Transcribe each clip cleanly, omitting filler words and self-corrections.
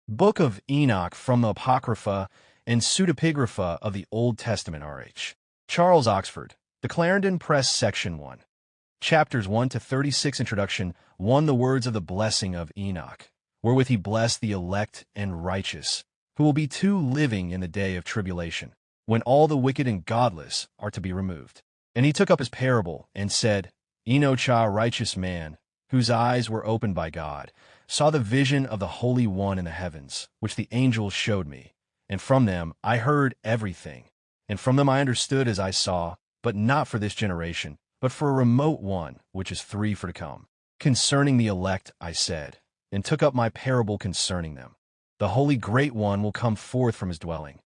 Book of Enoch from the Apocrypha and Pseudepigrapha of the Old Testament R.H. Charles Oxford, The Clarendon Press, Section 1. Chapters 1 to 36. Introduction 1. The words of the blessing of Enoch, wherewith he blessed the elect and righteous, who will be too living in the day of tribulation, when all the wicked and godless are to be removed. And he took up his parable, and said, Enoch, a righteous man, whose eyes were opened by God, saw the vision of the Holy One in the heavens, which the angels showed me. And from them I heard everything, and from them I understood as I saw, but not for this generation, but for a remote one, which is three for to come. Concerning the elect I said, and took up my parable concerning them. The Holy Great One will come forth from his dwelling.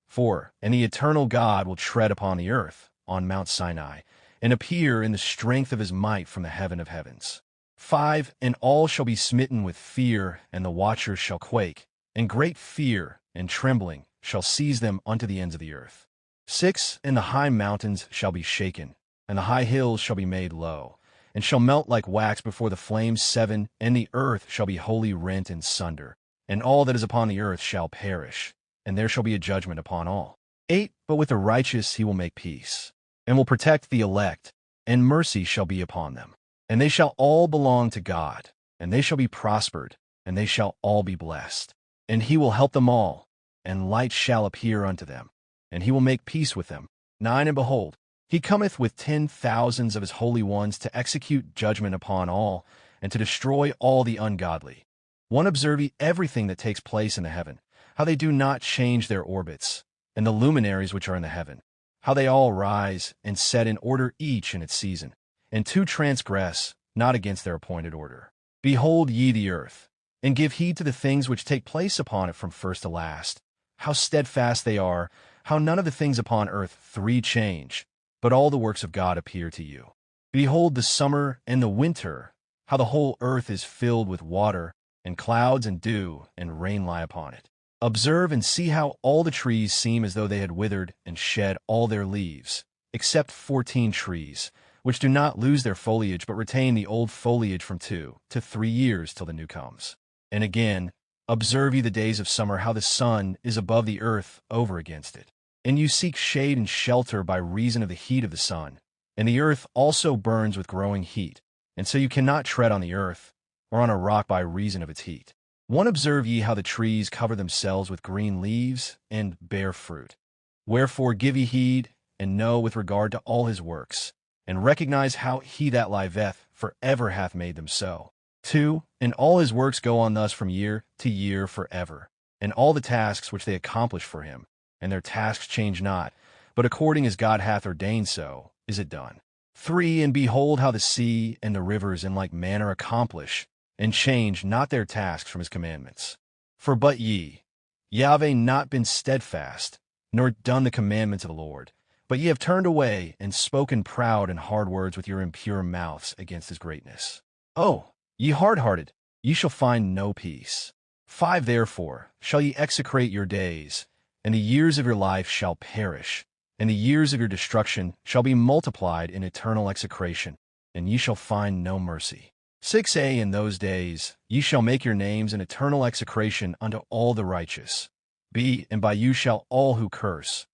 4. And the eternal God will tread upon the earth, on Mount Sinai, and appear in the strength of his might from the heaven of heavens. 5. And all shall be smitten with fear, and the watchers shall quake, and great fear and trembling shall seize them unto the ends of the earth. 6. And the high mountains shall be shaken, and the high hills shall be made low, and shall melt like wax before the flames. 7. And the earth shall be wholly rent in sunder, and all that is upon the earth shall perish, and there shall be a judgment upon all. 8. But with the righteous he will make peace, and will protect the elect, and mercy shall be upon them. And they shall all belong to God, and they shall be prospered, and they shall all be blessed. And he will help them all, and light shall appear unto them, and he will make peace with them. 9. And behold, he cometh with 10,000s of his holy ones to execute judgment upon all, and to destroy all the ungodly. 1. Observe ye everything that takes place in the heaven, how they do not change their orbits, and the luminaries which are in the heaven, how they all rise and set in order each in its season, and to transgress not against their appointed order. Behold ye the earth, and give heed to the things which take place upon it from first to last, how steadfast they are, how none of the things upon earth 3 change, but all the works of God appear to you. Behold the summer and the winter, how the whole earth is filled with water, and clouds and dew and rain lie upon it. Observe and see how all the trees seem as though they had withered and shed all their leaves, except 14 trees, which do not lose their foliage, but retain the old foliage from 2 to 3 years till the new comes. And again, observe ye the days of summer, how the sun is above the earth over against it. And you seek shade and shelter by reason of the heat of the sun. And the earth also burns with growing heat, and so you cannot tread on the earth, or on a rock by reason of its heat. 1. Observe ye how the trees cover themselves with green leaves, and bear fruit. Wherefore give ye heed, and know with regard to all his works, and recognize how he that liveth forever hath made them so. 2. And all his works go on thus from year to year forever, and all the tasks which they accomplish for him, and their tasks change not, but according as God hath ordained so is it done. 3. And behold how the sea and the rivers in like manner accomplish, and change not their tasks from his commandments. For but ye have not been steadfast, nor done the commandments of the Lord, but ye have turned away, and spoken proud and hard words with your impure mouths against his greatness. Oh, ye hard-hearted, ye shall find no peace. 5. Therefore shall ye execrate your days, and the years of your life shall perish, and the years of your destruction shall be multiplied in eternal execration, and ye shall find no mercy. 6a. In those days ye shall make your names an eternal execration unto all the righteous. B. And by you shall all who curse,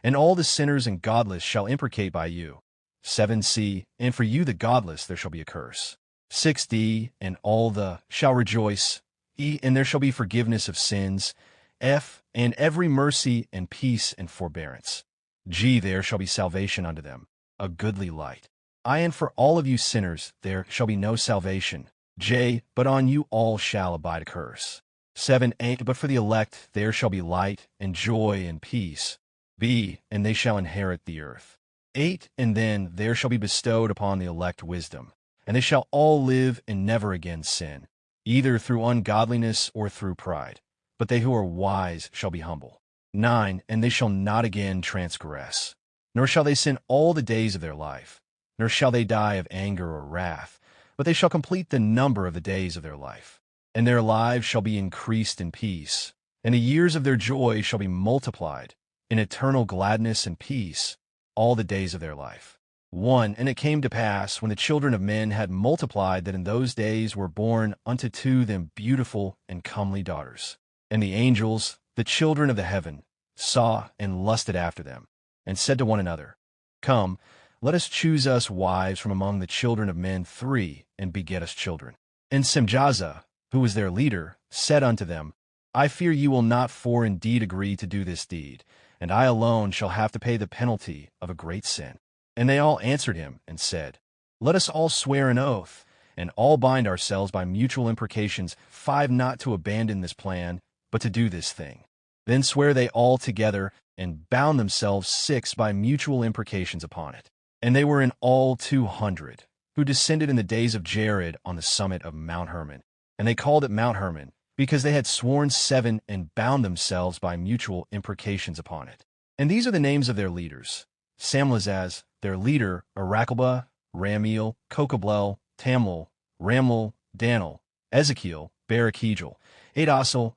and all the sinners and godless shall imprecate by you. 7c. And for you the godless there shall be a curse. 6d. And all the shall rejoice. E. And there shall be forgiveness of sins. F. And every mercy and peace and forbearance. G. There shall be salvation unto them, a goodly light. I. And for all of you sinners there shall be no salvation. J. But on you all shall abide a curse. 7a. But for the elect there shall be light and joy and peace. B. And they shall inherit the earth. 8. And then there shall be bestowed upon the elect wisdom, and they shall all live and never again sin, either through ungodliness or through pride. But they who are wise shall be humble. 9. And they shall not again transgress, nor shall they sin all the days of their life, nor shall they die of anger or wrath, but they shall complete the number of the days of their life. And their lives shall be increased in peace, and the years of their joy shall be multiplied in eternal gladness and peace all the days of their life. 1. And it came to pass, when the children of men had multiplied, that in those days were born unto two them beautiful and comely daughters. And the angels, the children of the heaven, saw and lusted after them, and said to one another, Come, let us choose us wives from among the children of men 3, and beget us children. And Semjaza, who was their leader, said unto them, I fear ye will not for indeed agree to do this deed, and I alone shall have to pay the penalty of a great sin. And they all answered him and said, Let us all swear an oath, and all bind ourselves by mutual imprecations 5 not to abandon this plan, but to do this thing. Then swear they all together, and bound themselves 6 by mutual imprecations upon it. And they were in all 200, who descended in the days of Jared on the summit of Mount Hermon. And they called it Mount Hermon, because they had sworn 7 and bound themselves by mutual imprecations upon it. And these are the names of their leaders: Samlazaz, their leader, Arakelba, Ramiel, Kokablel, Tamlil, Ramlil, Danil, Ezekiel, Barakijel, Adasel,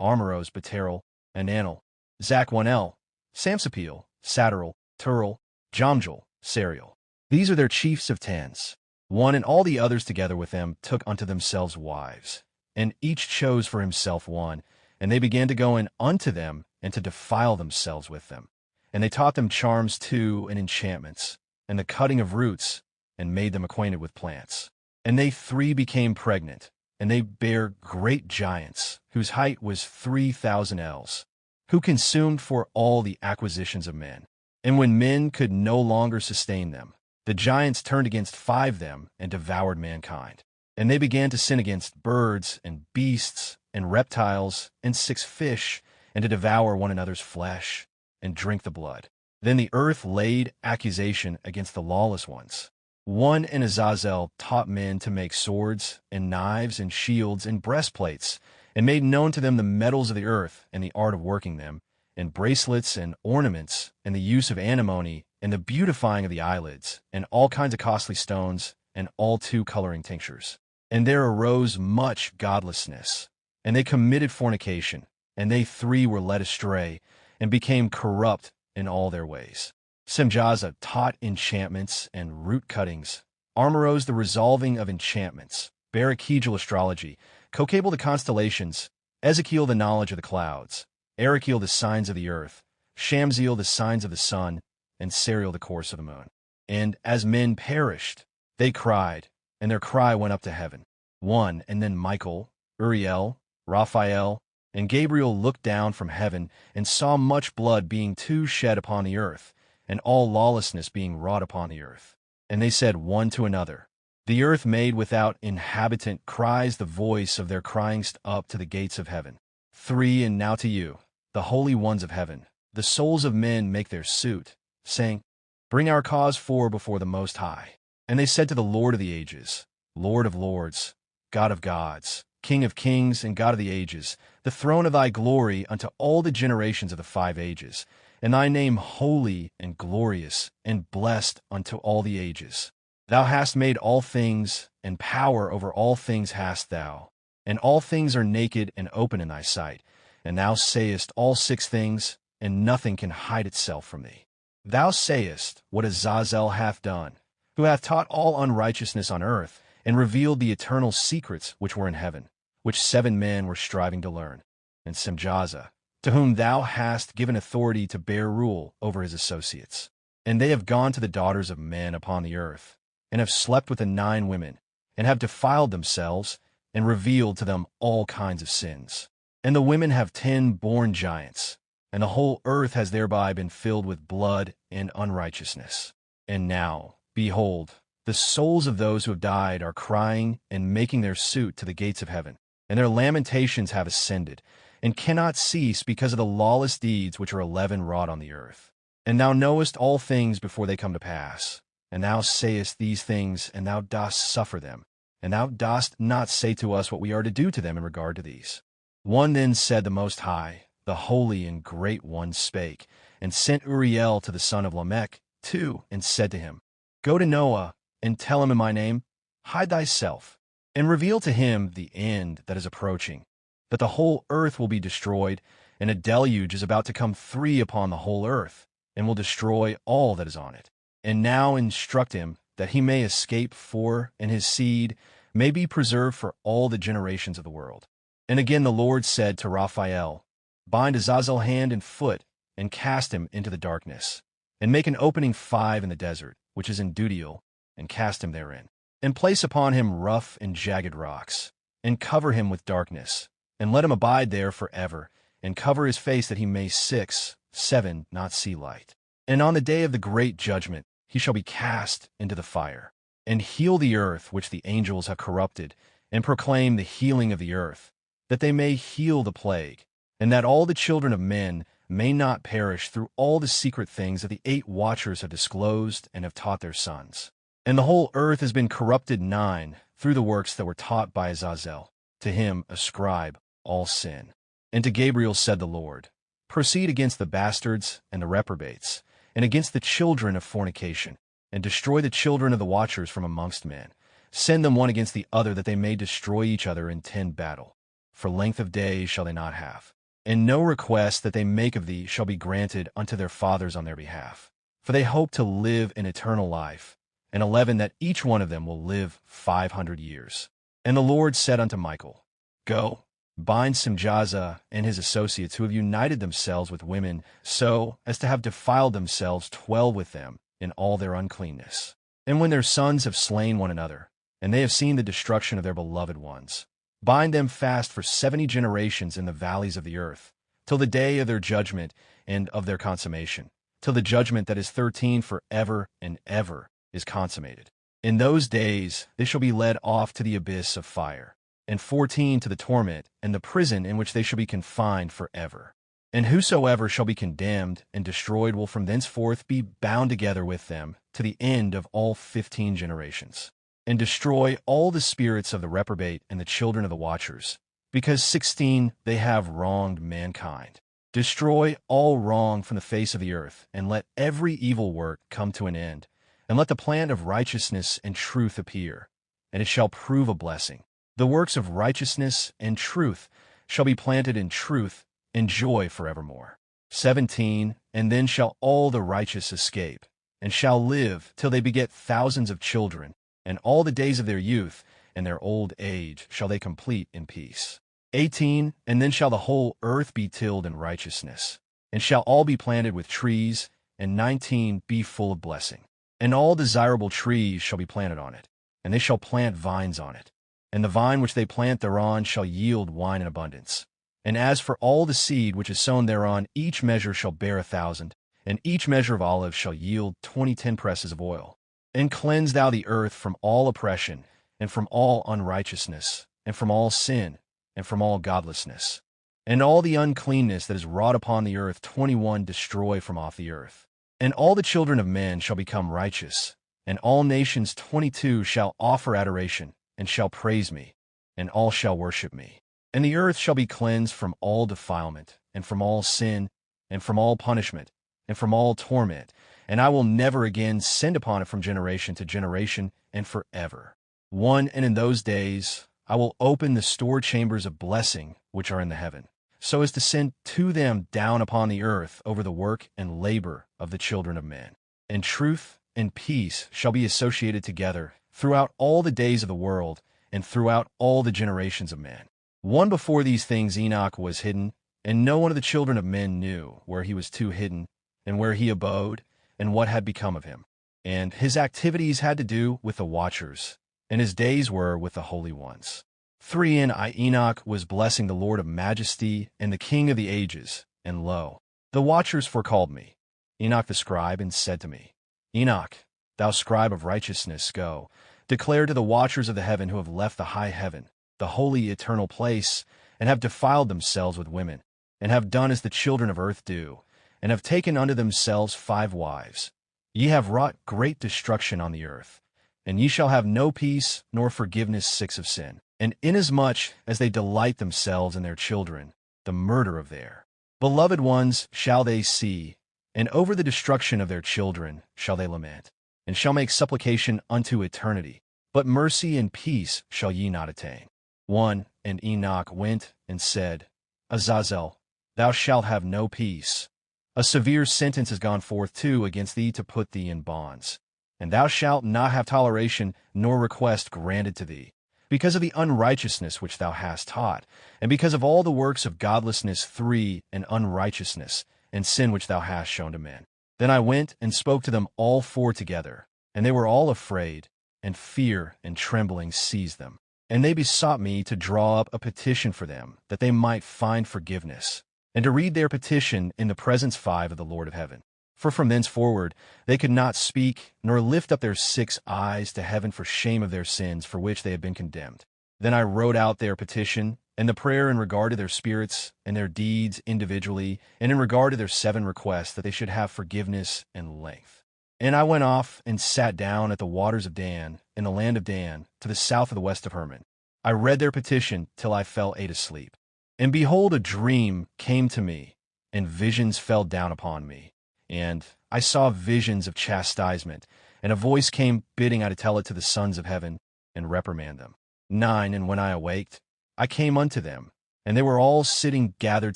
Armoros, Beterel, Ananel, Zakwanel, Samsapil, Sataril, Turil, Jomjil, Sariel. These are their chiefs of 10s. 1 and all the others together with them took unto themselves wives, and each chose for himself one, and they began to go in unto them, and to defile themselves with them. And they taught them charms too, and enchantments, and the cutting of roots, and made them acquainted with plants. And they 3 became pregnant, and they bare great giants, whose height was 3,000 ells, who consumed for all the acquisitions of men. And when men could no longer sustain them, the giants turned against 5 them, and devoured mankind. And they began to sin against birds, and beasts, and reptiles, and 6 fish, and to devour one another's flesh, and drink the blood. Then the earth laid accusation against the lawless ones. 1 and Azazel taught men to make swords, and knives, and shields, and breastplates, and made known to them the metals of the earth, and the art of working them, and bracelets, and ornaments, and the use of antimony, and the beautifying of the eyelids, and all kinds of costly stones, and all 2 coloring tinctures. And there arose much godlessness, and they committed fornication, and they 3 were led astray, and became corrupt in all their ways. Semjaza taught enchantments and root cuttings, Armoros the resolving of enchantments, Barakijel astrology, Kokabel the constellations, Ezekiel the knowledge of the clouds, Arakiel the signs of the earth, Shamziel the signs of the sun, and Sariel the course of the moon. And as men perished, they cried, and their cry went up to heaven. 1 And then Michael, Uriel, Raphael, and Gabriel looked down from heaven, and saw much blood being shed upon the earth, and all lawlessness being wrought upon the earth. And they said one to another, The earth made without inhabitant cries the voice of their crying up to the gates of heaven. 3 And now to you, the holy ones of heaven, the souls of men make their suit, saying, Bring our cause before the Most High. And they said to the Lord of the ages, Lord of lords, God of gods, King of kings, and God of the ages, the throne of thy glory unto all the generations of the 5 ages, and thy name holy and glorious and blessed unto all the ages. Thou hast made all things, and power over all things hast thou, and all things are naked and open in thy sight, and thou sayest all 6 things, and nothing can hide itself from thee. Thou sayest what Azazel hath done, who hath taught all unrighteousness on earth, and revealed the eternal secrets which were in heaven, which 7 men were striving to learn. And Semjaza, to whom thou hast given authority to bear rule over his associates. And they have gone to the daughters of men upon the earth, and have slept with the 9 women, and have defiled themselves, and revealed to them all kinds of sins. And the women have 10 born giants, and the whole earth has thereby been filled with blood and unrighteousness. And now, behold, the souls of those who have died are crying and making their suit to the gates of heaven, and their lamentations have ascended, and cannot cease because of the lawless deeds which are 11 wrought on the earth. And thou knowest all things before they come to pass, and thou sayest these things, and thou dost suffer them, and thou dost not say to us what we are to do to them in regard to these. 1 Then said the Most High, the Holy and Great One spake, and sent Uriel to the son of Lamech, 2, and said to him, Go to Noah, and tell him in my name, Hide thyself, and reveal to him the end that is approaching, that the whole earth will be destroyed, and a deluge is about to come 3 upon the whole earth, and will destroy all that is on it. And now instruct him, that he may escape for, and his seed may be preserved for all the generations of the world. And again the Lord said to Raphael, Bind Azazel hand and foot, and cast him into the darkness, and make an opening 5 in the desert, which is in Dudiel, and cast him therein. And place upon him rough and jagged rocks, and cover him with darkness, and let him abide there forever, and cover his face that he may 6, 7 not see light. And on the day of the great judgment he shall be cast into the fire, and heal the earth which the angels have corrupted, and proclaim the healing of the earth, that they may heal the plague, and that all the children of men may not perish through all the secret things that the 8 watchers have disclosed and have taught their sons. And the whole earth has been corrupted 9 through the works that were taught by Azazel. To him ascribe all sin. And to Gabriel said the Lord, Proceed against the bastards and the reprobates, and against the children of fornication, and destroy the children of the watchers from amongst men. Send them one against the other, that they may destroy each other in 10 battle. For length of days shall they not have. And no request that they make of thee shall be granted unto their fathers on their behalf. For they hope to live in eternal life, and 11 that each one of them will live 500 years. And the Lord said unto Michael, Go, bind Simjaza and his associates, who have united themselves with women, so as to have defiled themselves 12 with them in all their uncleanness. And when their sons have slain one another, and they have seen the destruction of their beloved ones, bind them fast for 70 generations in the valleys of the earth, till the day of their judgment and of their consummation, till the judgment that is 13 for ever and ever is consummated. In those days they shall be led off to the abyss of fire, and 14 to the torment and the prison in which they shall be confined forever. And whosoever shall be condemned and destroyed will from thenceforth be bound together with them to the end of all 15 generations. And destroy all the spirits of the reprobate and the children of the watchers, because 16 they have wronged mankind. Destroy all wrong from the face of the earth, and let every evil work come to an end, and let the plant of righteousness and truth appear, and it shall prove a blessing. The works of righteousness and truth shall be planted in truth and joy forevermore. 17 And then shall all the righteous escape, and shall live till they beget thousands of children, and all the days of their youth and their old age shall they complete in peace. 18 And then shall the whole earth be tilled in righteousness, and shall all be planted with trees, and 19 be full of blessing. And all desirable trees shall be planted on it, and they shall plant vines on it. And the vine which they plant thereon shall yield wine in abundance. And as for all the seed which is sown thereon, each measure shall bear 1,000, and each measure of olives shall yield 20 tin presses of oil. And cleanse thou the earth from all oppression, and from all unrighteousness, and from all sin, and from all godlessness. And all the uncleanness that is wrought upon the earth 21 destroy from off the earth. And all the children of men shall become righteous, and all nations 22 shall offer adoration, and shall praise me, and all shall worship me. And the earth shall be cleansed from all defilement, and from all sin, and from all punishment, and from all torment, and I will never again send upon it from generation to generation and forever. 1 And in those days I will open the store chambers of blessing which are in the heaven, so as to send to them down upon the earth over the work and labor of the children of men. And truth and peace shall be associated together throughout all the days of the world, and throughout all the generations of men. 1 Before these things Enoch was hidden, and no one of the children of men knew where he was too hidden, and where he abode, and what had become of him. And his activities had to do with the watchers, and his days were with the holy ones. 3 And I, Enoch, was blessing the Lord of majesty and the King of the ages, and lo, the watchers forecalled me, Enoch the scribe, and said to me, Enoch, thou scribe of righteousness, go, declare to the watchers of the heaven who have left the high heaven, the holy eternal place, and have defiled themselves with women, and have done as the children of earth do, and have taken unto themselves 5 wives. Ye have wrought great destruction on the earth, and ye shall have no peace nor forgiveness 6 of sin. And inasmuch as they delight themselves in their children, the murder of their beloved ones shall they see, and over the destruction of their children shall they lament, and shall make supplication unto eternity. But mercy and peace shall ye not attain. 1 And Enoch went and said, Azazel, thou shalt have no peace, A severe sentence has gone forth too against thee to put thee in bonds. And thou shalt not have toleration nor request granted to thee, because of the unrighteousness which thou hast taught, and because of all the works of godlessness, and unrighteousness, and sin which thou hast shown to men. Then I went and spoke to them all four together, and they were all afraid, and fear and trembling seized them. And they besought me to draw up a petition for them, that they might find forgiveness, and to read their petition in the presence of the Lord of heaven. For from thenceforward they could not speak, nor lift up their 6 eyes to heaven for shame of their sins for which they had been condemned. Then I wrote out their petition, and the prayer in regard to their spirits, and their deeds individually, and in regard to their 7 requests that they should have forgiveness and length. And I went off and sat down at the waters of Dan, in the land of Dan, to the south of the west of Hermon. I read their petition till I fell asleep. And behold, a dream came to me, and visions fell down upon me. And I saw visions of chastisement, and a voice came bidding I to tell it to the sons of heaven, and reprimand them. 9. And when I awaked, I came unto them, and they were all sitting gathered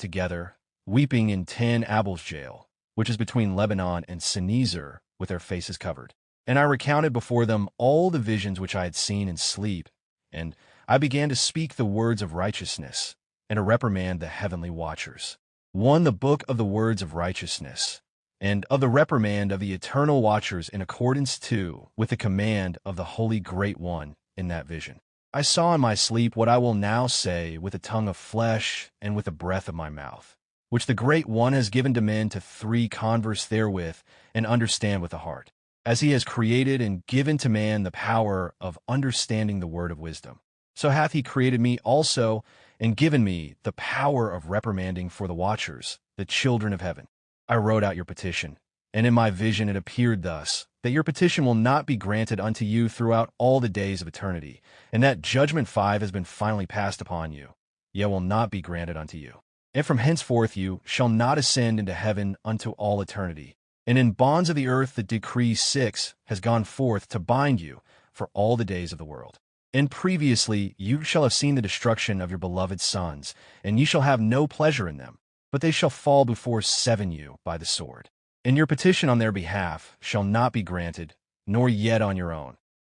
together, weeping in 10 Abel's jail, which is between Lebanon and Sinezer, with their faces covered. And I recounted before them all the visions which I had seen in sleep, and I began to speak the words of righteousness, and to reprimand the heavenly watchers. 1. The book of the words of righteousness, and of the reprimand of the eternal watchers in accordance too with the command of the Holy Great One in that vision. I saw in my sleep what I will now say with the tongue of flesh and with the breath of my mouth, which the Great One has given to men to 3 converse therewith and understand with the heart, as he has created and given to man the power of understanding the word of wisdom. So hath he created me also and given me the power of reprimanding for the watchers, the children of heaven. I wrote out your petition, and in my vision it appeared thus, that your petition will not be granted unto you throughout all the days of eternity, and that judgment 5 has been finally passed upon you, yet will not be granted unto you. And from henceforth you shall not ascend into heaven unto all eternity. And in bonds of the earth the decree 6 has gone forth to bind you for all the days of the world. And previously you shall have seen the destruction of your beloved sons, and ye shall have no pleasure in them, but they shall fall before 7 you by the sword. And your petition on their behalf shall not be granted, nor yet on your own,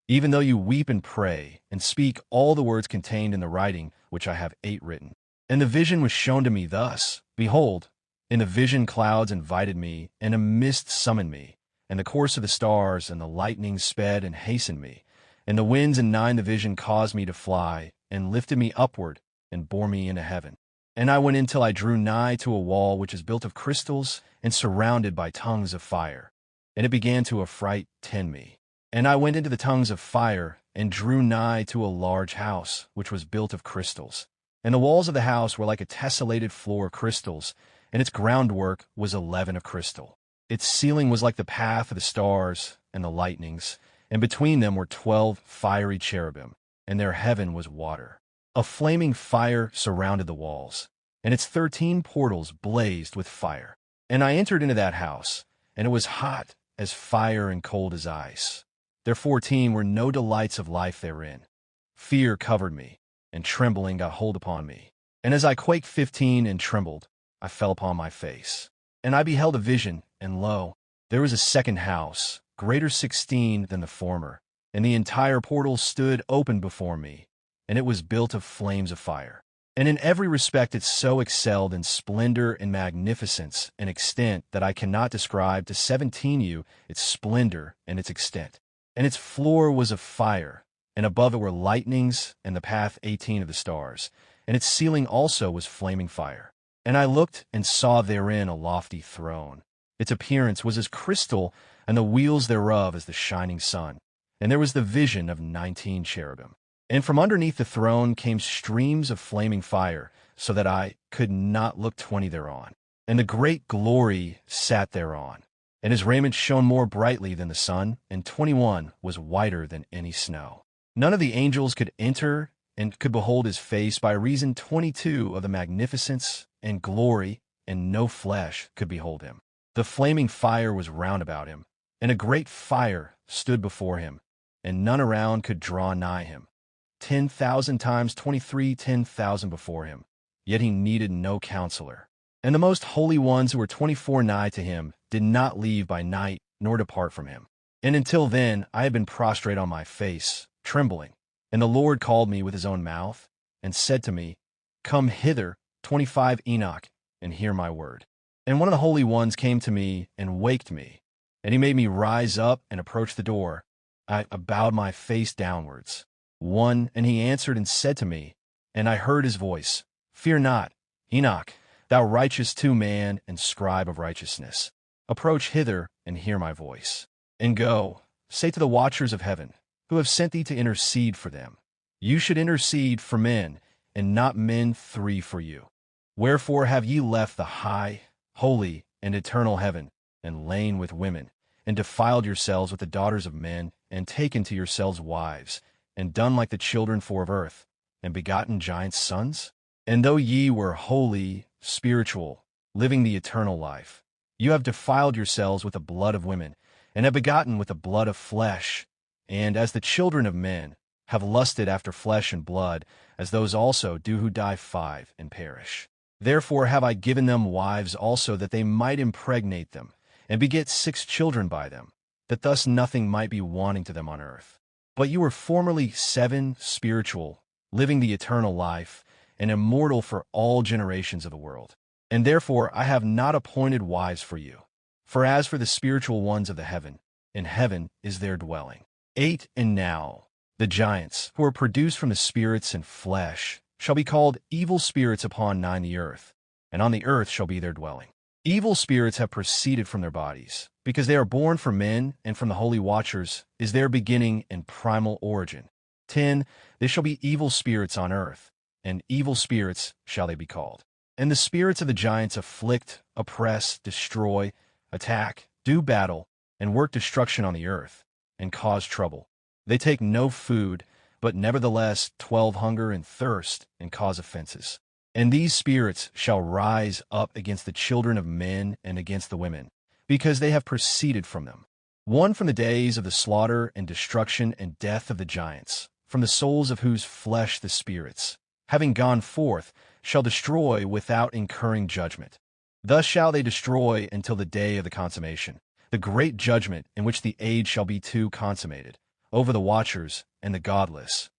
even though you weep and pray, and speak all the words contained in the writing which I have 8 written. And the vision was shown to me thus, behold, in the vision clouds invited me, and a mist summoned me, and the course of the stars and the lightning sped and hastened me, and the winds and 9 the vision caused me to fly, and lifted me upward, and bore me into heaven. And I went in till I drew nigh to a wall which is built of crystals and surrounded by tongues of fire. And it began to affright me. And I went into the tongues of fire, and drew nigh to a large house, which was built of crystals. And the walls of the house were like a tessellated floor of crystals, and its groundwork was 11 of crystal. Its ceiling was like the path of the stars and the lightnings, and between them were 12 fiery cherubim, and their heaven was water. A flaming fire surrounded the walls, and its 13 portals blazed with fire. And I entered into that house, and it was hot as fire and cold as ice. There 14 were no delights of life therein. Fear covered me, and trembling got hold upon me. And as I quaked 15 and trembled, I fell upon my face. And I beheld a vision, and lo, there was a second house, greater 16 than the former, and the entire portal stood open before me, and it was built of flames of fire. And in every respect it so excelled in splendor and magnificence and extent that I cannot describe to 17 you its splendor and its extent. And its floor was of fire, and above it were lightnings and the path 18 of the stars, and its ceiling also was flaming fire. And I looked and saw therein a lofty throne. Its appearance was as crystal, and the wheels thereof as the shining sun. And there was the vision of 19 cherubim. And from underneath the throne came streams of flaming fire, so that I could not look 20 thereon. And the great glory sat thereon, and his raiment shone more brightly than the sun, and 21 was whiter than any snow. None of the angels could enter and could behold his face by reason 22 of the magnificence and glory, and no flesh could behold him. The flaming fire was round about him, and a great fire stood before him, and none around could draw nigh him. 10,000 times 23 10,000 before him, yet he needed no counselor. And the most holy ones who were 24 nigh to him did not leave by night nor depart from him. And until then I had been prostrate on my face, trembling. And the Lord called me with his own mouth, and said to me, Come hither, 25 Enoch, and hear my word. And one of the holy ones came to me and waked me, and he made me rise up and approach the door. I bowed my face downwards. And he answered and said to me, and I heard his voice, Fear not, Enoch, thou righteous man and scribe of righteousness. Approach hither and hear my voice. And go, say to the watchers of heaven, who have sent thee to intercede for them. You should intercede for men, and not men 3 for you. Wherefore have ye left the high, holy, and eternal heaven, and lain with women, and defiled yourselves with the daughters of men, and taken to yourselves wives, and done like the children of earth, and begotten giants' sons? And though ye were holy, spiritual, living the eternal life, you have defiled yourselves with the blood of women, and have begotten with the blood of flesh, and as the children of men have lusted after flesh and blood, as those also do who die 5 and perish. Therefore have I given them wives also, that they might impregnate them, and beget 6 children by them, that thus nothing might be wanting to them on earth. But you were formerly 7 spiritual, living the eternal life, and immortal for all generations of the world. And therefore I have not appointed wives for you. For as for the spiritual ones of the heaven, in heaven is their dwelling. 8 And now the giants, who are produced from the spirits and flesh, shall be called evil spirits upon the earth, and on the earth shall be their dwelling. Evil spirits have proceeded from their bodies, because they are born from men, and from the holy watchers is their beginning and primal origin. 10 They shall be evil spirits on earth, and evil spirits shall they be called. And the spirits of the giants afflict, oppress, destroy, attack, do battle, and work destruction on the earth, and cause trouble. They take no food, but nevertheless 12 hunger and thirst, and cause offenses. And these spirits shall rise up against the children of men and against the women, because they have proceeded from them. 1 From the days of the slaughter and destruction and death of the giants, from the souls of whose flesh the spirits, having gone forth, shall destroy without incurring judgment. Thus shall they destroy until the day of the consummation, the great judgment in which the age shall be consummated, over the watchers and the godless,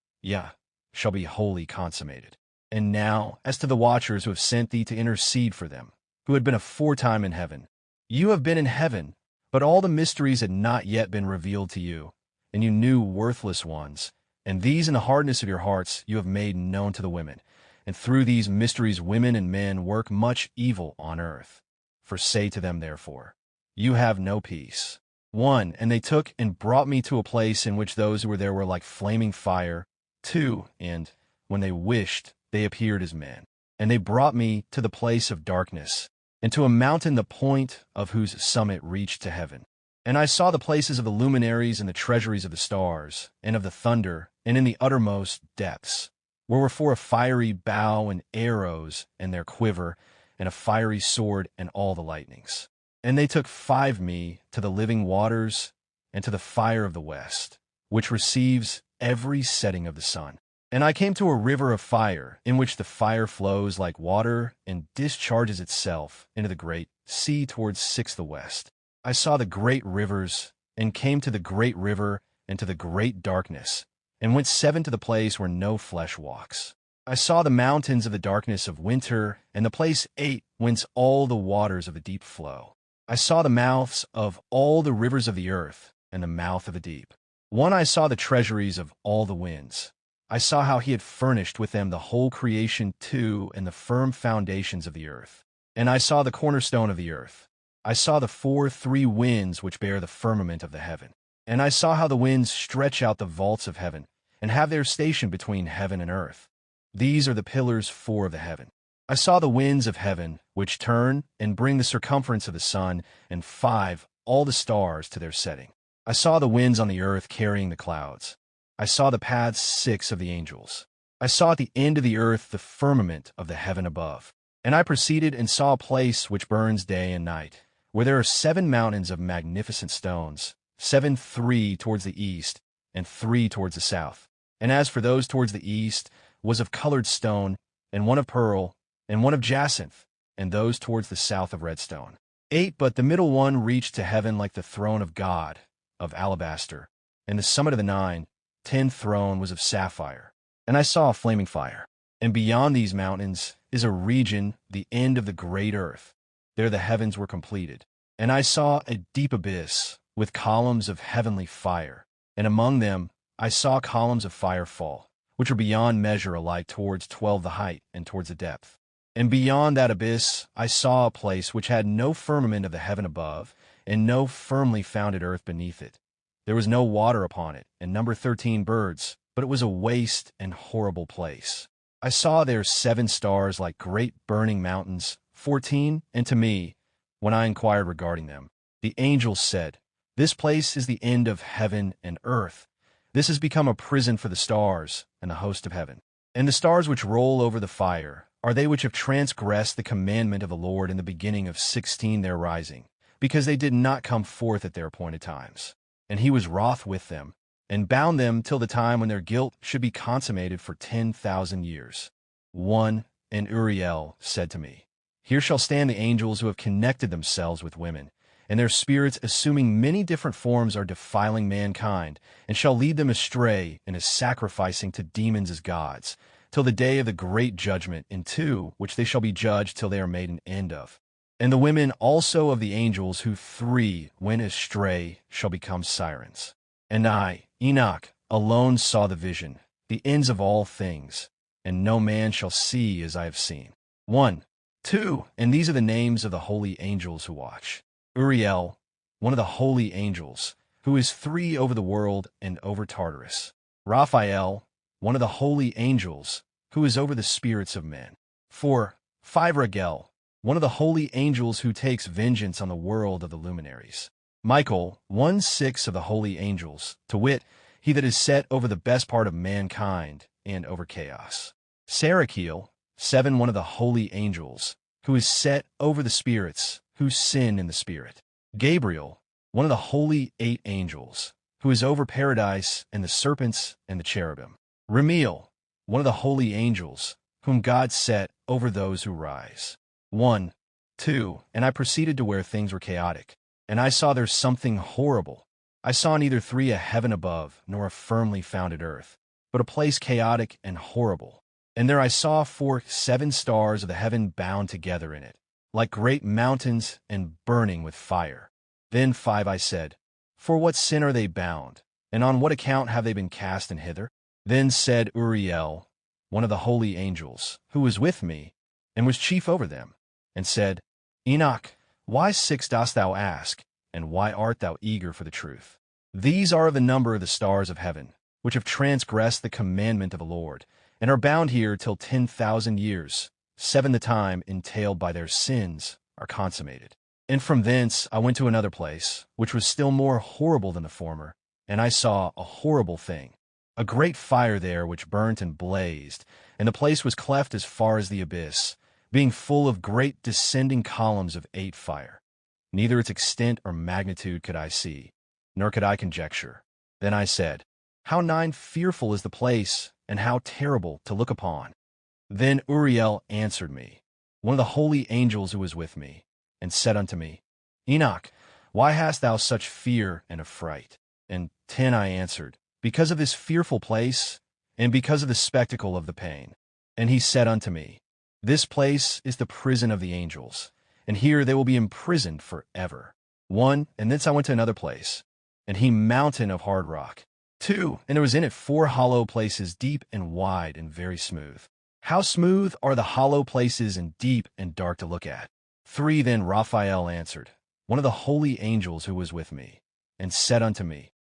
shall be wholly consummated. And now, as to the watchers who have sent thee to intercede for them, who had been aforetime in heaven, you have been in heaven, but all the mysteries had not yet been revealed to you, and you knew worthless ones, and these in the hardness of your hearts you have made known to the women. And through these mysteries women and men work much evil on earth. For say to them therefore, you have no peace. 1 And they took and brought me to a place in which those who were there were like flaming fire. 2 And when they wished, they appeared as men. And they brought me to the place of darkness, and to a mountain the point of whose summit reached to heaven. And I saw the places of the luminaries and the treasuries of the stars, and of the thunder, and in the uttermost depths, where were 4 a fiery bow and arrows, and their quiver, and a fiery sword, and all the lightnings. And they took 5 me to the living waters, and to the fire of the west, which receives every setting of the sun. And I came to a river of fire, in which the fire flows like water, and discharges itself into the great sea towards 6 the west. I saw the great rivers, and came to the great river, and to the great darkness, and went 7 to the place where no flesh walks. I saw the mountains of the darkness of winter, and the place 8 whence all the waters of the deep flow. I saw the mouths of all the rivers of the earth, and the mouth of the deep. 1 I saw the treasuries of all the winds. I saw how he had furnished with them the whole creation. 2 And the firm foundations of the earth. And I saw the cornerstone of the earth. I saw the 3 winds which bear the firmament of the heaven. And I saw how the winds stretch out the vaults of heaven, and have their station between heaven and earth. These are the pillars 4 of the heaven. I saw the winds of heaven, which turn and bring the circumference of the sun, and 5 all the stars to their setting. I saw the winds on the earth carrying the clouds. I saw the paths 6 of the angels. I saw at the end of the earth the firmament of the heaven above. And I proceeded and saw a place which burns day and night, where there are 7 mountains of magnificent stones, 7 3 towards the east, and 3 towards the south. And as for those towards the east, was of colored stone, and one of pearl, and one of jacinth, and those towards the south of redstone. 8. But the middle one reached to heaven like the throne of God, of alabaster, and the summit of the 9, 10th throne was of sapphire. And I saw a flaming fire. And beyond these mountains is a region, the end of the great earth. There the heavens were completed. And I saw a deep abyss, with columns of heavenly fire. And among them I saw columns of fire fall, which were beyond measure alike towards 12 the height and towards the depth. And beyond that abyss I saw a place which had no firmament of the heaven above, and no firmly founded earth beneath it. There was no water upon it, and number 13 birds, but it was a waste and horrible place. I saw there 7 stars like great burning mountains, 14, and to me, when I inquired regarding them, the angels said, "This place is the end of heaven and earth. This has become a prison for the stars and the host of heaven. And the stars which roll over the fire are they which have transgressed the commandment of the Lord in the beginning of 16 their rising, because they did not come forth at their appointed times. And he was wroth with them, and bound them till the time when their guilt should be consummated for 10,000 years. 1. And Uriel said to me, Here shall stand the angels who have connected themselves with women, and their spirits, assuming many different forms, are defiling mankind, and shall lead them astray, and is sacrificing to demons as gods, till the day of the great judgment, in 2, which they shall be judged till they are made an end of. And the women also of the angels who 3 went astray shall become sirens. And I, Enoch, alone saw the vision, the ends of all things, and no man shall see as I have seen. 1, 2, and these are the names of the holy angels who watch. Uriel, one of the holy angels, who is 3 over the world and over Tartarus. Raphael, one of the holy angels, who is over the spirits of men. 4, 5 Regel, one of the holy angels who takes vengeance on the world of the luminaries. Michael, 1/6 of the holy angels, to wit, he that is set over the best part of mankind and over chaos. Sarakiel, 7 one of the holy angels, who is set over the spirits, who sin in the spirit. Gabriel, one of the holy 8 angels, who is over paradise and the serpents and the cherubim. Remiel, one of the holy angels, whom God set over those who rise. 1, 2, and I proceeded to where things were chaotic, and I saw there something horrible. I saw neither 3 a heaven above, nor a firmly founded earth, but a place chaotic and horrible. And there I saw 7 stars of the heaven bound together in it, like great mountains and burning with fire. Then 5 I said, For what sin are they bound, and on what account have they been cast in hither? Then said Uriel, one of the holy angels, who was with me, and was chief over them, and said, Enoch, why 6 dost thou ask, and why art thou eager for the truth? These are of the number of the stars of heaven, which have transgressed the commandment of the Lord, and are bound here till 10,000 years, 7 the time entailed by their sins are consummated. And from thence I went to another place, which was still more horrible than the former, and I saw a horrible thing, a great fire there which burnt and blazed, and the place was cleft as far as the abyss, being full of great descending columns of 8 fire. Neither its extent or magnitude could I see, nor could I conjecture. Then I said, How 9 fearful is the place, and how terrible to look upon! Then Uriel answered me, one of the holy angels who was with me, and said unto me, Enoch, why hast thou such fear and affright? And 10 I answered, Because of this fearful place, and because of the spectacle of the pain. And he said unto me, This place is the prison of the angels, and here they will be imprisoned forever. 1, and thence I went to another place, and he mountain of hard rock. 2, and there was in it 4 hollow places, deep and wide and very smooth. How smooth are the hollow places, and deep and dark to look at. 3, then Raphael answered, one of the holy angels who was with me, and said unto me,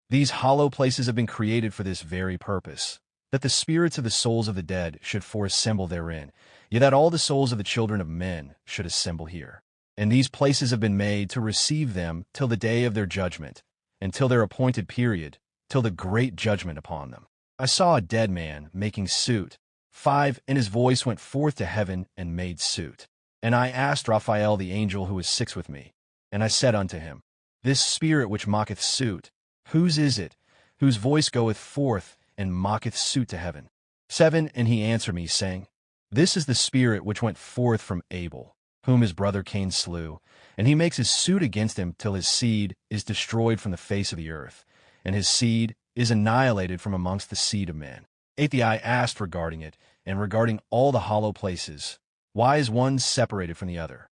These hollow places have been created for this very purpose, that the spirits of the souls of the dead should foreassemble therein, yea, that all the souls of the children of men should assemble here. And these places have been made to receive them till the day of their judgment, and till their appointed period, till the great judgment upon them. I saw a dead man making suit. 5, and his voice went forth to heaven and made suit. And I asked Raphael the angel who was 6 with me, and I said unto him, This spirit which mocketh suit, whose is it, whose voice goeth forth and mocketh suit to heaven? 7, and he answered me, saying, This is the spirit which went forth from Abel, whom his brother Cain slew, and he makes his suit against him till his seed is destroyed from the face of the earth, and his seed is annihilated from amongst the seed of men. 8. The eye asked regarding it, and regarding all the hollow places, why is one separated from the other?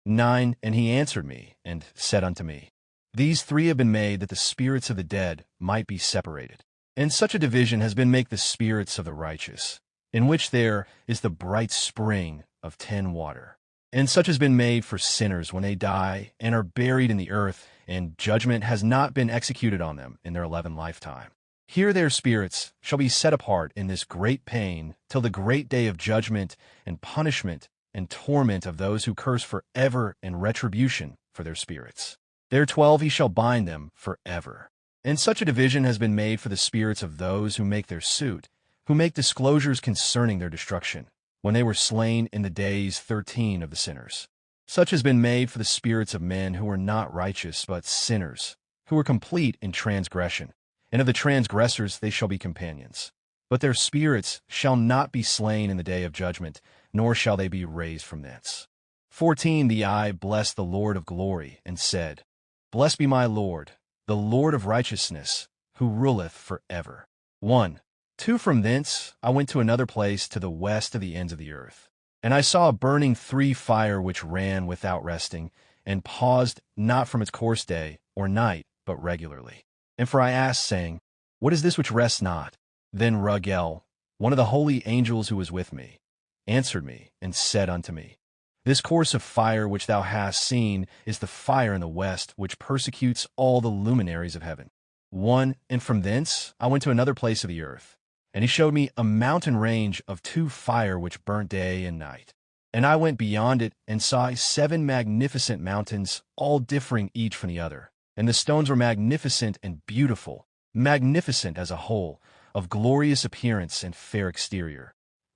9. And he answered me, and said unto me, These three have been made that the spirits of the dead might be separated. And such a division has been make the spirits of the righteous, in which there is the bright spring of 10 water. And such has been made for sinners when they die and are buried in the earth, and judgment has not been executed on them in their 11th lifetime. Here their spirits shall be set apart in this great pain till the great day of judgment and punishment and torment of those who curse forever and retribution for their spirits. There 12 he shall bind them forever. And such a division has been made for the spirits of those who make their suit, who make disclosures concerning their destruction, when they were slain in the days 13 of the sinners. Such has been made for the spirits of men who were not righteous but sinners, who were complete in transgression, and of the transgressors they shall be companions. But their spirits shall not be slain in the day of judgment, nor shall they be raised from thence. 14. The eye blessed the Lord of glory, and said, Blessed be my Lord, the Lord of righteousness, who ruleth forever. 1. 2. From thence I went to another place to the west of the ends of the earth. And I saw a burning 3 fire which ran without resting, and paused not from its course day or night, but regularly. And for I asked, saying, What is this which rests not? Then Abigail, one of the holy angels who was with me, answered me, and said unto me, This course of fire which thou hast seen is the fire in the west, which persecutes all the luminaries of heaven. 1. And from thence I went to another place of the earth, and he showed me a mountain range of 2 fire which burnt day and night. And I went beyond it, and saw 7 magnificent mountains, all differing each from the other. And the stones were magnificent and beautiful, magnificent as a whole, of glorious appearance and fair exterior.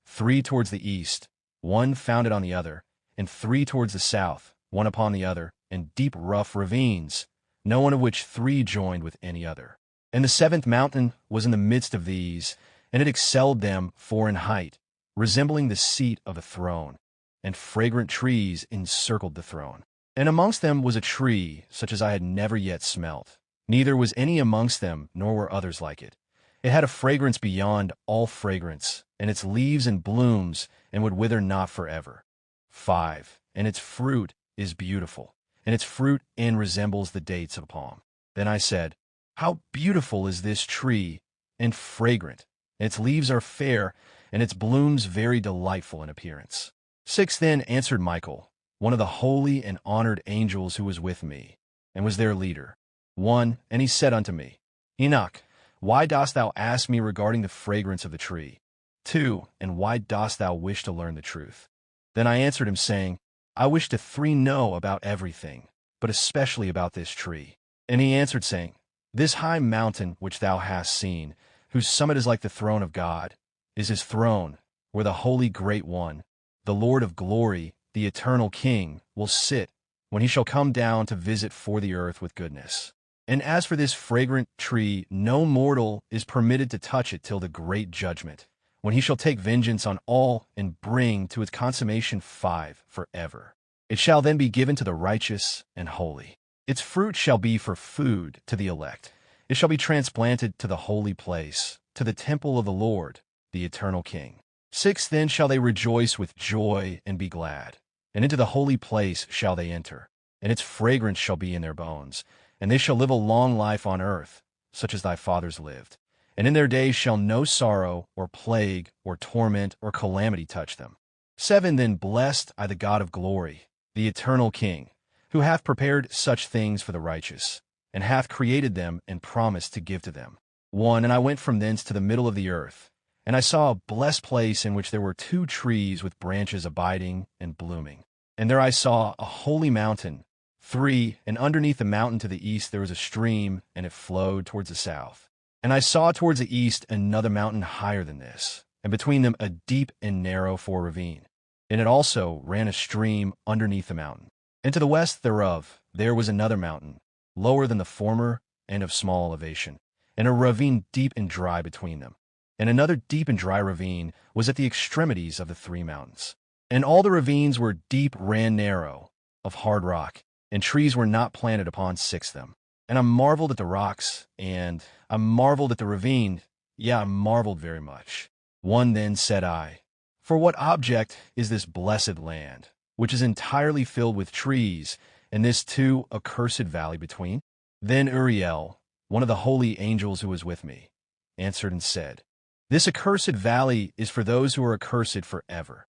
3 towards the east, 1 founded on the other, and 3 towards the south, 1 upon the other, and deep rough ravines, no one of which 3 joined with any other. And the 7th mountain was in the midst of these, and it excelled them 4 in height, resembling the seat of a throne, and fragrant trees encircled the throne. And amongst them was a tree, such as I had never yet smelt. Neither was any amongst them, nor were others like it. It had a fragrance beyond all fragrance, and its leaves and blooms, and would wither not forever. 5. And its fruit is beautiful, and its fruit and resembles the dates of a palm. Then I said, How beautiful is this tree, and fragrant! And its leaves are fair, and its blooms very delightful in appearance. 6. Then answered Michael, one of the holy and honored angels who was with me, and was their leader. 1. And he said unto me, Enoch, why dost thou ask me regarding the fragrance of the tree? 2. And why dost thou wish to learn the truth? Then I answered him, saying, I wish to know about everything, but especially about this tree. And he answered, saying, This high mountain which thou hast seen, whose summit is like the throne of God, is his throne, where the holy great one, the Lord of glory, the eternal King, will sit, when he shall come down to visit for the earth with goodness. And as for this fragrant tree, no mortal is permitted to touch it till the great judgment, when he shall take vengeance on all and bring to its consummation 5 forever. It shall then be given to the righteous and holy. Its fruit shall be for food to the elect. It shall be transplanted to the holy place, to the temple of the Lord, the eternal King. 6. Then shall they rejoice with joy and be glad. And into the holy place shall they enter, and its fragrance shall be in their bones, and they shall live a long life on earth, such as thy fathers lived. And in their days shall no sorrow, or plague, or torment, or calamity touch them. 7. Then blessed I the God of glory, the eternal King, who hath prepared such things for the righteous, and hath created them and promised to give to them. 1. And I went from thence to the middle of the earth, and I saw a blessed place in which there were 2 trees with branches abiding and blooming. And there I saw a holy mountain, 3, and underneath the mountain to the east there was a stream, and it flowed towards the south. And I saw towards the east another mountain higher than this, and between them a deep and narrow ravine. And it also ran a stream underneath the mountain. And to the west thereof there was another mountain, lower than the former, and of small elevation, and a ravine deep and dry between them. And another deep and dry ravine was at the extremities of the 3 mountains. And all the ravines were deep, ran narrow, of hard rock, and trees were not planted upon six of them. And I marveled at the rocks, and I marveled at the ravine. Yeah, I marveled very much. One then said I, For what object is this blessed land, which is entirely filled with trees, and this too accursed valley between? Then Uriel, one of the holy angels who was with me, answered and said, This accursed valley is for those who are accursed forever.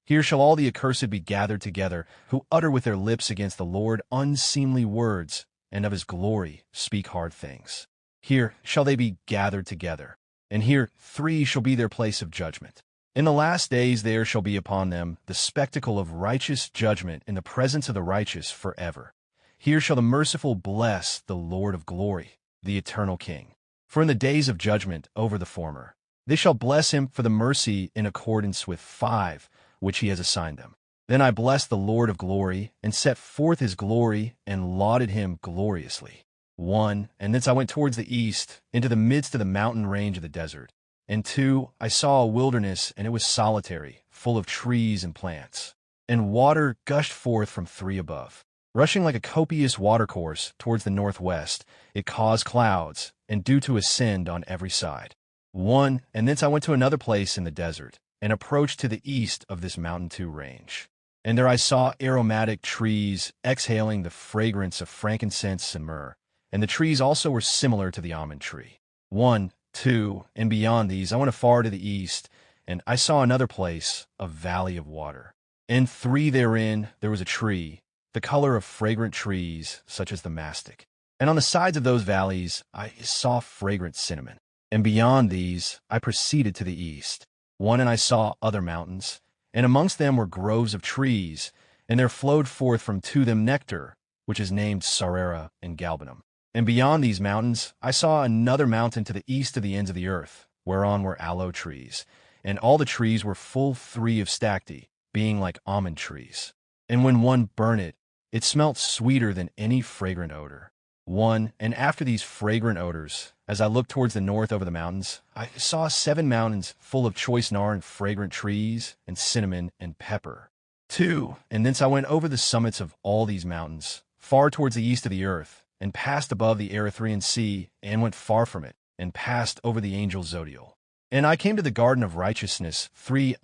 Here shall all the accursed be gathered together, who utter with their lips against the Lord unseemly words, and of his glory speak hard things. Here shall they be gathered together, and here 3 shall be their place of judgment. In the last days there shall be upon them the spectacle of righteous judgment in the presence of the righteous forever. Here shall the merciful bless the Lord of glory, the eternal King. For in the days of judgment over the former, they shall bless him for the mercy in accordance with 5, which he has assigned them. Then I blessed the Lord of glory, and set forth his glory, and lauded him gloriously. 1, and thence I went towards the east, into the midst of the mountain range of the desert. And 2, I saw a wilderness, and it was solitary, full of trees and plants. And water gushed forth from 3 above. Rushing like a copious watercourse towards the northwest, it caused clouds, and dew to ascend on every side. 1, and thence I went to another place in the desert, and approached to the east of this mountain 2 range. And there I saw aromatic trees exhaling the fragrance of frankincense and myrrh, and the trees also were similar to the almond tree. 1, 2, and beyond these I went afar to the east, and I saw another place, a valley of water. And 3 therein there was a tree, the color of fragrant trees, such as the mastic. And on the sides of those valleys I saw fragrant cinnamon. And beyond these I proceeded to the east. 1, and I saw other mountains, and amongst them were groves of trees, and there flowed forth from 2 them nectar, which is named Sarera and Galbanum. And beyond these mountains I saw another mountain to the east of the ends of the earth, whereon were aloe trees, and all the trees were full 3 of stacte, being like almond trees. And when one burned it, it smelt sweeter than any fragrant odor. 1, and after these fragrant odors, as I looked towards the north over the mountains, I saw 7 mountains full of choice nard and fragrant trees, and cinnamon and pepper. 2, and thence I went over the summits of all these mountains, far towards the east of the earth, and passed above the Erythraean Sea, and went far from it, and passed over the angel Zodiel. And I came to the garden of righteousness, 3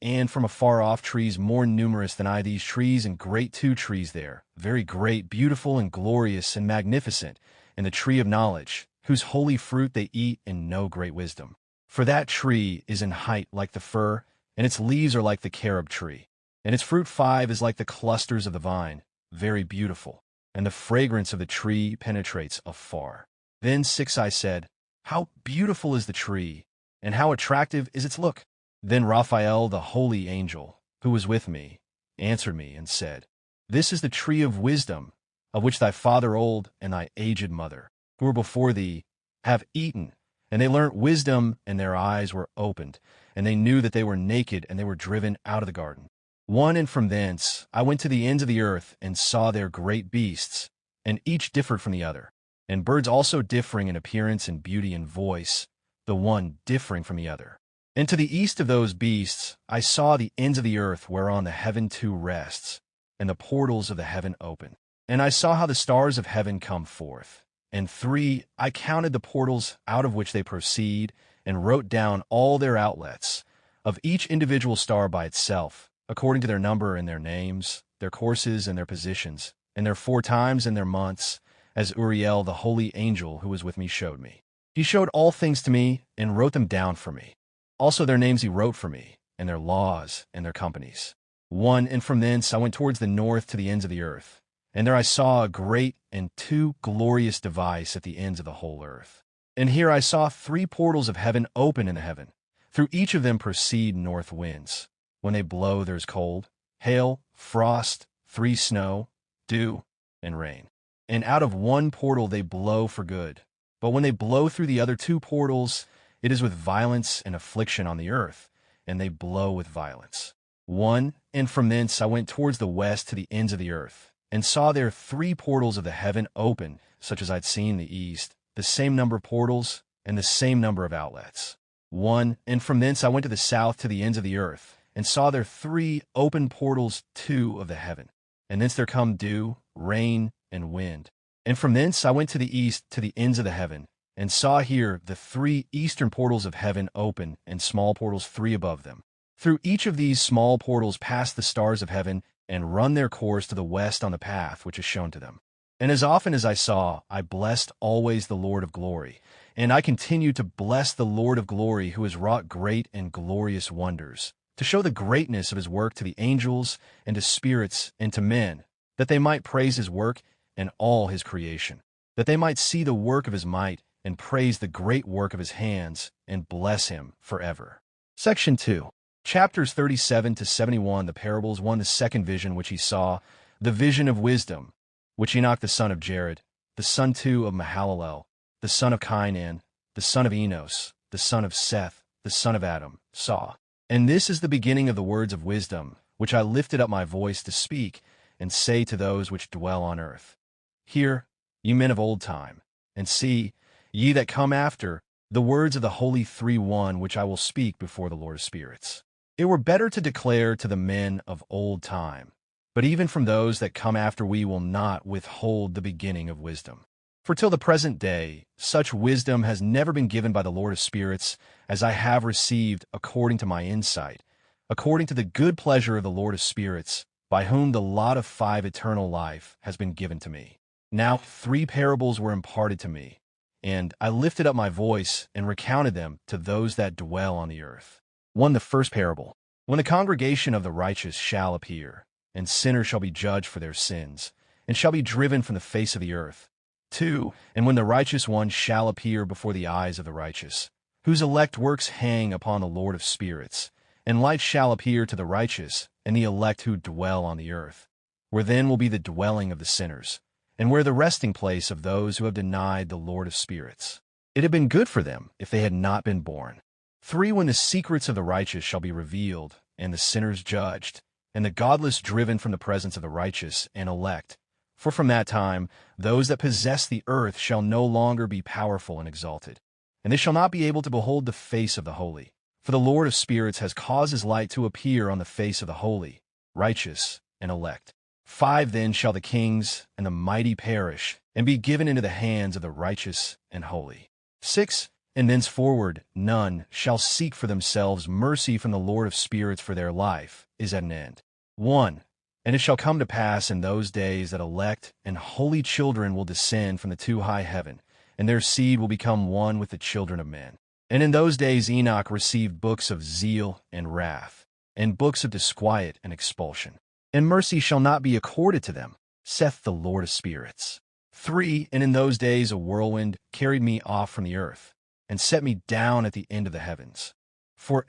and from afar off trees more numerous than I, these trees, and great 2 trees there, very great, beautiful, and glorious, and magnificent, and the tree of knowledge, whose holy fruit they eat and know great wisdom. For that tree is in height like the fir, and its leaves are like the carob tree, and its fruit 5 is like the clusters of the vine, very beautiful, and the fragrance of the tree penetrates afar. Then 6 I said, How beautiful is the tree, and how attractive is its look! Then Raphael, the holy angel, who was with me, answered me and said, This is the tree of wisdom, of which thy father old and thy aged mother, who were before thee, have eaten, and they learnt wisdom, and their eyes were opened, and they knew that they were naked, and they were driven out of the garden. 1, and from thence I went to the ends of the earth, and saw there great beasts, and each differed from the other, and birds also differing in appearance and beauty and voice, the one differing from the other. And to the east of those beasts I saw the ends of the earth whereon the heaven 2 rests, and the portals of the heaven open. And I saw how the stars of heaven come forth. And 3, I counted the portals out of which they proceed, and wrote down all their outlets, of each individual star by itself, according to their number and their names, their courses and their positions, and their 4 times and their months, as Uriel the holy angel who was with me showed me. He showed all things to me, and wrote them down for me. Also their names he wrote for me, and their laws, and their companies. 1, and from thence I went towards the north to the ends of the earth. And there I saw a great and 2 glorious device at the ends of the whole earth. And here I saw 3 portals of heaven open in the heaven. Through each of them proceed north winds. When they blow there is cold, hail, frost, 3 snow, dew, and rain. And out of 1 portal they blow for good. But when they blow through the other 2 portals, it is with violence and affliction on the earth, and they blow with violence. 1, and from thence I went towards the west to the ends of the earth, and saw there 3 portals of the heaven open, such as I'd seen in the east, the same number of portals, and the same number of outlets. 1, and from thence I went to the south to the ends of the earth, and saw there 3 open portals, 2 of the heaven. And thence there come dew, rain, and wind. And from thence I went to the east to the ends of the heaven, and saw here the 3 eastern portals of heaven open, and small portals 3 above them. Through each of these small portals pass the stars of heaven, and run their course to the west on the path which is shown to them. And as often as I saw, I blessed always the Lord of glory. And I continue to bless the Lord of glory, who has wrought great and glorious wonders, to show the greatness of his work to the angels, and to spirits, and to men, that they might praise his work and all his creation, that they might see the work of his might, and praise the great work of his hands, and bless him forever. Section 2. Chapters 37 to 71, the parables. 1. The second vision which he saw, the vision of wisdom, which Enoch the son of Jared, the son 2 of Mahalalel, the son of Cainan, the son of Enos, the son of Seth, the son of Adam, saw. And this is the beginning of the words of wisdom, which I lifted up my voice to speak, and say to those which dwell on earth. Hear, ye men of old time, and see, ye that come after, the words of the holy 3:1, which I will speak before the Lord of spirits. It were better to declare to the men of old time, but even from those that come after we will not withhold the beginning of wisdom. For till the present day, such wisdom has never been given by the Lord of spirits, as I have received according to my insight, according to the good pleasure of the Lord of spirits, by whom the lot of 5 eternal life has been given to me. Now 3 parables were imparted to me, and I lifted up my voice and recounted them to those that dwell on the earth. 1. The first parable. When the congregation of the righteous shall appear, and sinners shall be judged for their sins, and shall be driven from the face of the earth. 2. And when the righteous one shall appear before the eyes of the righteous, whose elect works hang upon the Lord of spirits, and light shall appear to the righteous, and the elect who dwell on the earth, where then will be the dwelling of the sinners, and where the resting place of those who have denied the Lord of spirits. It had been good for them if they had not been born. 3. When the secrets of the righteous shall be revealed, and the sinners judged, and the godless driven from the presence of the righteous and elect. For from that time those that possess the earth shall no longer be powerful and exalted, and they shall not be able to behold the face of the holy. For the Lord of spirits has caused his light to appear on the face of the holy, righteous, and elect. 5. Then shall the kings and the mighty perish, and be given into the hands of the righteous and holy. 6. And thenceforward none shall seek for themselves mercy from the Lord of spirits, for their life is at an end. 1. And it shall come to pass in those days that elect and holy children will descend from the too high heaven, and their seed will become one with the children of men. And in those days Enoch received books of zeal and wrath, and books of disquiet and expulsion. And mercy shall not be accorded to them, saith the Lord of spirits. 3. And in those days a whirlwind carried me off from the earth, and set me down at the end of the heavens.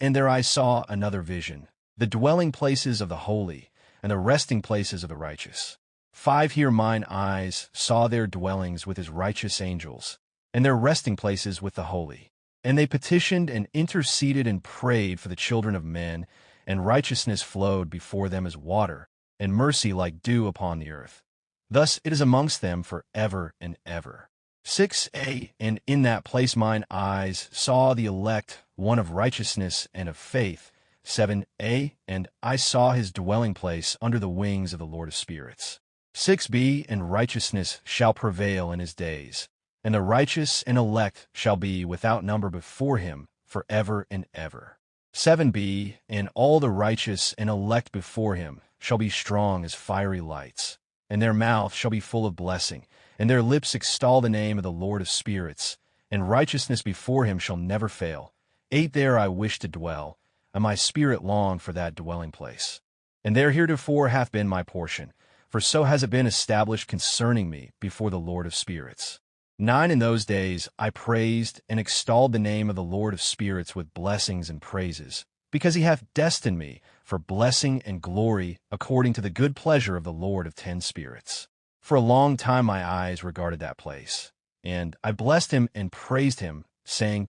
And there I saw another vision, the dwelling places of the holy, and the resting places of the righteous. 5. Here mine eyes saw their dwellings with his righteous angels, and their resting places with the holy. And they petitioned and interceded and prayed for the children of men, and righteousness flowed before them as water, and mercy like dew upon the earth. Thus it is amongst them for ever and ever. 6a. And in that place mine eyes saw the elect, one of righteousness and of faith. 7a. And I saw his dwelling place under the wings of the Lord of spirits. 6b. And righteousness shall prevail in his days, and the righteous and elect shall be without number before him for ever and ever. 7b. And all the righteous and elect before him shall be strong as fiery lights, and their mouth shall be full of blessing, and their lips extol the name of the Lord of spirits, and righteousness before him shall never fail. 8. There I wish to dwell, and my spirit longed for that dwelling place. And there heretofore hath been my portion, for so has it been established concerning me before the Lord of spirits. 9. In those days I praised and extolled the name of the Lord of spirits with blessings and praises, because he hath destined me for blessing and glory according to the good pleasure of the Lord of 10 spirits. For a long time my eyes regarded that place, and I blessed him and praised him, saying,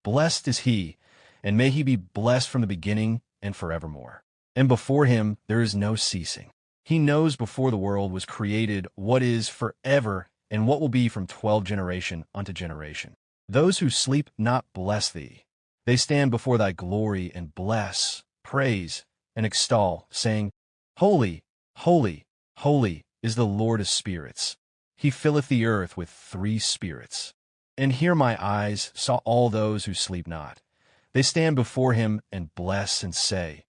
Blessed is he, and may he be blessed from the beginning and forevermore. And before him there is no ceasing. He knows before the world was created what is forever, and what will be from 12 generation unto generation. Those who sleep not bless thee. They stand before thy glory and bless, praise, and extol, saying, Holy, holy, holy is the Lord of spirits. He filleth the earth with three spirits. And here my eyes saw all those who sleep not. They stand before him and bless and say,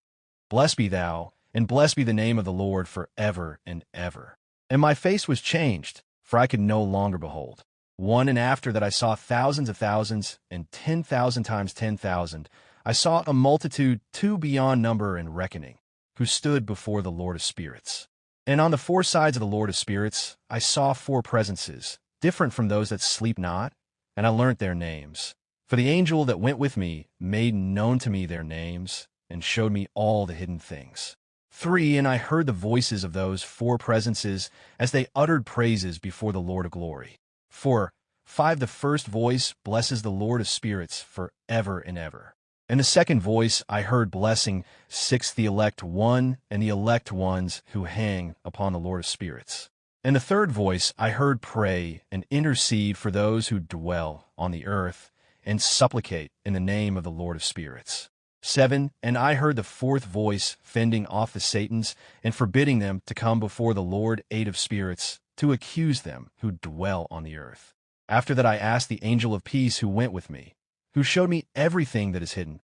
Blessed be thou, and blessed be the name of the Lord for ever and ever. And my face was changed, for I could no longer behold. One and after that I saw thousands of thousands, and 10,000 times 10,000. I saw a multitude too beyond number and reckoning, who stood before the Lord of spirits. And on the four sides of the Lord of spirits I saw four presences, different from those that sleep not, and I learnt their names. For the angel that went with me made known to me their names, and showed me all the hidden things. 3. And I heard the voices of those four presences as they uttered praises before the Lord of glory. 4. 5. The first voice blesses the Lord of spirits for ever and ever. And the second voice I heard blessing 6. The elect one, and the elect ones who hang upon the Lord of spirits. And the third voice I heard pray and intercede for those who dwell on the earth, and supplicate in the name of the Lord of spirits. 7. And I heard the fourth voice fending off the Satans, and forbidding them to come before the Lord of spirits, to accuse them who dwell on the earth. After that I asked the angel of peace who went with me, who showed me everything that is hidden,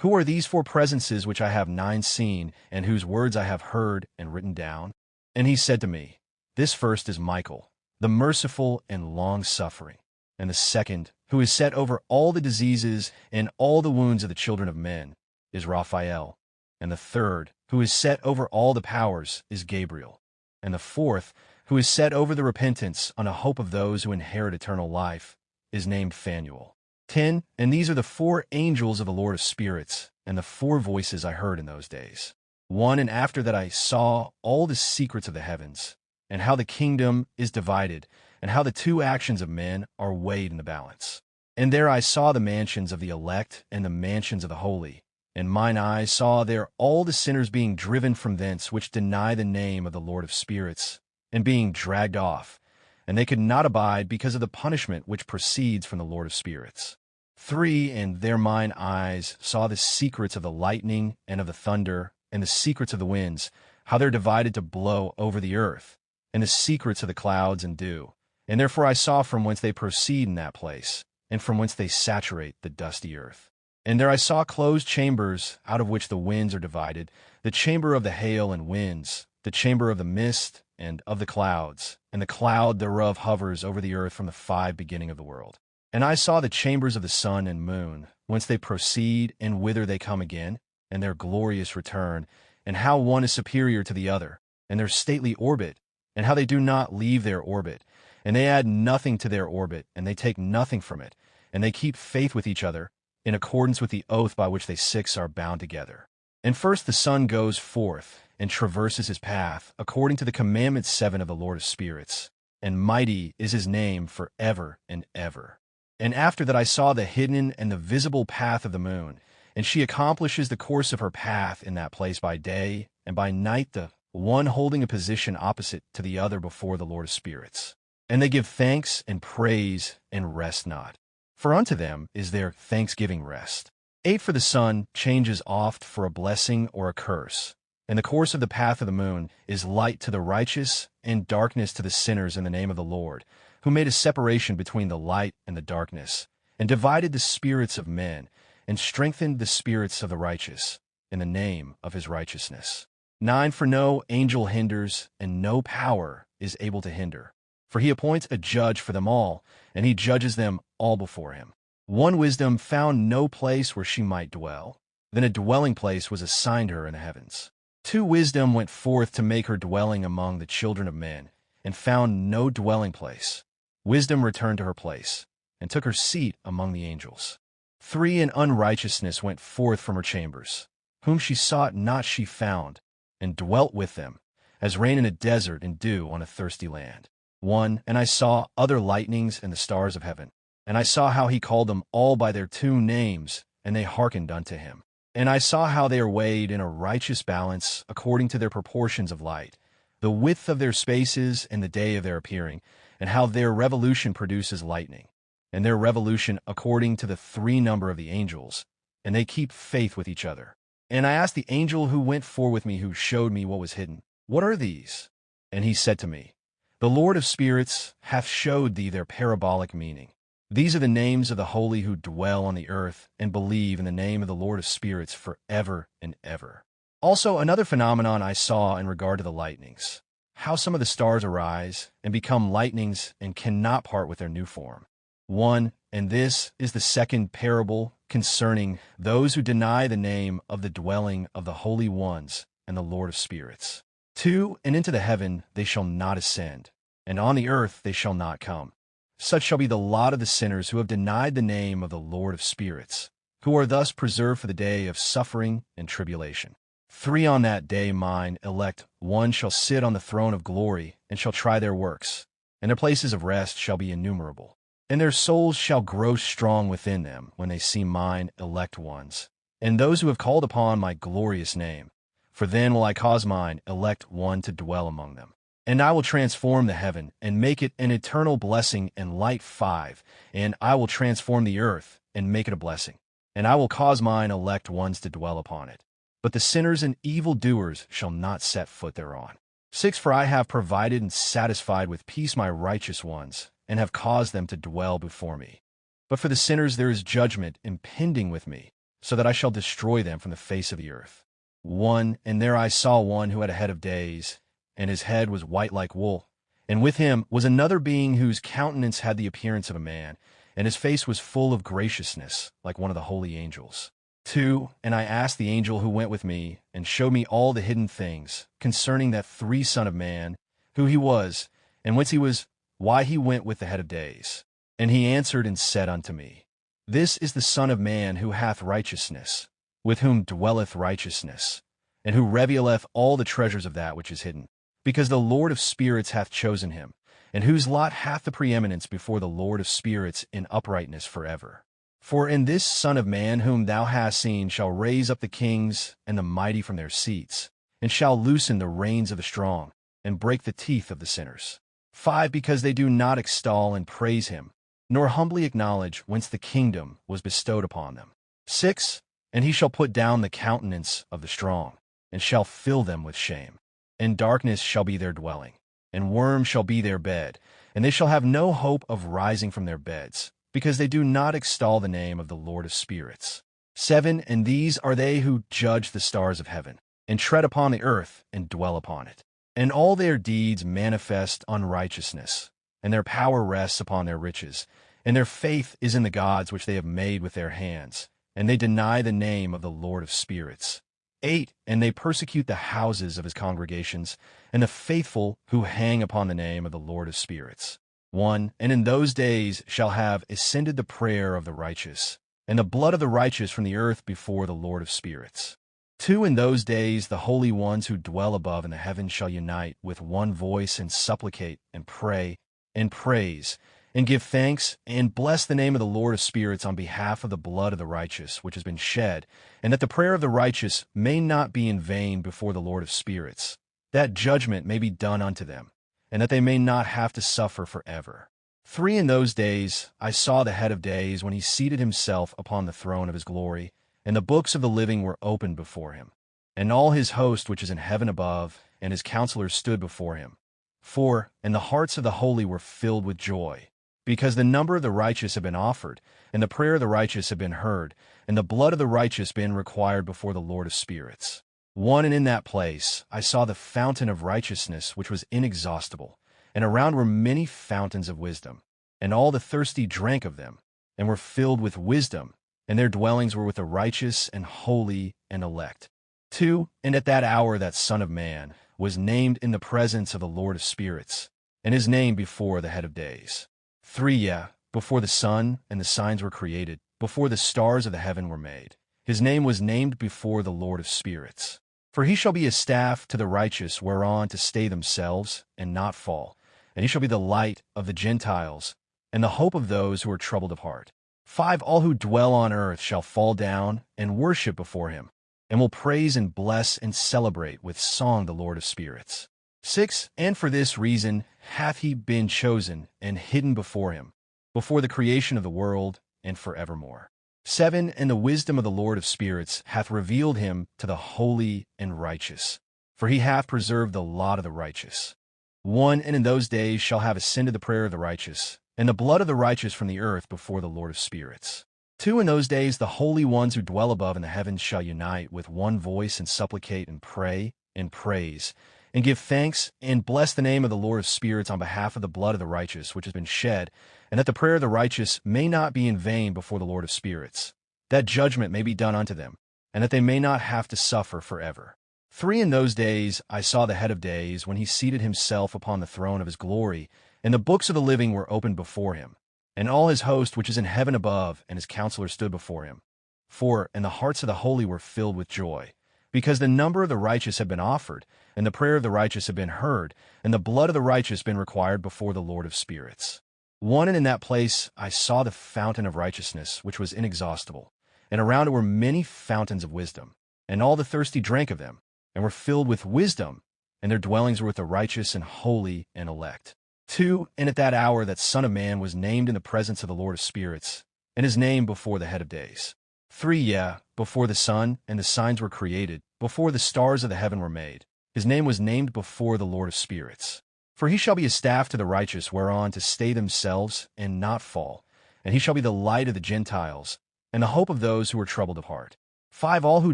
Who are these four presences which I have 9 seen, and whose words I have heard and written down? And he said to me, This first is Michael, the merciful and long-suffering, and the second, who is set over all the diseases and all the wounds of the children of men, is Raphael, and the third, who is set over all the powers, is Gabriel, and the fourth, who is set over the repentance on a hope of those who inherit eternal life, is named Phanuel. 10. And these are the 4 angels of the Lord of spirits, and the 4 voices I heard in those days. 1. And after that I saw all the secrets of the heavens, and how the kingdom is divided, and how the 2 actions of men are weighed in the balance. And there I saw the mansions of the elect and the mansions of the holy. And mine eyes saw there all the sinners being driven from thence, which deny the name of the Lord of spirits, and being dragged off, and they could not abide because of the punishment which proceeds from the Lord of spirits. 3. And there mine eyes saw the secrets of the lightning and of the thunder, and the secrets of the winds, how they're divided to blow over the earth, and the secrets of the clouds and dew. And therefore I saw from whence they proceed in that place, and from whence they saturate the dusty earth. And there I saw closed chambers, out of which the winds are divided, the chamber of the hail and winds, the chamber of the mist and of the clouds, and the cloud thereof hovers over the earth from the 5 beginning of the world. And I saw the chambers of the sun and moon, whence they proceed and whither they come again, and their glorious return, and how one is superior to the other, and their stately orbit, and how they do not leave their orbit, and they add nothing to their orbit, and they take nothing from it, and they keep faith with each other, in accordance with the oath by which they 6 are bound together. And first the sun goes forth, and traverses his path, according to the commandment 7 of the Lord of spirits, and mighty is his name for ever and ever. And after that I saw the hidden and the visible path of the moon, and she accomplishes the course of her path in that place by day, and by night the one holding a position opposite to the other before the Lord of spirits. And they give thanks and praise and rest not. For unto them is their thanksgiving rest. 8. For the sun changes oft for a blessing or a curse, and the course of the path of the moon is light to the righteous and darkness to the sinners in the name of the Lord, who made a separation between the light and the darkness, and divided the spirits of men, and strengthened the spirits of the righteous in the name of his righteousness. 9. For no angel hinders, and no power is able to hinder. For he appoints a judge for them all, and he judges them all before him. 1. Wisdom found no place where she might dwell. Then a dwelling place was assigned her in the heavens. 2. Wisdom went forth to make her dwelling among the children of men, and found no dwelling place. Wisdom returned to her place, and took her seat among the angels. 3. And unrighteousness went forth from her chambers. Whom she sought not she found, and dwelt with them, as rain in a desert and dew on a thirsty land. 1. And I saw other lightnings and the stars of heaven. And I saw how he called them all by their 2 names, and they hearkened unto him. And I saw how they are weighed in a righteous balance according to their proportions of light, the width of their spaces and the day of their appearing, and how their revolution produces lightning, and their revolution according to the 3 number of the angels, and they keep faith with each other, And I asked the angel who went forth with me, who showed me what was hidden, "What are these?" And he said to me, "The Lord of spirits hath showed thee their parabolic meaning. These are the names of the holy who dwell on the earth and believe in the name of the Lord of spirits forever and ever." Also, another phenomenon I saw in regard to the lightnings, how some of the stars arise and become lightnings and cannot part with their new form. 1. And this is the second parable concerning those who deny the name of the dwelling of the holy ones and the Lord of spirits. 2. And into the heaven they shall not ascend, and on the earth they shall not come. Such shall be the lot of the sinners who have denied the name of the Lord of spirits, who are thus preserved for the day of suffering and tribulation. 3. On that day mine elect one shall sit on the throne of glory and shall try their works, and their places of rest shall be innumerable. And their souls shall grow strong within them when they see mine elect ones, and those who have called upon my glorious name. For then will I cause mine elect one to dwell among them. And I will transform the heaven, and make it an eternal blessing and light. 5. And I will transform the earth, and make it a blessing. And I will cause mine elect ones to dwell upon it. But the sinners and evildoers shall not set foot thereon. 6. For I have provided and satisfied with peace my righteous ones, and have caused them to dwell before me. But for the sinners there is judgment impending with me, so that I shall destroy them from the face of the earth. 1. And there I saw one who had a head of days, and his head was white like wool. And with him was another being whose countenance had the appearance of a man, and his face was full of graciousness, like one of the holy angels. 2. And I asked the angel who went with me, and showed me all the hidden things concerning that Son of Man, who he was, and whence he was, why he went with the head of days. And he answered and said unto me, This is the Son of Man who hath righteousness, with whom dwelleth righteousness, and who revealeth all the treasures of that which is hidden, because the Lord of spirits hath chosen him, and whose lot hath the preeminence before the Lord of spirits in uprightness forever. For in this Son of Man whom thou hast seen shall raise up the kings and the mighty from their seats, and shall loosen the reins of the strong, and break the teeth of the sinners. 5. Because they do not extol and praise him, nor humbly acknowledge whence the kingdom was bestowed upon them. 6. And he shall put down the countenance of the strong, and shall fill them with shame. And darkness shall be their dwelling, and worms shall be their bed, and they shall have no hope of rising from their beds, because they do not extol the name of the Lord of spirits. 7. And these are they who judge the stars of heaven, and tread upon the earth, and dwell upon it. And all their deeds manifest unrighteousness, and their power rests upon their riches, and their faith is in the gods which they have made with their hands, and they deny the name of the Lord of spirits. 8. And they persecute the houses of his congregations, and the faithful who hang upon the name of the Lord of spirits. 1. And in those days shall have ascended the prayer of the righteous, and the blood of the righteous from the earth before the Lord of spirits. 2. In those days the holy ones who dwell above in the heavens shall unite with one voice and supplicate and pray and praise and give thanks and bless the name of the Lord of spirits on behalf of the blood of the righteous which has been shed, and that the prayer of the righteous may not be in vain before the Lord of spirits, that judgment may be done unto them, and that they may not have to suffer forever. 3. In those days I saw the head of days when he seated himself upon the throne of his glory, and the books of the living were opened before him. And all his host which is in heaven above, and his counselors stood before him. 4. And the hearts of the holy were filled with joy, because the number of the righteous had been offered, and the prayer of the righteous had been heard, and the blood of the righteous been required before the Lord of spirits. 1. And in that place I saw the fountain of righteousness which was inexhaustible, and around were many fountains of wisdom. And all the thirsty drank of them, and were filled with wisdom, and their dwellings were with the righteous and holy and elect. 2. And at that hour that Son of Man was named in the presence of the Lord of spirits, and his name before the head of days. 3. Yeah, before the sun and the signs were created, before the stars of the heaven were made, his name was named before the Lord of spirits. For he shall be a staff to the righteous whereon to stay themselves and not fall, and he shall be the light of the Gentiles, and the hope of those who are troubled of heart. 5. All who dwell on earth shall fall down and worship before him, and will praise and bless and celebrate with song the Lord of spirits. 6. And for this reason hath he been chosen and hidden before him, before the creation of the world and forevermore. 7. And the wisdom of the Lord of spirits hath revealed him to the holy and righteous, for he hath preserved the lot of the righteous. 1. And in those days shall have ascended the prayer of the righteous, and the blood of the righteous from the earth before the Lord of spirits. 2. In those days the holy ones who dwell above in the heavens shall unite with one voice and supplicate and pray and praise, and give thanks and bless the name of the Lord of spirits on behalf of the blood of the righteous which has been shed, and that the prayer of the righteous may not be in vain before the Lord of spirits, that judgment may be done unto them, and that they may not have to suffer forever. 3. In those days I saw the head of days, when he seated himself upon the throne of his glory, and the books of the living were opened before him, and all his host which is in heaven above and his counselors stood before him. 4. And the hearts of the holy were filled with joy, because the number of the righteous had been offered, and the prayer of the righteous had been heard, and the blood of the righteous been required before the Lord of spirits. 1. And in that place I saw the fountain of righteousness, which was inexhaustible, and around it were many fountains of wisdom, and all the thirsty drank of them, and were filled with wisdom, and their dwellings were with the righteous and holy and elect. 2. And at that hour that Son of Man was named in the presence of the Lord of spirits, and his name before the head of days. 3. Yeah, before the sun and the signs were created, before the stars of the heaven were made, his name was named before the Lord of spirits. For he shall be a staff to the righteous, whereon to stay themselves and not fall, and he shall be the light of the Gentiles, and the hope of those who are troubled of heart. 5. All who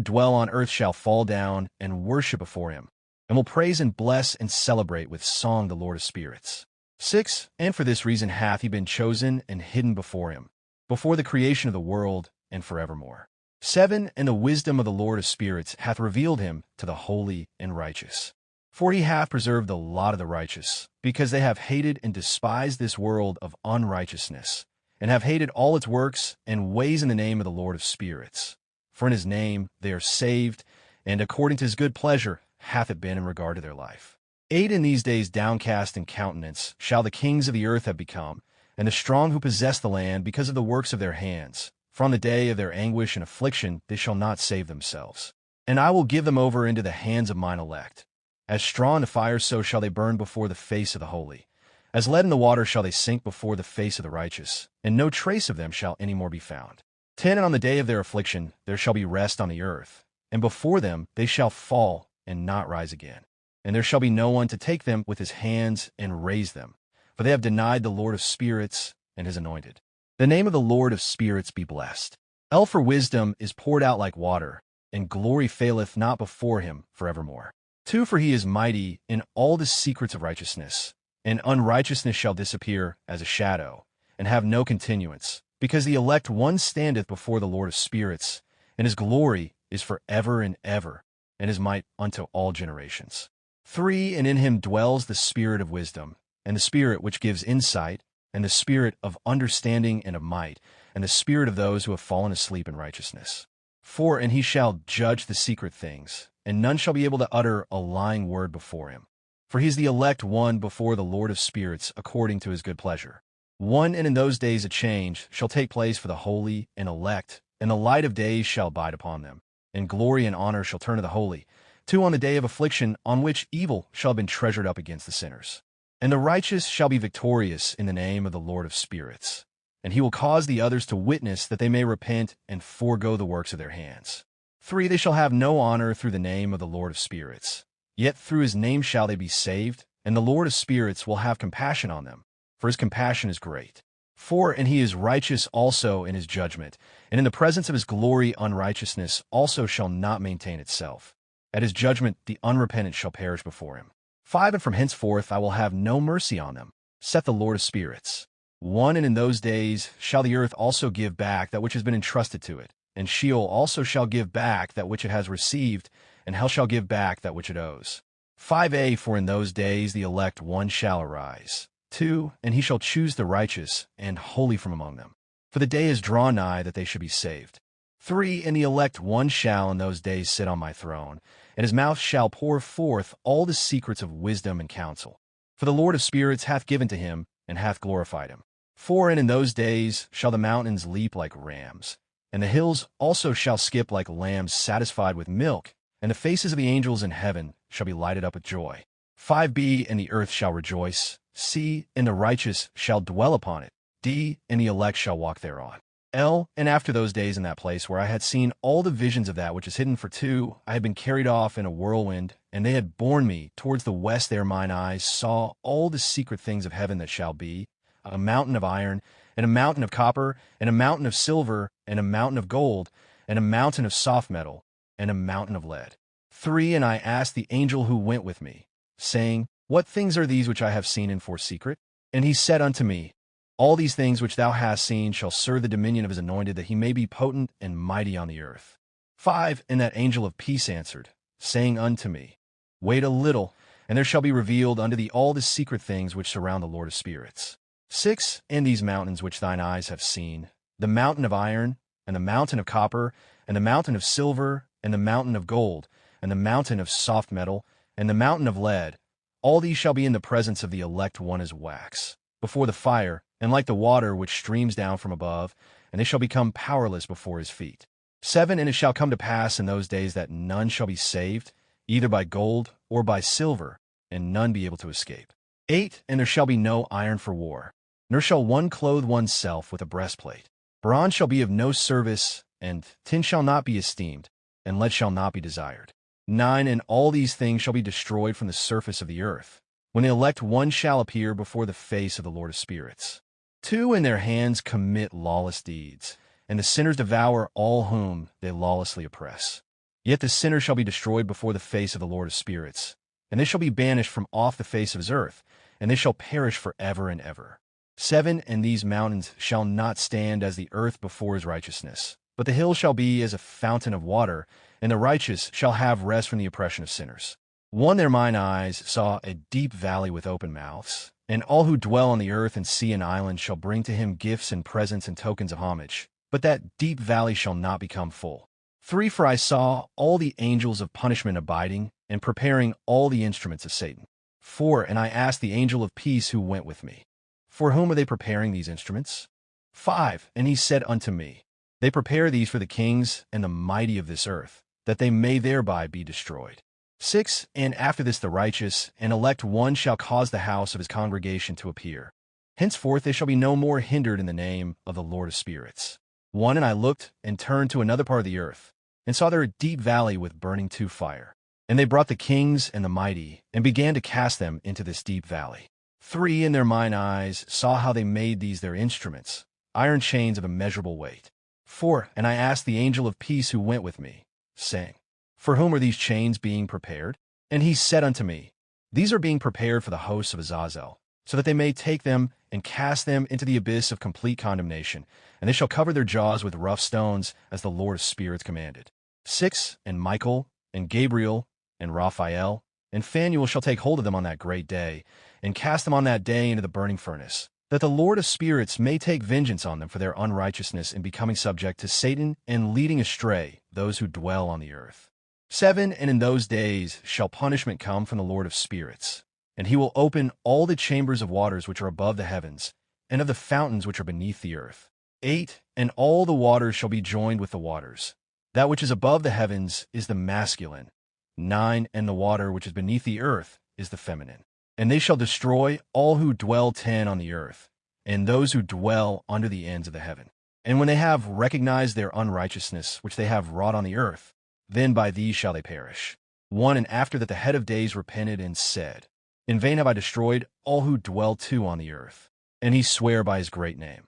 dwell on earth shall fall down and worship before him, and will praise and bless and celebrate with song the Lord of spirits. 6. And for this reason hath he been chosen and hidden before him, before the creation of the world, and forevermore. 7. And the wisdom of the Lord of spirits hath revealed him to the holy and righteous. For he hath preserved the lot of the righteous, because they have hated and despised this world of unrighteousness, and have hated all its works and ways in the name of the Lord of spirits. For in his name they are saved, and according to his good pleasure hath it been in regard to their life. 8. In these days downcast in countenance shall the kings of the earth have become, and the strong who possess the land because of the works of their hands. For on the day of their anguish and affliction they shall not save themselves. And I will give them over into the hands of mine elect. As straw in the fire, so shall they burn before the face of the holy. As lead in the water shall they sink before the face of the righteous, and no trace of them shall any more be found. 10. And on the day of their affliction there shall be rest on the earth, and before them they shall fall and not rise again. And there shall be no one to take them with his hands and raise them, for they have denied the Lord of spirits and his anointed. The name of the Lord of spirits be blessed. L. For wisdom is poured out like water, and glory faileth not before him forevermore. 2. For he is mighty in all the secrets of righteousness, and unrighteousness shall disappear as a shadow, and have no continuance, because the elect one standeth before the Lord of spirits, and his glory is for ever and ever, and his might unto all generations. 3. And in him dwells the spirit of wisdom, and the spirit which gives insight, and the spirit of understanding and of might, and the spirit of those who have fallen asleep in righteousness. 4. And he shall judge the secret things, and none shall be able to utter a lying word before him. For he is the elect one before the Lord of spirits, according to his good pleasure. 1. And in those days a change shall take place for the holy and elect, and the light of days shall abide upon them, and glory and honor shall turn to the holy. 2. On the day of affliction, on which evil shall have been treasured up against the sinners. And the righteous shall be victorious in the name of the Lord of spirits, and he will cause the others to witness that they may repent and forego the works of their hands. 3. They shall have no honor through the name of the Lord of spirits, yet through his name shall they be saved, and the Lord of spirits will have compassion on them, for his compassion is great. 4. And he is righteous also in his judgment, and in the presence of his glory unrighteousness also shall not maintain itself. At his judgment the unrepentant shall perish before him. 5. And from henceforth I will have no mercy on them, saith the Lord of spirits. 1. And in those days shall the earth also give back that which has been entrusted to it, and Sheol also shall give back that which it has received, and hell shall give back that which it owes. 5a. For in those days the elect one shall arise. 2. And he shall choose the righteous and holy from among them, for the day is drawn nigh that they should be saved. 3. And the elect one shall in those days sit on my throne, and his mouth shall pour forth all the secrets of wisdom and counsel. For the Lord of spirits hath given to him, and hath glorified him. 4. And in those days shall the mountains leap like rams, and the hills also shall skip like lambs satisfied with milk, and the faces of the angels in heaven shall be lighted up with joy. 5b. And the earth shall rejoice. C. And the righteous shall dwell upon it. D. And the elect shall walk thereon. And after those days in that place where I had seen all the visions of that which is hidden for two, I had been carried off in a whirlwind, and they had borne me towards the west. There mine eyes saw all the secret things of heaven that shall be, a mountain of iron, and a mountain of copper, and a mountain of silver, and a mountain of gold, and a mountain of soft metal, and a mountain of lead. 3. And I asked the angel who went with me, saying, What things are these which I have seen in for secret? And he said unto me, All these things which thou hast seen shall serve the dominion of his anointed, that he may be potent and mighty on the earth. 5. And that angel of peace answered, saying unto me, Wait a little, and there shall be revealed unto thee all the secret things which surround the Lord of spirits. 6. And these mountains which thine eyes have seen, the mountain of iron, and the mountain of copper, and the mountain of silver, and the mountain of gold, and the mountain of soft metal, and the mountain of lead, all these shall be in the presence of the elect one as wax, before the fire, and like the water which streams down from above, and they shall become powerless before his feet. 7. And it shall come to pass in those days that none shall be saved, either by gold or by silver, and none be able to escape. 8. And there shall be no iron for war, nor shall one clothe oneself with a breastplate. Bronze shall be of no service, and tin shall not be esteemed, and lead shall not be desired. 9. And all these things shall be destroyed from the surface of the earth, when the elect one shall appear before the face of the Lord of spirits. 2. And their hands commit lawless deeds, and the sinners devour all whom they lawlessly oppress. Yet the sinner shall be destroyed before the face of the Lord of spirits, and they shall be banished from off the face of his earth, and they shall perish forever and ever. 7. And these mountains shall not stand as the earth before his righteousness, but the hill shall be as a fountain of water, and the righteous shall have rest from the oppression of sinners. 1. There mine eyes saw a deep valley with open mouths, and all who dwell on the earth and sea and island shall bring to him gifts and presents and tokens of homage, but that deep valley shall not become full. 3. For I saw all the angels of punishment abiding, and preparing all the instruments of Satan. 4. And I asked the angel of peace who went with me, For whom are they preparing these instruments? 5. And he said unto me, They prepare these for the kings and the mighty of this earth, that they may thereby be destroyed. 6. And after this the righteous and elect one shall cause the house of his congregation to appear. Henceforth they shall be no more hindered in the name of the Lord of spirits. 1. And I looked and turned to another part of the earth, and saw there a deep valley with burning fire. And they brought the kings and the mighty, and began to cast them into this deep valley. 3. And their mine eyes saw how they made these their instruments, iron chains of immeasurable weight. 4. And I asked the angel of peace who went with me, saying, For whom are these chains being prepared? And he said unto me, These are being prepared for the hosts of Azazel, so that they may take them and cast them into the abyss of complete condemnation, and they shall cover their jaws with rough stones, as the Lord of spirits commanded. 6. And Michael, and Gabriel, and Raphael, and Phanuel shall take hold of them on that great day, and cast them on that day into the burning furnace, that the Lord of spirits may take vengeance on them for their unrighteousness in becoming subject to Satan and leading astray those who dwell on the earth. 7. And in those days shall punishment come from the Lord of spirits, and he will open all the chambers of waters which are above the heavens, and of the fountains which are beneath the earth. 8. And all the waters shall be joined with the waters. That which is above the heavens is the masculine. 9. And the water which is beneath the earth is the feminine. And they shall destroy all who dwell 10 on the earth, and those who dwell under the ends of the heaven. And when they have recognized their unrighteousness which they have wrought on the earth, then by these shall they perish. 1. And after that the head of days repented and said, In vain have I destroyed all who dwell 2 on the earth. And he sware by his great name.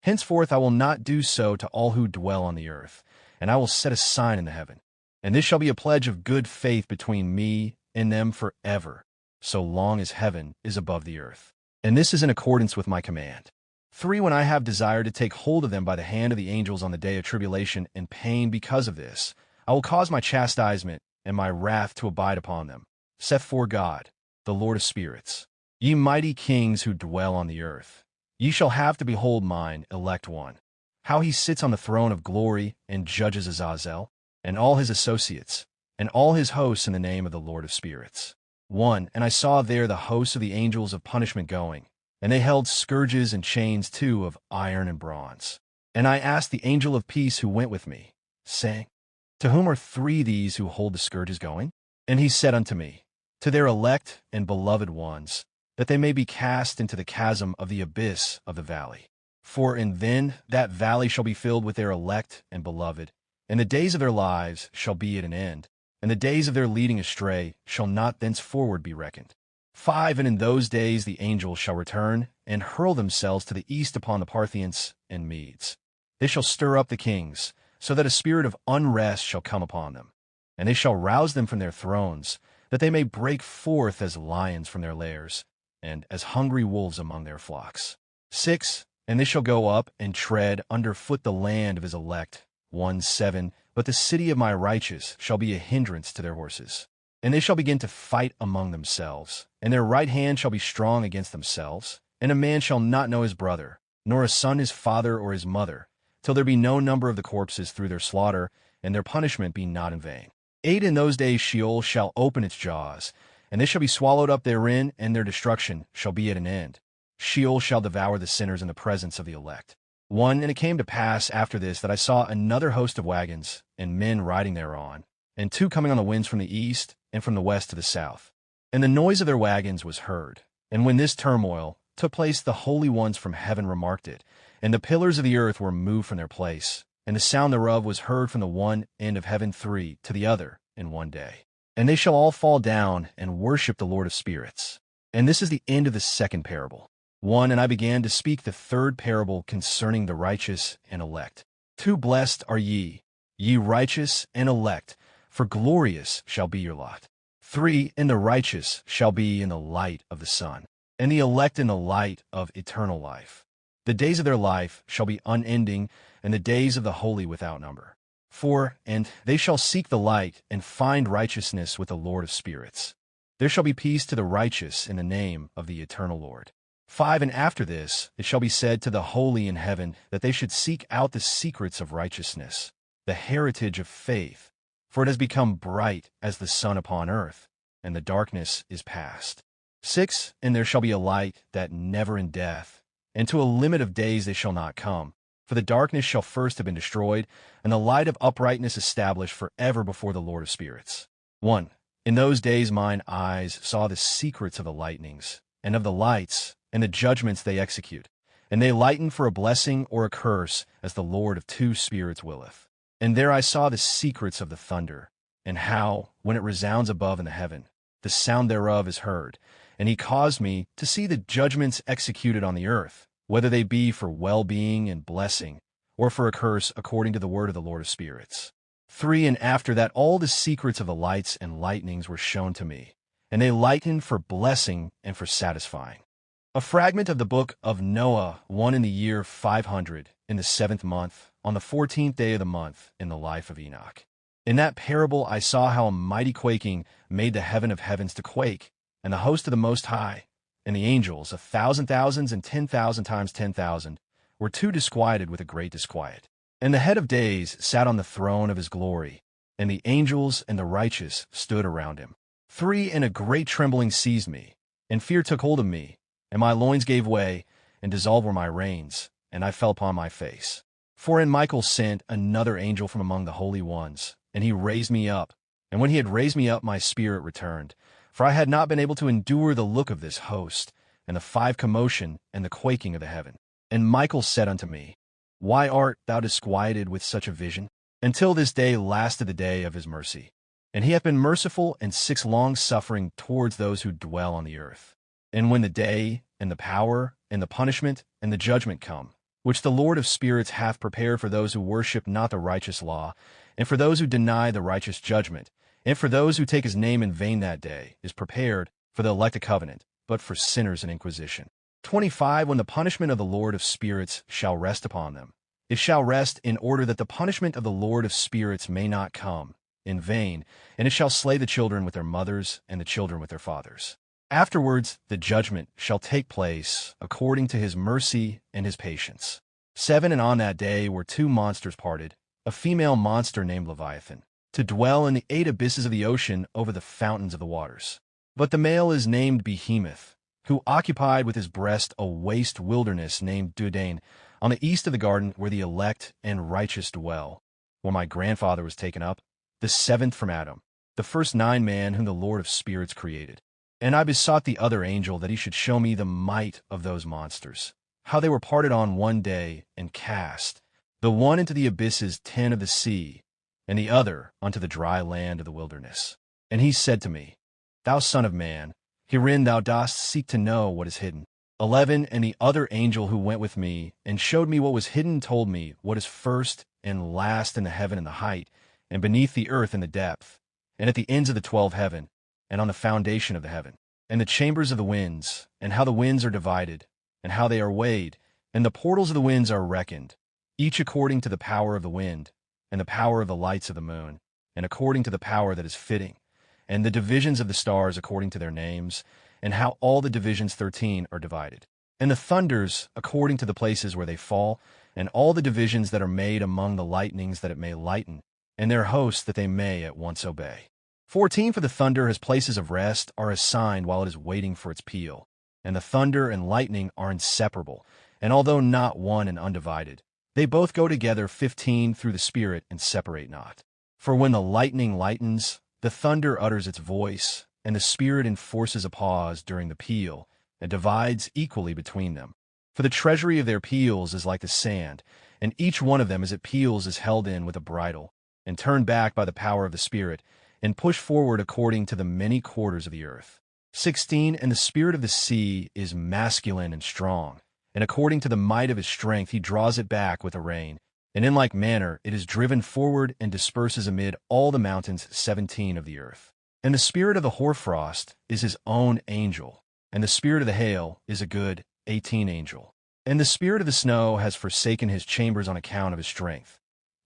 Henceforth I will not do so to all who dwell on the earth, and I will set a sign in the heaven. And this shall be a pledge of good faith between me and them forever, so long as heaven is above the earth. And this is in accordance with my command. 3. When I have desired to take hold of them by the hand of the angels on the day of tribulation and pain because of this, I will cause my chastisement and my wrath to abide upon them, saith for God, the Lord of spirits. Ye mighty kings who dwell on the earth, ye shall have to behold mine elect one, how he sits on the throne of glory and judges Azazel, and all his associates, and all his hosts in the name of the Lord of spirits. 1. And I saw there the hosts of the angels of punishment going, and they held scourges and chains 2 of iron and bronze. And I asked the angel of peace who went with me, saying, To whom are 3 these who hold the scourges going? And he said unto me, To their elect and beloved ones, that they may be cast into the chasm of the abyss of the valley. For and then that valley shall be filled with their elect and beloved, and the days of their lives shall be at an end, and the days of their leading astray shall not thenceforward be reckoned. 5. And in those days the angels shall return, and hurl themselves to the east upon the Parthians and Medes. They shall stir up the kings, so that a spirit of unrest shall come upon them. And they shall rouse them from their thrones, that they may break forth as lions from their lairs, and as hungry wolves among their flocks. 6. And they shall go up and tread under foot the land of his elect. 1:7. But the city of my righteous shall be a hindrance to their horses. And they shall begin to fight among themselves, and their right hand shall be strong against themselves. And a man shall not know his brother, nor a son his father or his mother, till there be no number of the corpses through their slaughter, and their punishment be not in vain. 8. In those days Sheol shall open its jaws, and they shall be swallowed up therein, and their destruction shall be at an end. Sheol shall devour the sinners in the presence of the elect. 1. And it came to pass after this that I saw another host of wagons, and men riding thereon, and 2 coming on the winds from the east, and from the west to the south. And the noise of their wagons was heard. And when this turmoil took place, the holy ones from heaven remarked it, and the pillars of the earth were moved from their place, and the sound thereof was heard from the one end of heaven 3 to the other in one day. And they shall all fall down and worship the Lord of spirits. And this is the end of the second parable. 1. And I began to speak the third parable concerning the righteous and elect. 2. Blessed are ye, ye righteous and elect, for glorious shall be your lot. 3. And the righteous shall be in the light of the sun, and the elect in the light of eternal life. The days of their life shall be unending, and the days of the holy without number. 4. And they shall seek the light, and find righteousness with the Lord of spirits. There shall be peace to the righteous in the name of the eternal Lord. 5. And after this it shall be said to the holy in heaven that they should seek out the secrets of righteousness, the heritage of faith, for it has become bright as the sun upon earth, and the darkness is past. 6. And there shall be a light that never in death, and to a limit of days they shall not come, for the darkness shall first have been destroyed, and the light of uprightness established forever before the Lord of spirits. 1. In those days mine eyes saw the secrets of the lightnings, and of the lights, and the judgments they execute, and they lighten for a blessing or a curse, as the Lord of 2 spirits willeth. And there I saw the secrets of the thunder, and how, when it resounds above in the heaven, the sound thereof is heard. And he caused me to see the judgments executed on the earth, whether they be for well-being and blessing, or for a curse, according to the word of the Lord of spirits. 3. And after that all the secrets of the lights and lightnings were shown to me, and they lightened for blessing and for satisfying. A fragment of the book of Noah, 1. In the year 500, in the 7th month, on the 14th day of the month, in the life of Enoch. In that parable I saw how a mighty quaking made the heaven of heavens to quake, and the host of the Most High, and the angels, 1,000 thousands and 10,000 times 10,000, were too disquieted with a great disquiet. And the head of days sat on the throne of his glory, and the angels and the righteous stood around him. 3. And a great trembling seized me, and fear took hold of me, and my loins gave way, and dissolved were my reins, and I fell upon my face. 4. And Michael sent another angel from among the holy ones, and he raised me up. And when he had raised me up, my spirit returned, for I had not been able to endure the look of this host, and the 5 commotion, and the quaking of the heaven. And Michael said unto me, Why art thou disquieted with such a vision? Until this day lasted the day of his mercy. And he hath been merciful and 6 long-suffering towards those who dwell on the earth. And when the day, and the power, and the punishment, and the judgment come, which the Lord of spirits hath prepared for those who worship not the righteous law, and for those who deny the righteous judgment, and for those who take his name in vain, that day is prepared for the elect a covenant, but for sinners an inquisition. 25. When the punishment of the Lord of spirits shall rest upon them, it shall rest in order that the punishment of the Lord of spirits may not come in vain, and it shall slay the children with their mothers, and the children with their fathers. Afterwards the judgment shall take place according to his mercy and his patience. 7. And on that day were 2 monsters parted, a female monster named Leviathan, to dwell in the 8 abysses of the ocean over the fountains of the waters. But the male is named Behemoth, who occupied with his breast a waste wilderness named Dudain, on the east of the garden where the elect and righteous dwell, where my grandfather was taken up, the 7th from Adam, the first 9 man whom the Lord of spirits created. And I besought the other angel that he should show me the might of those monsters. how they were parted on one day and cast, the one into the abysses 10 of the sea, and the other unto the dry land of the wilderness. And he said to me, Thou son of man, herein thou dost seek to know what is hidden. 11 And the other angel who went with me, and showed me what was hidden, told me what is first and last in the heaven and the height, and beneath the earth in the depth, and at the ends of the 12 heaven, and on the foundation of the heaven, and the chambers of the winds, and how the winds are divided, and how they are weighed, and the portals of the winds are reckoned, each according to the power of the wind, and the power of the lights of the moon, and according to the power that is fitting, and the divisions of the stars according to their names, and how all the divisions 13 are divided, and the thunders according to the places where they fall, and all the divisions that are made among the lightnings, that it may lighten, and their hosts, that they may at once obey. 14 For the thunder, as places of rest, are assigned while it is waiting for its peal, and the thunder and lightning are inseparable, and although not one and undivided, they both go together. 15 Through the Spirit, and separate not. For when the lightning lightens, the thunder utters its voice, and the Spirit enforces a pause during the peal, and divides equally between them. For the treasury of their peals is like the sand, and each one of them as it peals is held in with a bridle, and turned back by the power of the Spirit, and pushed forward according to the many quarters of the earth. 16 And the spirit of the sea is masculine and strong, and according to the might of his strength he draws it back with a rein, and in like manner it is driven forward and disperses amid all the mountains 17 of the earth. And the spirit of the hoarfrost is his own angel, and the spirit of the hail is a good 18 angel. And the spirit of the snow has forsaken his chambers on account of his strength.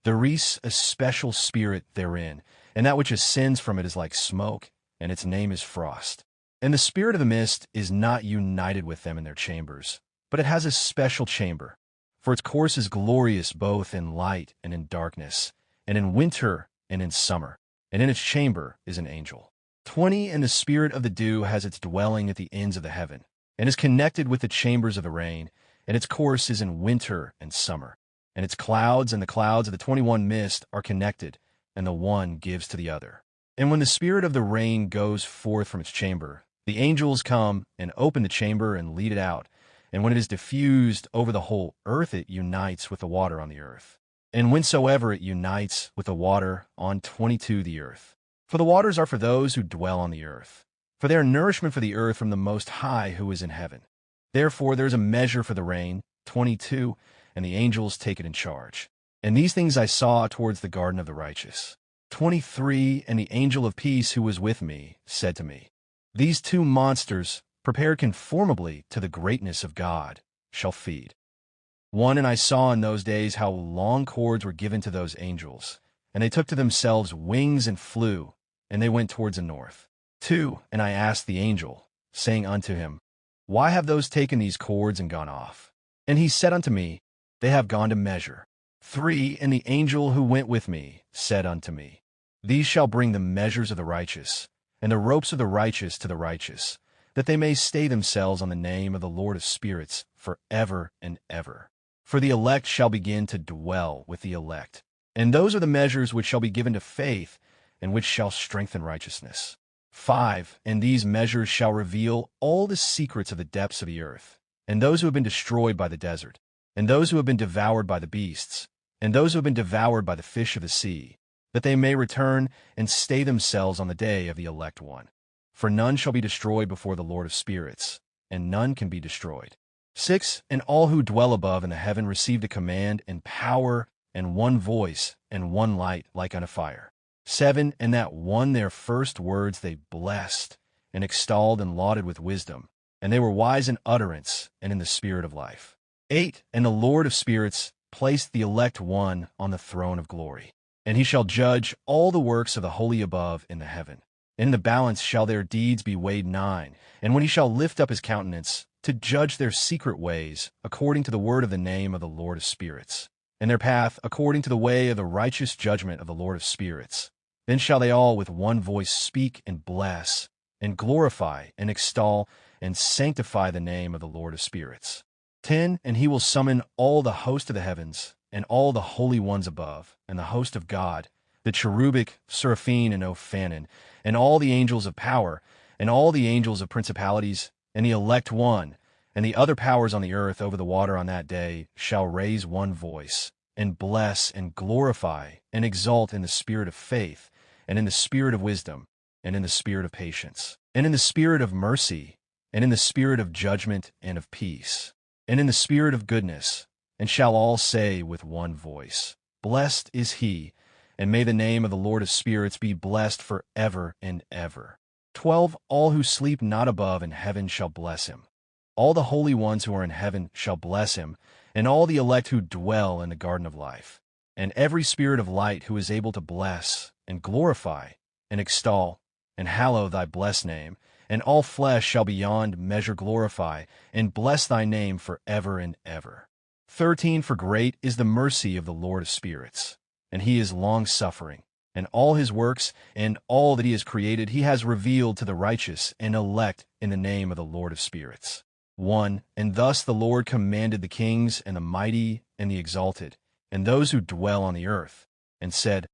There is a special spirit therein, and that which ascends from it is like smoke, and its name is frost. And the spirit of the mist is not united with them in their chambers, but it has a special chamber. For its course is glorious both in light and in darkness, and in winter and in summer, and in its chamber is an angel. 20 And the spirit of the dew has its dwelling at the ends of the heaven, and is connected with the chambers of the rain, and its course is in winter and summer. And its clouds and the clouds of the 21 mist are connected, and the one gives to the other. And when the spirit of the rain goes forth from its chamber, the angels come and open the chamber and lead it out. And when it is diffused over the whole earth, it unites with the water on the earth. And whensoever it unites with the water on 22 the earth. For the waters are for those who dwell on the earth, for they are nourishment for the earth from the Most High who is in heaven. Therefore there is a measure for the rain, 22, and the angels take it in charge. And these things I saw towards the garden of the righteous. 23 And the angel of peace who was with me said to me, These two monsters, prepared conformably to the greatness of God, shall feed. 1 And I saw in those days how long cords were given to those angels, and they took to themselves wings and flew, and they went towards the north. 2 And I asked the angel, saying unto him, Why have those taken these cords and gone off? And he said unto me, They have gone to measure. 3 And the angel who went with me said unto me, These shall bring the measures of the righteous, and the ropes of the righteous to the righteous, that they may stay themselves on the name of the Lord of spirits forever and ever. For the elect shall begin to dwell with the elect. And those are the measures which shall be given to faith, and which shall strengthen righteousness. 5 And these measures shall reveal all the secrets of the depths of the earth, and those who have been destroyed by the desert, and those who have been devoured by the beasts, and those who have been devoured by the fish of the sea, that they may return and stay themselves on the day of the elect one. For none shall be destroyed before the Lord of spirits, and none can be destroyed. 6 And all who dwell above in the heaven received a command and power and one voice and one light like unto fire. 7 And that one their first words they blessed, and extolled and lauded with wisdom, and they were wise in utterance and in the spirit of life. 8 And the Lord of spirits placed the elect one on the throne of glory, and he shall judge all the works of the holy above in the heaven. In the balance shall their deeds be weighed 9, and when he shall lift up his countenance, to judge their secret ways, according to the word of the name of the Lord of spirits, and their path according to the way of the righteous judgment of the Lord of spirits. Then shall they all with one voice speak and bless, and glorify, and extol, and sanctify the name of the Lord of spirits. 10 And he will summon all the host of the heavens, and all the holy ones above, and the host of God, the cherubic, seraphim, and Ophanim, and all the angels of power, and all the angels of principalities, and the elect one, and the other powers on the earth over the water on that day shall raise one voice, and bless and glorify and exalt in the spirit of faith, and in the spirit of wisdom, and in the spirit of patience, and in the spirit of mercy, and in the spirit of judgment and of peace, and in the spirit of goodness, and shall all say with one voice, Blessed is he, and may the name of the Lord of spirits be blessed forever and ever. 12. All who sleep not above in heaven shall bless him. All the holy ones who are in heaven shall bless him, and all the elect who dwell in the garden of life, and every spirit of light who is able to bless, and glorify, and extol, and hallow thy blessed name, and all flesh shall beyond measure glorify, and bless thy name forever and ever. 13. For great is the mercy of the Lord of spirits, and he is long-suffering, and all his works, and all that he has created, he has revealed to the righteous and elect in the name of the Lord of spirits. 1. And thus the Lord commanded the kings, and the mighty, and the exalted, and those who dwell on the earth, and said,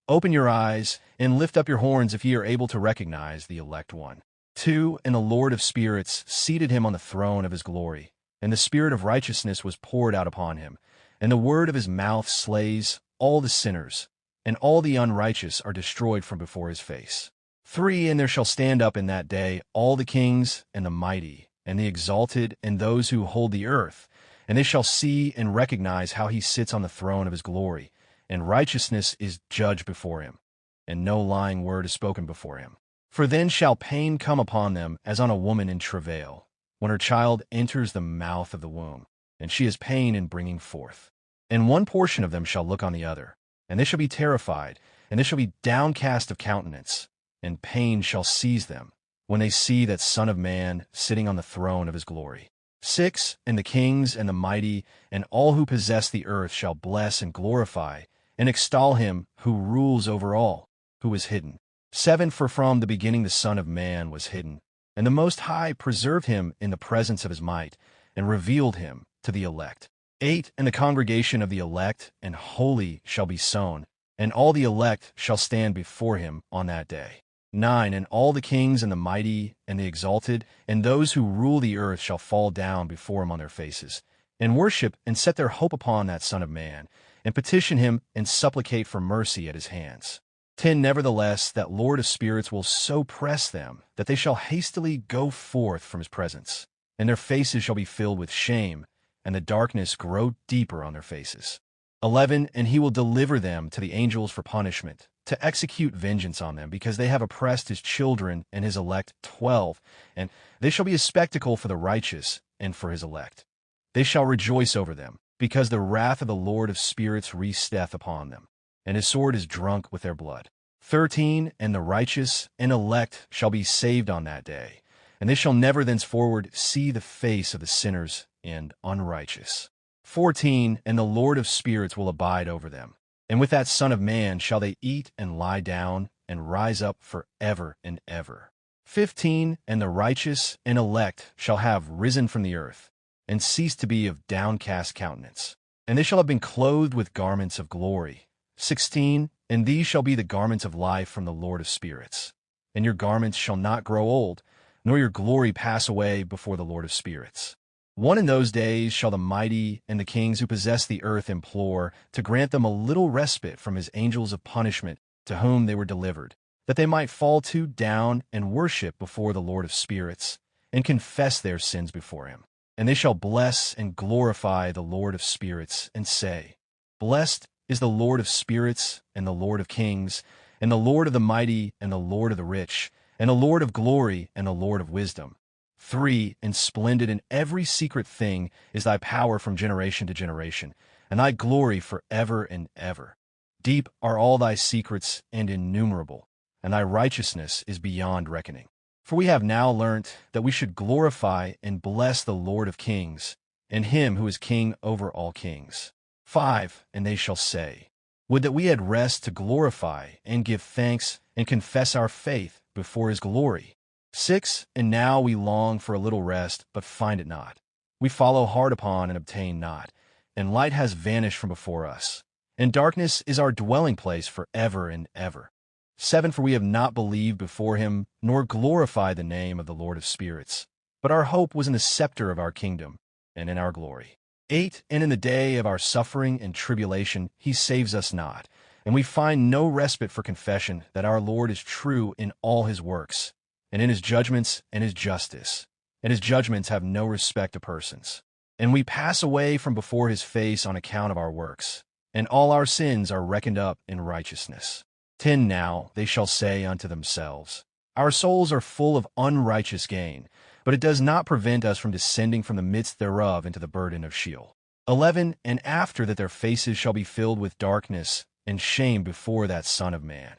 Open your eyes, and lift up your horns if ye are able to recognize the elect one. 2. And the Lord of spirits seated him on the throne of his glory, and the spirit of righteousness was poured out upon him, and the word of his mouth slays all the sinners, and all the unrighteous are destroyed from before his face. 3. And there shall stand up in that day all the kings, and the mighty, and the exalted, and those who hold the earth, and they shall see and recognize how he sits on the throne of his glory, and righteousness is judged before him, and no lying word is spoken before him. For then shall pain come upon them as on a woman in travail, when her child enters the mouth of the womb, and she has pain in bringing forth. And one portion of them shall look on the other, and they shall be terrified, and they shall be downcast of countenance, and pain shall seize them, when they see that Son of Man sitting on the throne of his glory. 6. And the kings and the mighty and all who possess the earth shall bless and glorify and extol him who rules over all, who is hidden. 7. For from the beginning the Son of Man was hidden, and the Most High preserved him in the presence of his might, and revealed him to the elect. 8. And the congregation of the elect and holy shall be sown, and all the elect shall stand before him on that day. 9. And all the kings and the mighty and the exalted and those who rule the earth shall fall down before him on their faces, and worship and set their hope upon that Son of Man, and petition him and supplicate for mercy at his hands. 10. Nevertheless, that Lord of spirits will so press them that they shall hastily go forth from his presence, and their faces shall be filled with shame, and the darkness grow deeper on their faces. 11. And he will deliver them to the angels for punishment, to execute vengeance on them, because they have oppressed his children and his elect. 12. And they shall be a spectacle for the righteous and for his elect. They shall rejoice over them, because the wrath of the Lord of spirits resteth upon them, and his sword is drunk with their blood. 13. And the righteous and elect shall be saved on that day, and they shall never thenceforward see the face of the sinners and unrighteous. 14. And the Lord of spirits will abide over them, and with that Son of Man shall they eat and lie down and rise up forever and ever. 15. And the righteous and elect shall have risen from the earth, and cease to be of downcast countenance, and they shall have been clothed with garments of glory. 16. And these shall be the garments of life from the Lord of spirits, and your garments shall not grow old, nor your glory pass away before the Lord of spirits. 1. In those days shall the mighty and the kings who possess the earth implore to grant them a little respite from his angels of punishment to whom they were delivered, that they might fall down and worship before the Lord of spirits, and confess their sins before him. And they shall bless and glorify the Lord of spirits, and say, Blessed is the Lord of spirits, and the Lord of kings, and the Lord of the mighty, and the Lord of the rich, and the Lord of glory, and the Lord of wisdom. 3. And splendid in every secret thing is thy power from generation to generation, and thy glory forever and ever. Deep are all thy secrets and innumerable, and thy righteousness is beyond reckoning. For we have now learnt that we should glorify and bless the Lord of kings, and him who is king over all kings. 5. And they shall say, Would that we had rest to glorify and give thanks and confess our faith before his glory. 6. And now we long for a little rest, but find it not. We follow hard upon and obtain not, and light has vanished from before us, and darkness is our dwelling place forever and ever. 7. For we have not believed before him, nor glorified the name of the Lord of spirits. but our hope was in the scepter of our kingdom and in our glory. 8. And in the day of our suffering and tribulation he saves us not, and we find no respite for confession that our Lord is true in all his works, and in his judgments and his justice, and his judgments have no respect to persons. And we pass away from before his face on account of our works, and all our sins are reckoned up in righteousness. 10. Now they shall say unto themselves, Our souls are full of unrighteous gain, but it does not prevent us from descending from the midst thereof into the burden of Sheol. 11. And after that their faces shall be filled with darkness and shame before that Son of Man,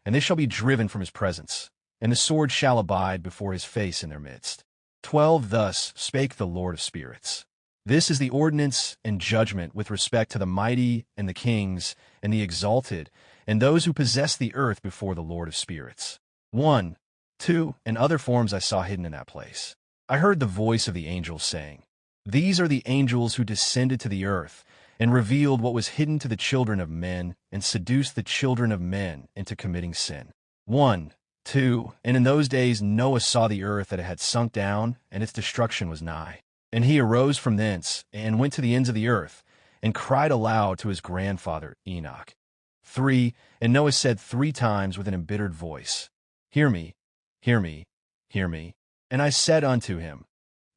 and they shall be driven from his presence, and the sword shall abide before his face in their midst. 12. Thus spake the Lord of spirits. This is the ordinance and judgment with respect to the mighty and the kings and the exalted and those who possess the earth before the Lord of spirits. 1, 2, and other forms I saw hidden in that place. I heard the voice of the angels saying, These are the angels who descended to the earth and revealed what was hidden to the children of men and seduced the children of men into committing sin. 1, 2, and in those days Noah saw the earth that it had sunk down, and its destruction was nigh. And he arose from thence, and went to the ends of the earth, and cried aloud to his grandfather Enoch. 3, and Noah said 3 times with an embittered voice, Hear me, hear me, hear me. And I said unto him,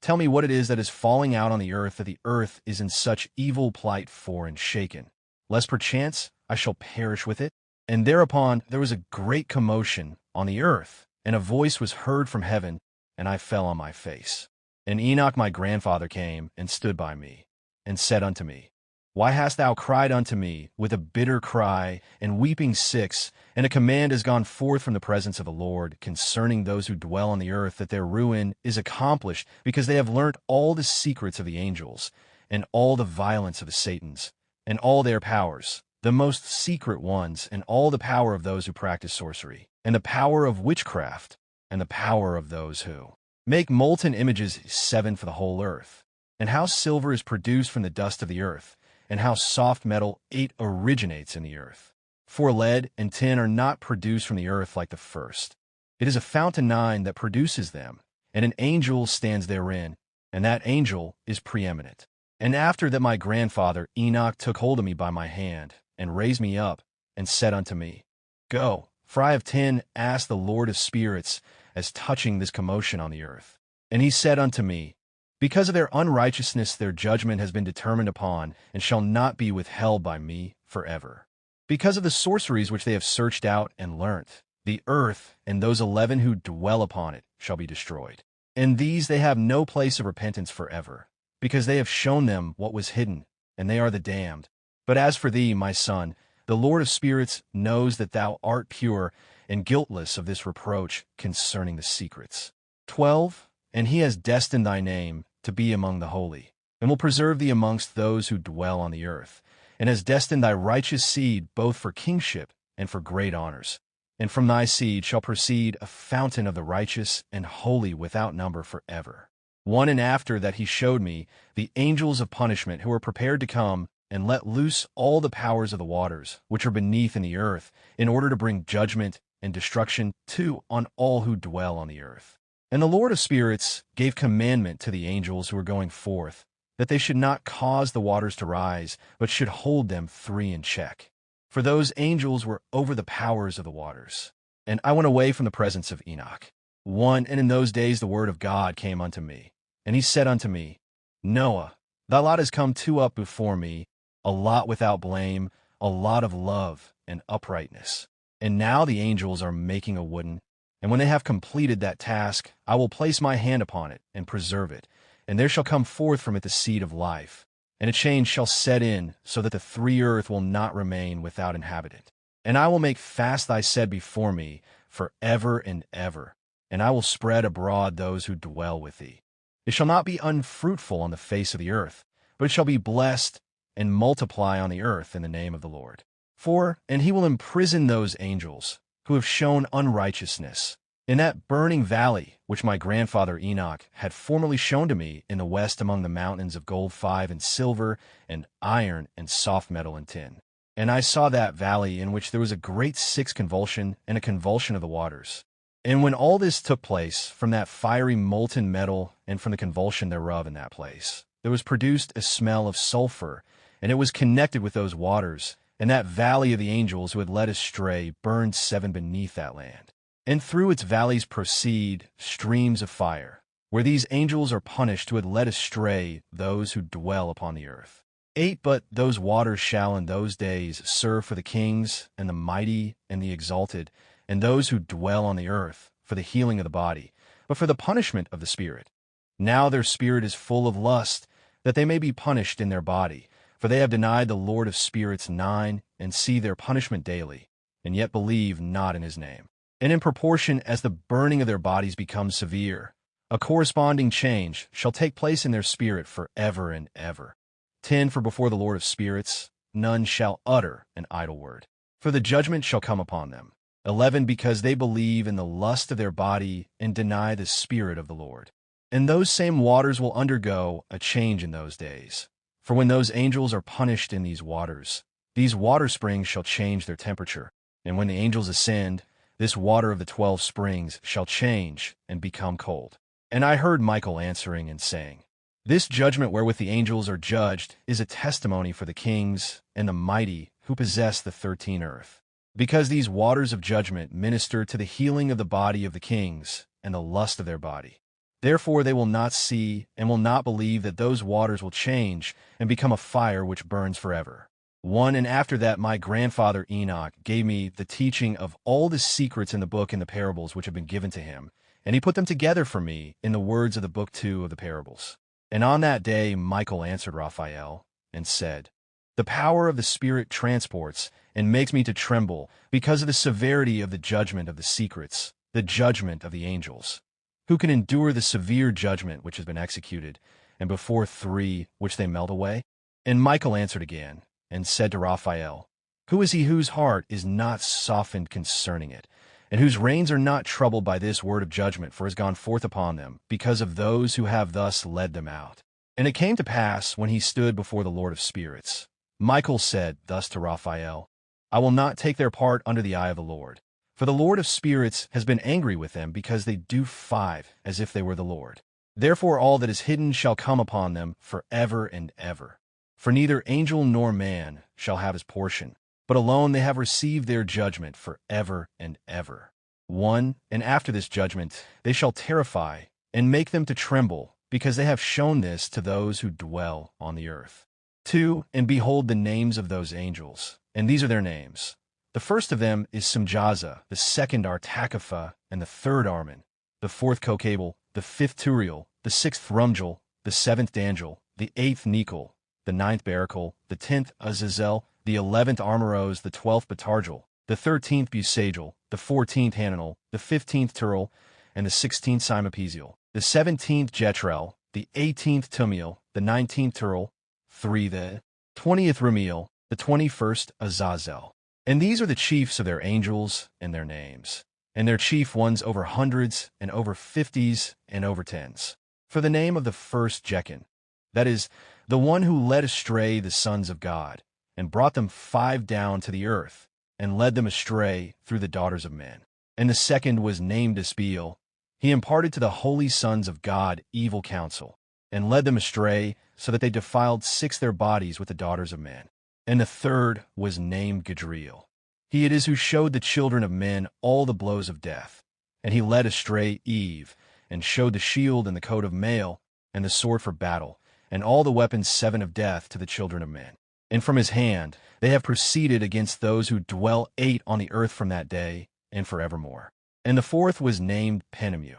Tell me what it is that is falling out on the earth, that the earth is in such evil plight for and shaken, lest perchance I shall perish with it. And thereupon there was a great commotion on the earth, and a voice was heard from heaven, and I fell on my face. And Enoch my grandfather came and stood by me, and said unto me, Why hast thou cried unto me with a bitter cry and weeping 6? And a command is gone forth from the presence of the Lord concerning those who dwell on the earth, that their ruin is accomplished, because they have learnt all the secrets of the angels, and all the violence of the Satans, and all their powers, the most secret ones, and all the power of those who practice sorcery, and the power of witchcraft, and the power of those who make molten images 7 for the whole earth, and how silver is produced from the dust of the earth, and how soft metal 8 originates in the earth. For lead and tin are not produced from the earth like the first. It is a fountain 9 that produces them, and an angel stands therein, and that angel is preeminent. And after that my grandfather Enoch took hold of me by my hand, and raised me up, and said unto me, Go, for I have 10 asked the Lord of spirits as touching this commotion on the earth. And he said unto me, Because of their unrighteousness their judgment has been determined upon, and shall not be withheld by me forever. Because of the sorceries which they have searched out and learnt, the earth and those 11 who dwell upon it shall be destroyed. And these they have no place of repentance forever, because they have shown them what was hidden, and they are the damned. But as for thee, my son, the Lord of spirits knows that thou art pure and guiltless of this reproach concerning the secrets. 12. And he has destined thy name to be among the holy, and will preserve thee amongst those who dwell on the earth, and has destined thy righteous seed both for kingship and for great honors. And from thy seed shall proceed a fountain of the righteous and holy without number forever. 1. And after that he showed me the angels of punishment, who are prepared to come and let loose all the powers of the waters, which are beneath in the earth, in order to bring judgment and destruction 2 on all who dwell on the earth. And the Lord of spirits gave commandment to the angels who were going forth, that they should not cause the waters to rise, but should hold them 3 in check. For those angels were over the powers of the waters. And I went away from the presence of Enoch. 1. And in those days the word of God came unto me, and he said unto me, Noah, thy lot is come 2 up before me, a lot without blame, a lot of love and uprightness. And now the angels are making a wooden, and when they have completed that task, I will place my hand upon it and preserve it, and there shall come forth from it the seed of life, and a change shall set in, so that the 3 earth will not remain without inhabitant. And I will make fast thy seed before me for ever and ever, and I will spread abroad those who dwell with thee. It shall not be unfruitful on the face of the earth, but it shall be blessed and multiply on the earth in the name of the Lord. 4. And he will imprison those angels who have shown unrighteousness in that burning valley which my grandfather Enoch had formerly shown to me in the west among the mountains of gold 5 and silver and iron and soft metal and tin. And I saw that valley in which there was a great 6 convulsion and a convulsion of the waters. And when all this took place, from that fiery molten metal and from the convulsion thereof in that place, there was produced a smell of sulfur, and it was connected with those waters, and that valley of the angels who had led astray burned 7 beneath that land. And through its valleys proceed streams of fire, where these angels are punished who had led astray those who dwell upon the earth. 8 But those waters shall in those days serve for the kings, and the mighty, and the exalted, and those who dwell on the earth, for the healing of the body, but for the punishment of the spirit. Now their spirit is full of lust, that they may be punished in their body, for they have denied the Lord of spirits 9, and see their punishment daily, and yet believe not in his name. And in proportion as the burning of their bodies becomes severe, a corresponding change shall take place in their spirit for ever and ever. 10 For before the Lord of spirits none shall utter an idle word, for the judgment shall come upon them. 11 Because they believe in the lust of their body and deny the Spirit of the Lord. And those same waters will undergo a change in those days. For when those angels are punished in these water springs shall change their temperature. And when the angels ascend, this water of the 12 springs shall change and become cold. And I heard Michael answering and saying, This judgment wherewith the angels are judged is a testimony for the kings and the mighty who possess the 13 earth. Because these waters of judgment minister to the healing of the body of the kings and the lust of their body. Therefore they will not see and will not believe that those waters will change and become a fire which burns forever. 1 And after that my grandfather Enoch gave me the teaching of all the secrets in the book and the parables which have been given to him, and he put them together for me in the words of the book 2 of the parables. And on that day Michael answered Raphael and said, The power of the Spirit transports and makes me to tremble because of the severity of the judgment of the secrets, the judgment of the angels. Who can endure the severe judgment which has been executed, and before 3 which they melt away? And Michael answered again, and said to Raphael, Who is he whose heart is not softened concerning it, and whose reins are not troubled by this word of judgment, for it has gone forth upon them, because of those who have thus led them out? And it came to pass, when he stood before the Lord of spirits, Michael said thus to Raphael, I will not take their part under the eye of the Lord. For the Lord of spirits has been angry with them, because they do 5 as if they were the Lord. Therefore all that is hidden shall come upon them for ever and ever. For neither angel nor man shall have his portion, but alone they have received their judgment for ever and ever. 1 And after this judgment they shall terrify and make them to tremble, because they have shown this to those who dwell on the earth. 2 And behold the names of those angels, and these are their names. The first of them is Simjaza, the second Artakapha, and the third Armin, the fourth Kokabel, the fifth Turiel, the sixth Rumjel, the seventh Dangel, the eighth Nikel, the ninth Barakel, the 10th Azazel, the 11th Armoros, the 12th Batargel, the 13th Busagel, the 14th Hananel, the 15th Turel, and the 16th Simapesiel, the 17th Jetrel, the 18th Tumiel, the 19th Turel, 3 the 20th Ramiel, the 21st Azazel. And these are the chiefs of their angels and their names, and their chief ones over hundreds and over 50s and over 10s. For the name of the first Jechin, that is, the one who led astray the sons of God, and brought them 5 down to the earth, and led them astray through the daughters of men. And the second was named Espiel. He imparted to the holy sons of God evil counsel, and led them astray, so that they defiled 6 their bodies with the daughters of men. And the third was named Gadriel. He it is who showed the children of men all the blows of death. And he led astray Eve, and showed the shield and the coat of mail, and the sword for battle, and all the weapons 7 of death to the children of men. And from his hand they have proceeded against those who dwell 8 on the earth from that day, and forevermore. And the fourth was named Penemu.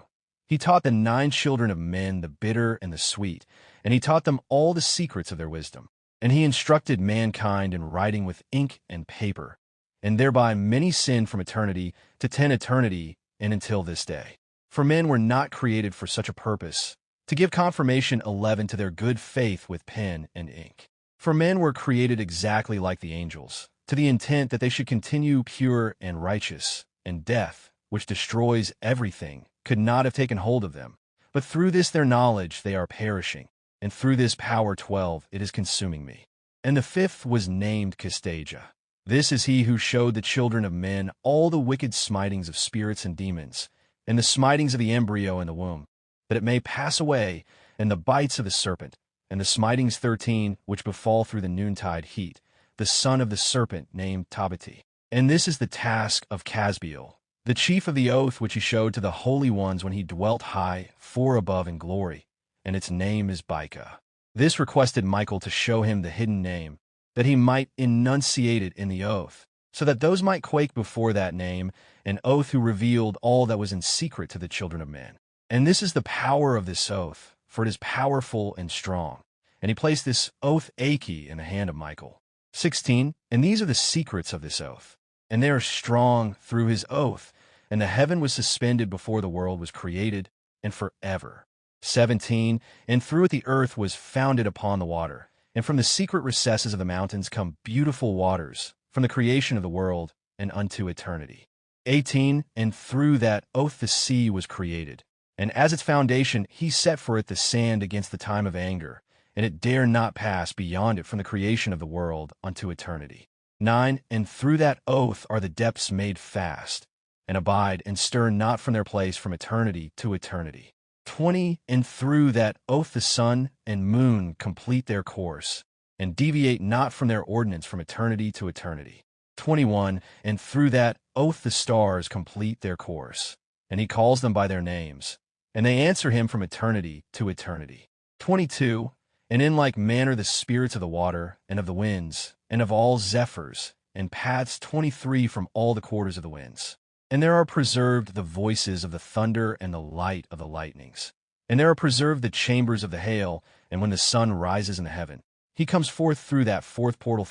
He taught the 9 children of men the bitter and the sweet, and he taught them all the secrets of their wisdom. And he instructed mankind in writing with ink and paper, and thereby many sinned from eternity to 10 eternity and until this day. For men were not created for such a purpose, to give confirmation 11 to their good faith with pen and ink. For men were created exactly like the angels, to the intent that they should continue pure and righteous, and death, which destroys everything, could not have taken hold of them. But through this their knowledge they are perishing, and through this power 12 it is consuming me. And the fifth was named Castaja. This is he who showed the children of men all the wicked smitings of spirits and demons, and the smitings of the embryo in the womb, that it may pass away, and the bites of the serpent, and the smitings 13, which befall through the noontide heat, the son of the serpent named Tabati. And this is the task of Casbiel, the chief of the oath which he showed to the holy ones when he dwelt high, far above in glory, and its name is Bika. This requested Michael to show him the hidden name, that he might enunciate it in the oath, so that those might quake before that name, an oath who revealed all that was in secret to the children of men. And this is the power of this oath, for it is powerful and strong. And he placed this oath Aki in the hand of Michael. 16. And these are the secrets of this oath, and they are strong through his oath, and the heaven was suspended before the world was created, and forever. 17. And through it the earth was founded upon the water, and from the secret recesses of the mountains come beautiful waters, from the creation of the world and unto eternity. 18. And through that oath the sea was created, and as its foundation he set for it the sand against the time of anger, and it dare not pass beyond it from the creation of the world unto eternity. 9. And through that oath are the depths made fast, and abide and stir not from their place from eternity to eternity. 20. And through that oath the sun and moon complete their course, and deviate not from their ordinance from eternity to eternity. 21. And through that oath the stars complete their course, and he calls them by their names, and they answer him from eternity to eternity. 22. And in like manner the spirits of the water, and of the winds, and of all zephyrs, and paths 23 from all the quarters of the winds. And there are preserved the voices of the thunder and the light of the lightnings. And there are preserved the chambers of the hail, and when the sun rises in the heaven, he comes forth through that fourth portal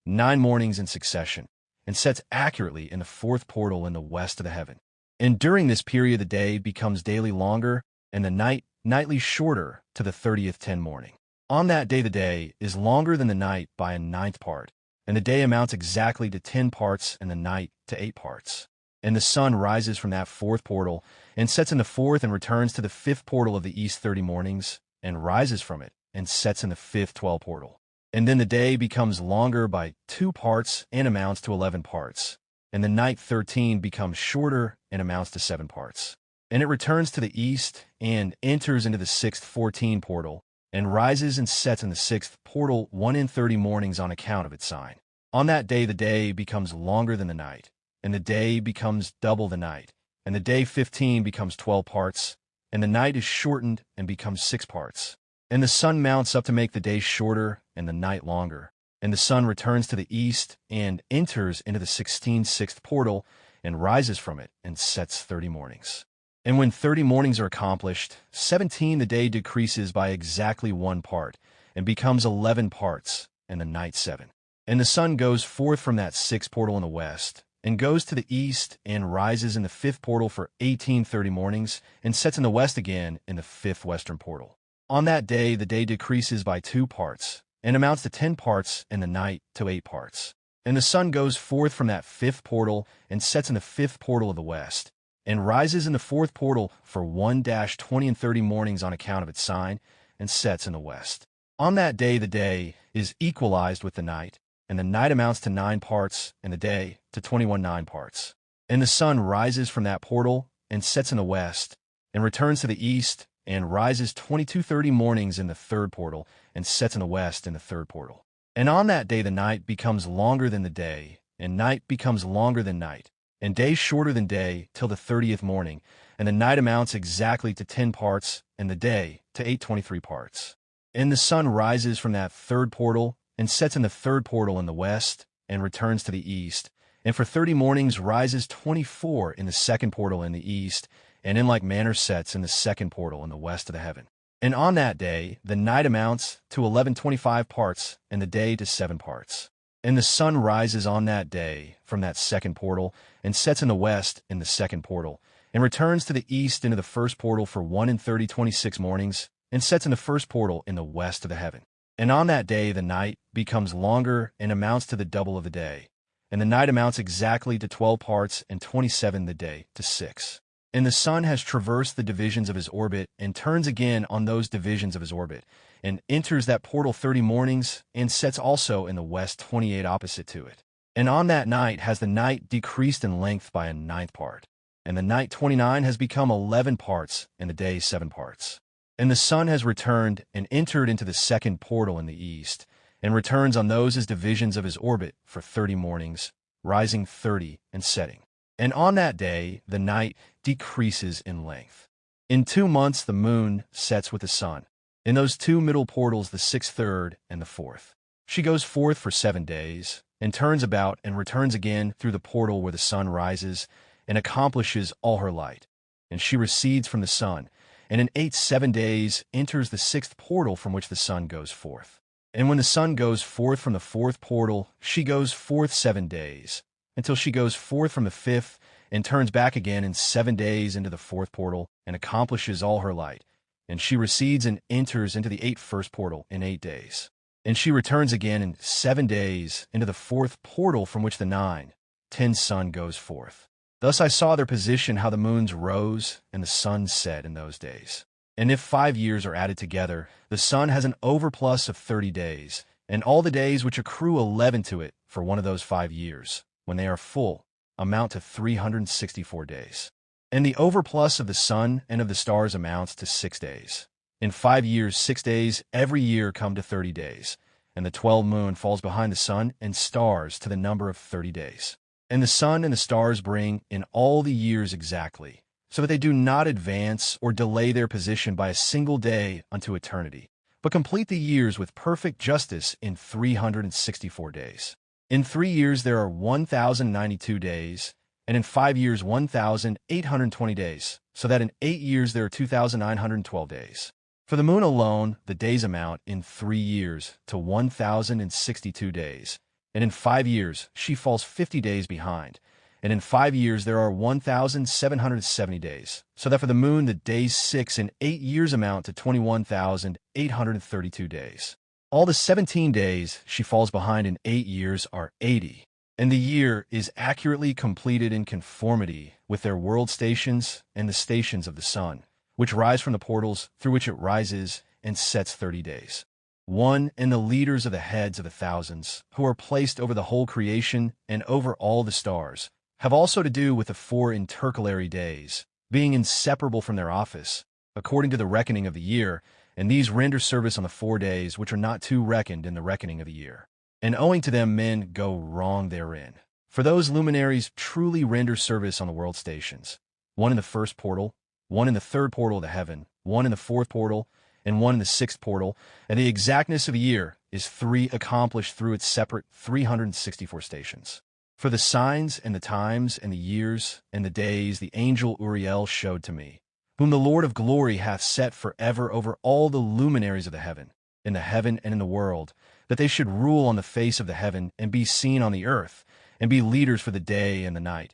9 mornings in succession, and sets accurately in the fourth portal in the west of the heaven. And during this period the day becomes daily longer, and the night nightly shorter to the 30th 10 morning. On that day the day is longer than the night by a 9th part, and the day amounts exactly to 10 parts, and the night to 8 parts. And the sun rises from that fourth portal, and sets in the fourth, and returns to the fifth portal of the east 30 mornings, and rises from it, and sets in the fifth 12 portal. And then the day becomes longer by 2 parts, and amounts to 11 parts. And the night 13 becomes shorter, and amounts to 7 parts. And it returns to the east, and enters into the sixth 14 portal, and rises and sets in the sixth portal 1 in 30 mornings on account of its sign. On that day the day becomes longer than the night, and the day becomes double the night, and the day 15 becomes 12 parts, and the night is shortened and becomes 6 parts. And the sun mounts up to make the day shorter and the night longer, and the sun returns to the east and enters into the 16th portal, and rises from it and sets 30 mornings. And when 30 mornings are accomplished, 17 the day decreases by exactly 1 part, and becomes 11 parts, and the night 7. And the sun goes forth from that 6th portal in the west, and goes to the east, and rises in the 5th portal for 18 30 mornings, and sets in the west again in the 5th western portal. On that day the day decreases by 2 parts, and amounts to 10 parts, and the night to 8 parts. And the sun goes forth from that 5th portal, and sets in the 5th portal of the west, and rises in the 4th portal for 1-20 and 30 mornings on account of its sign, and sets in the west. On that day the day is equalized with the night, and the night amounts to 9 parts, and the day to 21 9 parts. And the sun rises from that portal, and sets in the west, and returns to the east, and rises 22-30 mornings in the 3rd portal, and sets in the west in the 3rd portal. And on that day the night becomes longer than the day, and night becomes longer than night, and day shorter than day till the 30th morning, and the night amounts exactly to 10 parts, and the day to 8-23 parts. And the sun rises from that 3rd portal, and sets in the 3rd portal in the west, and returns to the east, and for 30 mornings rises 24 in the 2nd portal in the east, and in like manner sets in the 2nd portal in the west of the heaven. And on that day the night amounts to 11-25 parts, and the day to 7 parts. And the sun rises on that day from that 2nd portal, and sets in the west in the 2nd portal, and returns to the east into the 1st portal for 1 in 30-26 mornings, and sets in the 1st portal in the west of the heaven. And on that day the night becomes longer, and amounts to the double of the day, and the night amounts exactly to 12 parts, and 27 the day to 6. And the sun has traversed the divisions of his orbit, and turns again on those divisions of his orbit, and enters that portal 30 mornings, and sets also in the west 28 opposite to it. And on that night has the night decreased in length by a 9th part, and the night 29 has become 11 parts, and the day 7 parts. And the sun has returned and entered into the second portal in the east, and returns on those as divisions of his orbit for 30 mornings, rising 30 and setting. And on that day the night decreases in length. In 2 months the moon sets with the sun. In those 2 middle portals, the 6th, 3rd, and the 4th. She goes forth for 7 days, and turns about and returns again through the portal where the sun rises, and accomplishes all her light. And she recedes from the sun, and in 7 days enters the 6th portal from which the sun goes forth. And when the sun goes forth from the 4th portal, she goes forth 7 days, until she goes forth from the 5th, and turns back again in 7 days into the 4th portal, and accomplishes all her light. And she recedes and enters into the 8th first portal in 8 days. And she returns again in 7 days into the 4th portal from which the 9, 10 sun goes forth. Thus I saw their position, how the moons rose and the sun set in those days. And if 5 years are added together, the sun has an overplus of 30 days, and all the days which accrue 11 to it for one of those 5 years, when they are full, amount to 364 days. And the overplus of the sun and of the stars amounts to 6 days. In 5 years, 6 days every year come to 30 days, and the 12th moon falls behind the sun and stars to the number of 30 days. And the sun and the stars bring in all the years exactly, so that they do not advance or delay their position by a single day unto eternity, but complete the years with perfect justice in 364 days. In 3 years there are 1,092 days, and in 5 years 1,820 days, so that in 8 years there are 2,912 days. For the moon alone, the days amount in 3 years to 1,062 days, and in 5 years she falls 50 days behind, and in 5 years there are 1,770 days, so that for the moon the days 6 and 8 years amount to 21,832 days. All the 17 days she falls behind in 8 years are 80, and the year is accurately completed in conformity with their world stations and the stations of the sun, which rise from the portals through which it rises and sets 30 days. 1. And the leaders of the heads of the thousands, who are placed over the whole creation and over all the stars, have also to do with the 4 intercalary days, being inseparable from their office, according to the reckoning of the year, and these render service on the 4 days which are not too reckoned in the reckoning of the year. And owing to them men go wrong therein. For those luminaries truly render service on the world stations, 1 in the 1st portal, 1 in the 3rd portal of the heaven, 1 in the 4th portal, and 1 in the 6th portal, and the exactness of a year is 3 accomplished through its separate 364 stations. For the signs and the times and the years and the days the angel Uriel showed to me, whom the Lord of glory hath set forever over all the luminaries of the heaven and in the world, that they should rule on the face of the heaven and be seen on the earth, and be leaders for the day and the night,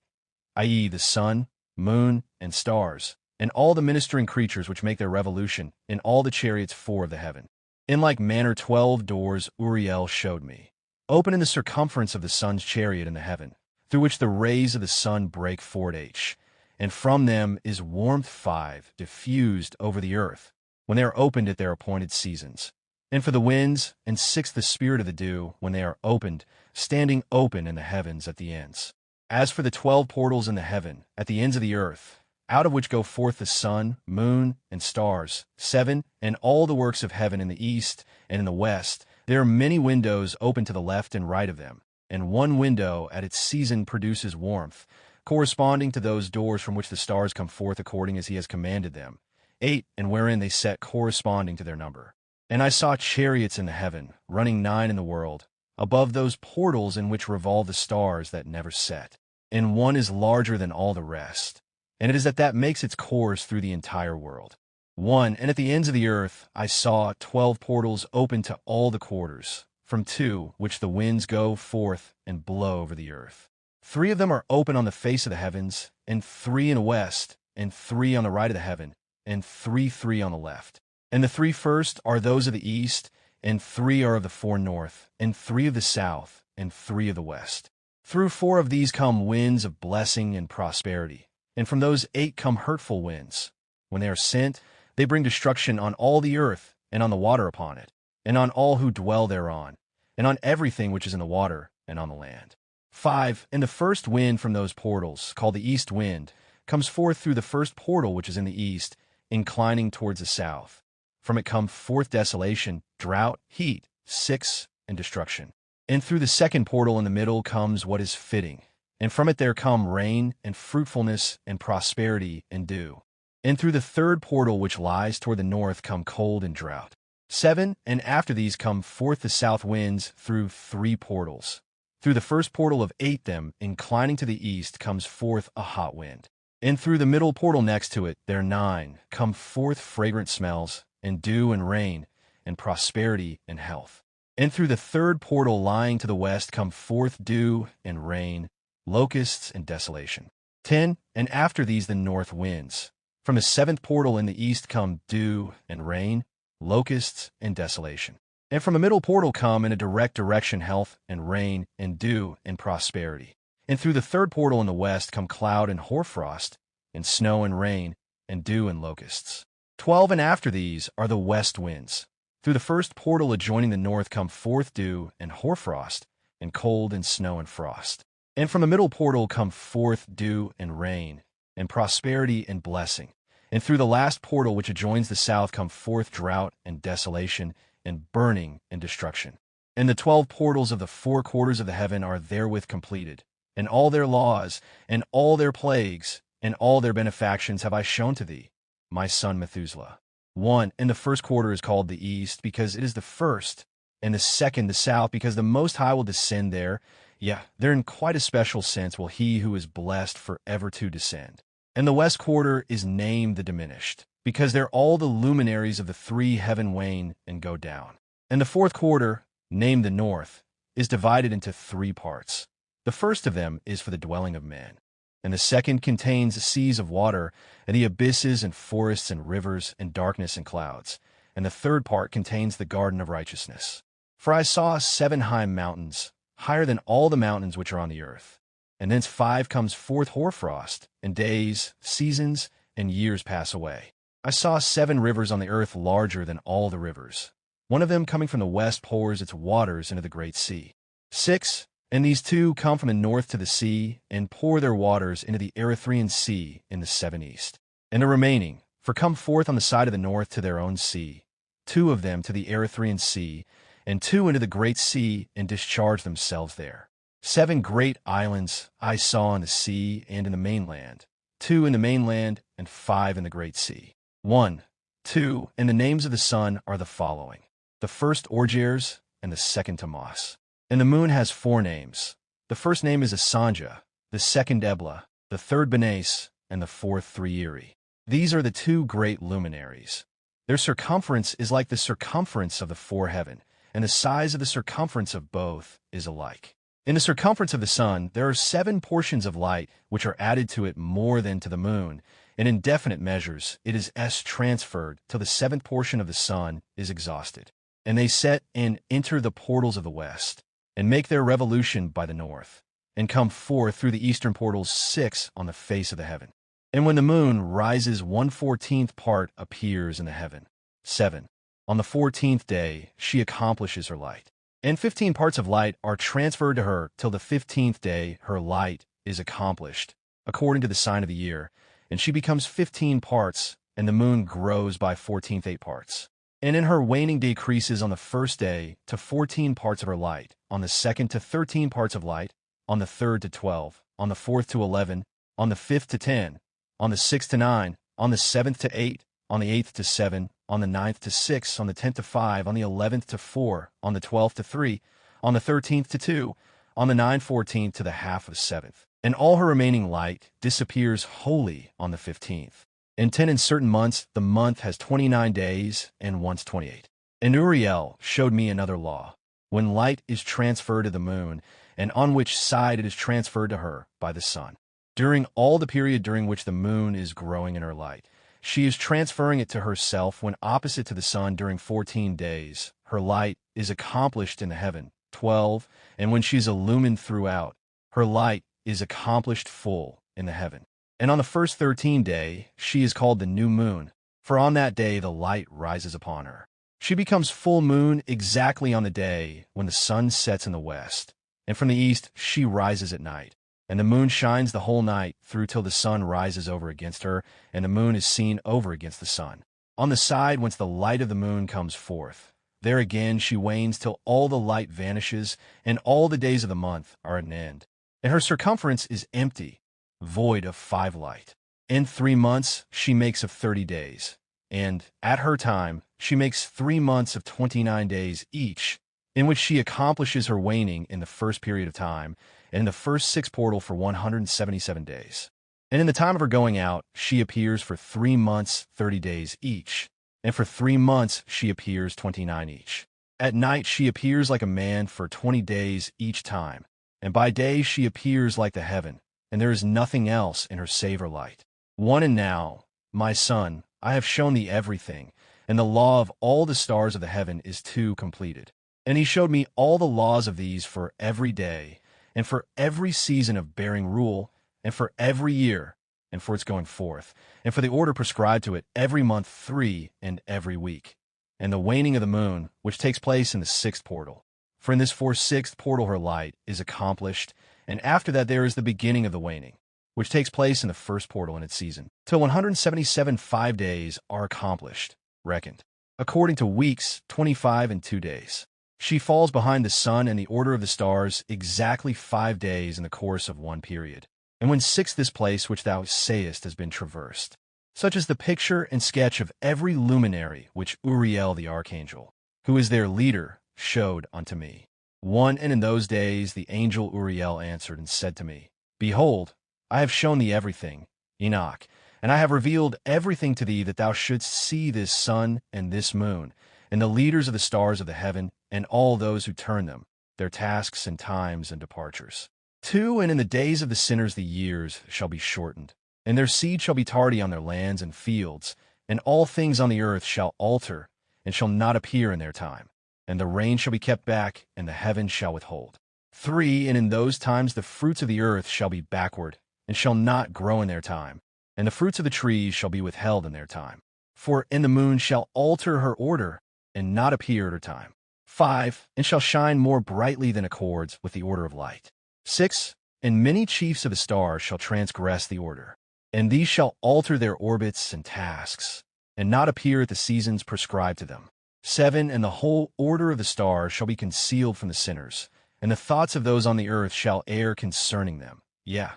i.e. the sun, moon, and stars, and all the ministering creatures which make their revolution in all the chariots 4 of the heaven. In like manner 12 doors Uriel showed me, open in the circumference of the sun's chariot in the heaven, through which the rays of the sun break forth each, and from them is warmth 5 diffused over the earth, when they are opened at their appointed seasons. And for the winds, and 6 the spirit of the dew, when they are opened, standing open in the heavens at the ends. As for the 12 portals in the heaven, at the ends of the earth, out of which go forth the sun, moon, and stars, 7, and all the works of heaven in the east and in the west, there are many windows open to the left and right of them, and 1 window at its season produces warmth, corresponding to those doors from which the stars come forth according as he has commanded them, 8, and wherein they set corresponding to their number. And I saw chariots in the heaven, running 9 in the world, above those portals in which revolve the stars that never set, and 1 is larger than all the rest, and it is that makes its course through the entire world. 1, and at the ends of the earth I saw 12 portals open to all the quarters, from 2 which the winds go forth and blow over the earth. 3 of them are open on the face of the heavens, and 3 in the west, and 3 on the right of the heaven, and 3 on the left. And the 3 first are those of the east, and 3 are of the 4 north, and 3 of the south, and 3 of the west. Through 4 of these come winds of blessing and prosperity, and from those 8 come hurtful winds. When they are sent, they bring destruction on all the earth, and on the water upon it, and on all who dwell thereon, and on everything which is in the water, and on the land. 5, and the first wind from those portals, called the east wind, comes forth through the first portal which is in the east, inclining towards the south. From it come forth desolation, drought, heat, sickness, and destruction. And through the second portal in the middle comes what is fitting, and from it there come rain, and fruitfulness, and prosperity, and dew. And through the third portal which lies toward the north come cold and drought. 7, and after these come forth the south winds through 3 portals. Through the first portal of 8 them, inclining to the east, comes forth a hot wind. And through the middle portal next to it, there 9, come forth fragrant smells, and dew and rain, and prosperity and health. And through the third portal lying to the west come forth dew and rain, locusts and desolation. 10, and after these the north winds. From the 7th portal in the east come dew and rain, locusts and desolation. And from the middle portal come in a direct direction health and rain and dew and prosperity. And through the third portal in the west come cloud and hoarfrost, and snow and rain, and dew and locusts. 12, and after these are the west winds. Through the first portal adjoining the north come forth dew and hoarfrost, and cold and snow and frost. And from the middle portal come forth dew and rain, and prosperity and blessing. And through the last portal which adjoins the south come forth drought and desolation, and burning and destruction. And the 12 portals of the 4 quarters of the heaven are therewith completed, and all their laws, and all their plagues, and all their benefactions have I shown to thee, my son Methuselah. 1, and the first quarter is called the east, because it is the first, and the second the south, because the Most High will descend there. Yeah, there in quite a special sense will he who is blessed forever to descend. And the west quarter is named the diminished, because there all the luminaries of the 3 heaven wane and go down. And the 4th quarter, named the north, is divided into 3 parts. The first of them is for the dwelling of men, and the second contains seas of water, and the abysses and forests and rivers and darkness and clouds, and the third part contains the garden of righteousness. For I saw 7 high mountains, higher than all the mountains which are on the earth, and thence 5 comes forth hoarfrost, and days, seasons, and years pass away. I saw 7 rivers on the earth larger than all the rivers. One of them coming from the west pours its waters into the great sea. 6, and these 2 come from the north to the sea, and pour their waters into the Erythraean Sea in the 7 east. And the remaining, for come forth on the side of the north to their own sea, 2 of them to the Erythraean Sea, and 2 into the great sea, and discharge themselves there. 7 great islands I saw in the sea and in the mainland, 2 in the mainland, and 5 in the great sea. 1, 2, and the names of the sun are the following: the first Orgeres, and the second Tamas. And the moon has 4 names. The first name is Asanja, the second Ebla, the third Benes, and the 4th Threiri. These are the 2 great luminaries. Their circumference is like the circumference of the 4 heaven, and the size of the circumference of both is alike. In the circumference of the sun there are 7 portions of light which are added to it more than to the moon, and in definite measures it is transferred till the 7th portion of the sun is exhausted. And they set and enter the portals of the west, and make their revolution by the north, and come forth through the eastern portals 6 on the face of the heaven. And when the moon rises 1/14th part appears in the heaven. 7. On the 14th day she accomplishes her light. And 15 parts of light are transferred to her till the 15th day her light is accomplished, according to the sign of the year, and she becomes 15 parts, and the moon grows by 14th 8 parts. And in her waning decreases on the first day to 14 parts of her light, on the second to 13 parts of light, on the third to 12, on the 4th to 11, on the 5th to 10, on the 6th to 9, on the 7th to 8, on the 8th to 7, on the 9th to 6, on the 10th to 5, on the 11th to 4, on the 12th to 3, on the 13th to 2, on the 9/14th to the half of 7th. And all her remaining light disappears wholly on the 15th. In 10 and certain months, the month has 29 days, and once 28. And Uriel showed me another law, when light is transferred to the moon, and on which side it is transferred to her by the sun. During all the period during which the moon is growing in her light, she is transferring it to herself when opposite to the sun during 14 days. Her light is accomplished in the heaven, 12, and when she is illumined throughout, her light is accomplished full in the heaven. And on the first 13 day, she is called the new moon, for on that day the light rises upon her. She becomes full moon exactly on the day when the sun sets in the west, and from the east she rises at night. And the moon shines the whole night through till the sun rises over against her, and the moon is seen over against the sun. On the side whence the light of the moon comes forth, there again she wanes till all the light vanishes, and all the days of the month are at an end. And her circumference is empty, void of 5 light. In 3 months she makes of 30 days, and at her time she makes 3 months of 29 days each, in which she accomplishes her waning in the first period of time, and in the first 6 portal for 177 days. And in the time of her going out, she appears for 3 months 30 days each, and for 3 months she appears 29 each. At night she appears like a man for 20 days each time, and by day she appears like the heaven, and there is nothing else in her save her light. 1 And now, my son, I have shown thee everything, and the law of all the stars of the heaven is 2 completed. And he showed me all the laws of these for every day, and for every season of bearing rule, and for every year, and for its going forth, and for the order prescribed to it every month 3 and every week, and the waning of the moon, which takes place in the 6th portal. For in this 4/6 portal her light is accomplished, and after that there is the beginning of the waning, which takes place in the 1st portal in its season, till 177 5 days are accomplished, reckoned, according to weeks, 25 and 2 days. She falls behind the sun and the order of the stars exactly 5 days in the course of 1 period. And when 6 this place which thou sayest has been traversed, such as the picture and sketch of every luminary which Uriel the archangel, who is their leader, showed unto me. 1 And in those days the angel Uriel answered and said to me, Behold, I have shown thee everything, Enoch, and I have revealed everything to thee that thou shouldst see this sun and this moon, and the leaders of the stars of the heaven, and all those who turn them, their tasks and times and departures. 2 And in the days of the sinners the years shall be shortened, and their seed shall be tardy on their lands and fields, and all things on the earth shall alter, and shall not appear in their time, and the rain shall be kept back, and the heavens shall withhold. 3 And in those times the fruits of the earth shall be backward, and shall not grow in their time, and the fruits of the trees shall be withheld in their time. 4 And the moon shall alter her order, and not appear at her time. 5 And shall shine more brightly than accords with the order of light. 6 And many chiefs of the stars shall transgress the order, and these shall alter their orbits and tasks, and not appear at the seasons prescribed to them. 7 And the whole order of the stars shall be concealed from the sinners, and the thoughts of those on the earth shall err concerning them. Yeah,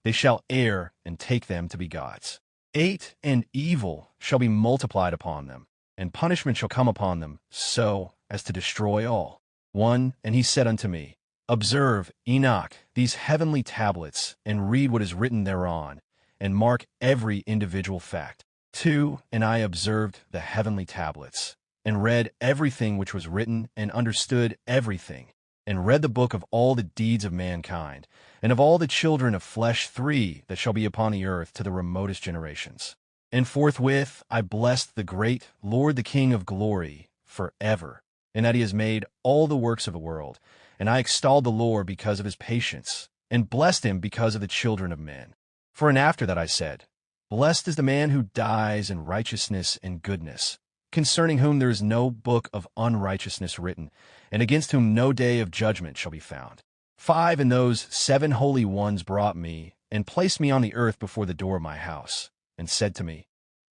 they shall err and take them to be gods. 8 And evil shall be multiplied upon them, and punishment shall come upon them, so as to destroy all. 1 And he said unto me, Observe, Enoch, these heavenly tablets, and read what is written thereon, and mark every individual fact. 2 And I observed the heavenly tablets, and read everything which was written, and understood everything, and read the book of all the deeds of mankind, and of all the children of flesh 3 that shall be upon the earth to the remotest generations. And forthwith I blessed the great Lord the King of glory forever, in that he has made all the works of the world, and I extolled the Lord because of his patience, and blessed him because of the children of men. For and after that I said, Blessed is the man who dies in righteousness and goodness, concerning whom there is no book of unrighteousness written, and against whom no day of judgment shall be found. 5 And those 7 holy ones brought me, and placed me on the earth before the door of my house, and said to me,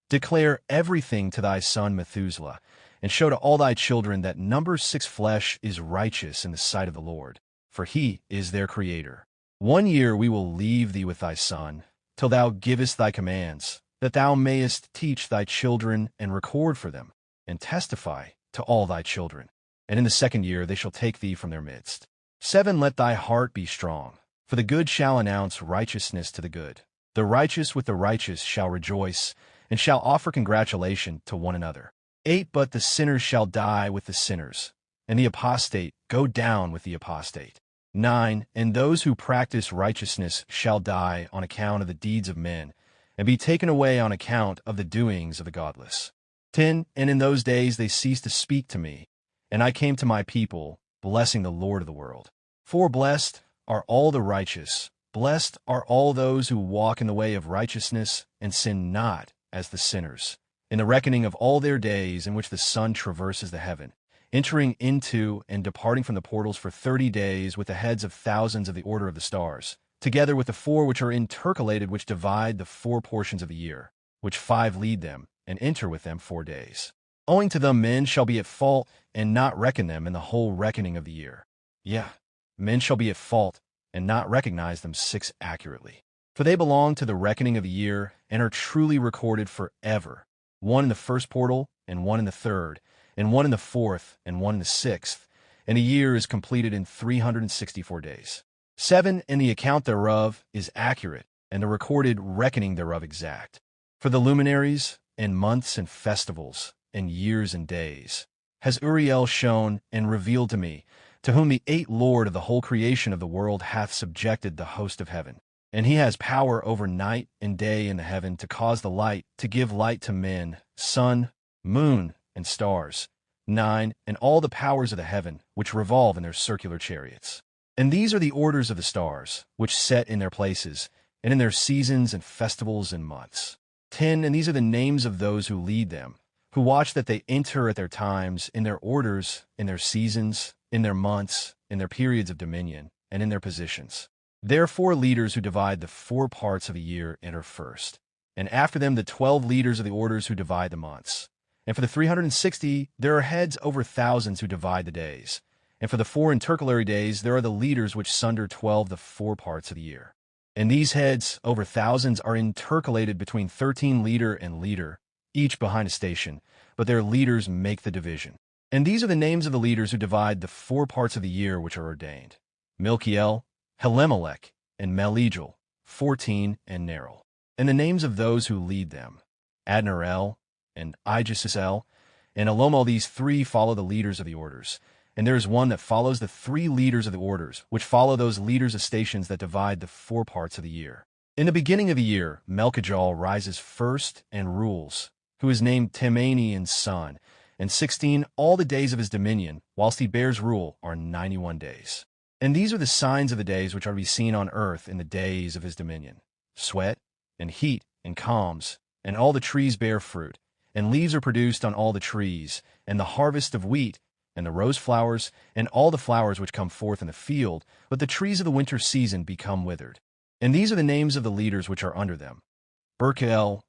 Declare everything to thy son Methuselah, and show to all thy children that number 6 flesh is righteous in the sight of the Lord, for he is their creator. 1 year we will leave thee with thy son, till thou givest thy commands, that thou mayest teach thy children and record for them, and testify to all thy children. And in the 2nd year they shall take thee from their midst. 7 Let thy heart be strong, for the good shall announce righteousness to the good. The righteous with the righteous shall rejoice, and shall offer congratulation to one another. 8 But the sinners shall die with the sinners, and the apostate go down with the apostate. 9 And those who practice righteousness shall die on account of the deeds of men, and be taken away on account of the doings of the godless. 10 And in those days they ceased to speak to me, and I came to my people, blessing the Lord of the world. For blessed are all the righteous, blessed are all those who walk in the way of righteousness, and sin not as the sinners, in the reckoning of all their days in which the sun traverses the heaven, entering into and departing from the portals for 30 days with the heads of thousands of the order of the stars, together with the 4 which are intercalated, which divide the 4 portions of the year, which 5 lead them, and enter with them 4 days. Owing to them men shall be at fault, and not reckon them in the whole reckoning of the year. Men shall be at fault, and not recognize them 6 accurately. For they belong to the reckoning of the year, and are truly recorded forever, 1 in the first portal, and 1 in the third, and 1 in the fourth, and 1 in the sixth, and a year is completed in 364 days. 7 in the account thereof is accurate, and the recorded reckoning thereof exact. For the luminaries, and months, and festivals, and years, and days, has Uriel shown and revealed to me, to whom the 8th Lord of the whole creation of the world hath subjected the host of heaven. And he has power over night and day in the heaven, to cause the light to give light to men, sun, moon, and stars. 9 and all the powers of the heaven, which revolve in their circular chariots. And these are the orders of the stars, which set in their places, and in their seasons and festivals and months. 10 and these are the names of those who lead them, who watch that they enter at their times, in their orders, in their seasons, in their months, in their periods of dominion, and in their positions. Therefore leaders who divide the 4 parts of a year enter first, and after them the 12 leaders of the orders who divide the months. And for the 360 there are heads over thousands who divide the days. And for the 4 intercalary days there are the leaders which sunder 12 the 4 parts of the year. And these heads over thousands are intercalated between 13 leader and leader, each behind a station, but their leaders make the division. And these are the names of the leaders who divide the 4 parts of the year which are ordained: Milkiel, Helemelech, and Meligal, 14, and Neril. And the names of those who lead them: Adnarel, and Ijesisel, and Elomel. These 3 follow the leaders of the orders. And there is one that follows the 3 leaders of the orders, which follow those leaders of stations that divide the 4 parts of the year. In the beginning of the year, Melchijal rises first and rules, who is named Temanian's son, and 16 all the days of his dominion, whilst he bears rule, are 91 days. And these are the signs of the days which are to be seen on earth in the days of his dominion: sweat, and heat, and calms, and all the trees bear fruit, and leaves are produced on all the trees, and the harvest of wheat, and the rose flowers, and all the flowers which come forth in the field, but the trees of the winter season become withered. And these are the names of the leaders which are under them: Berkael,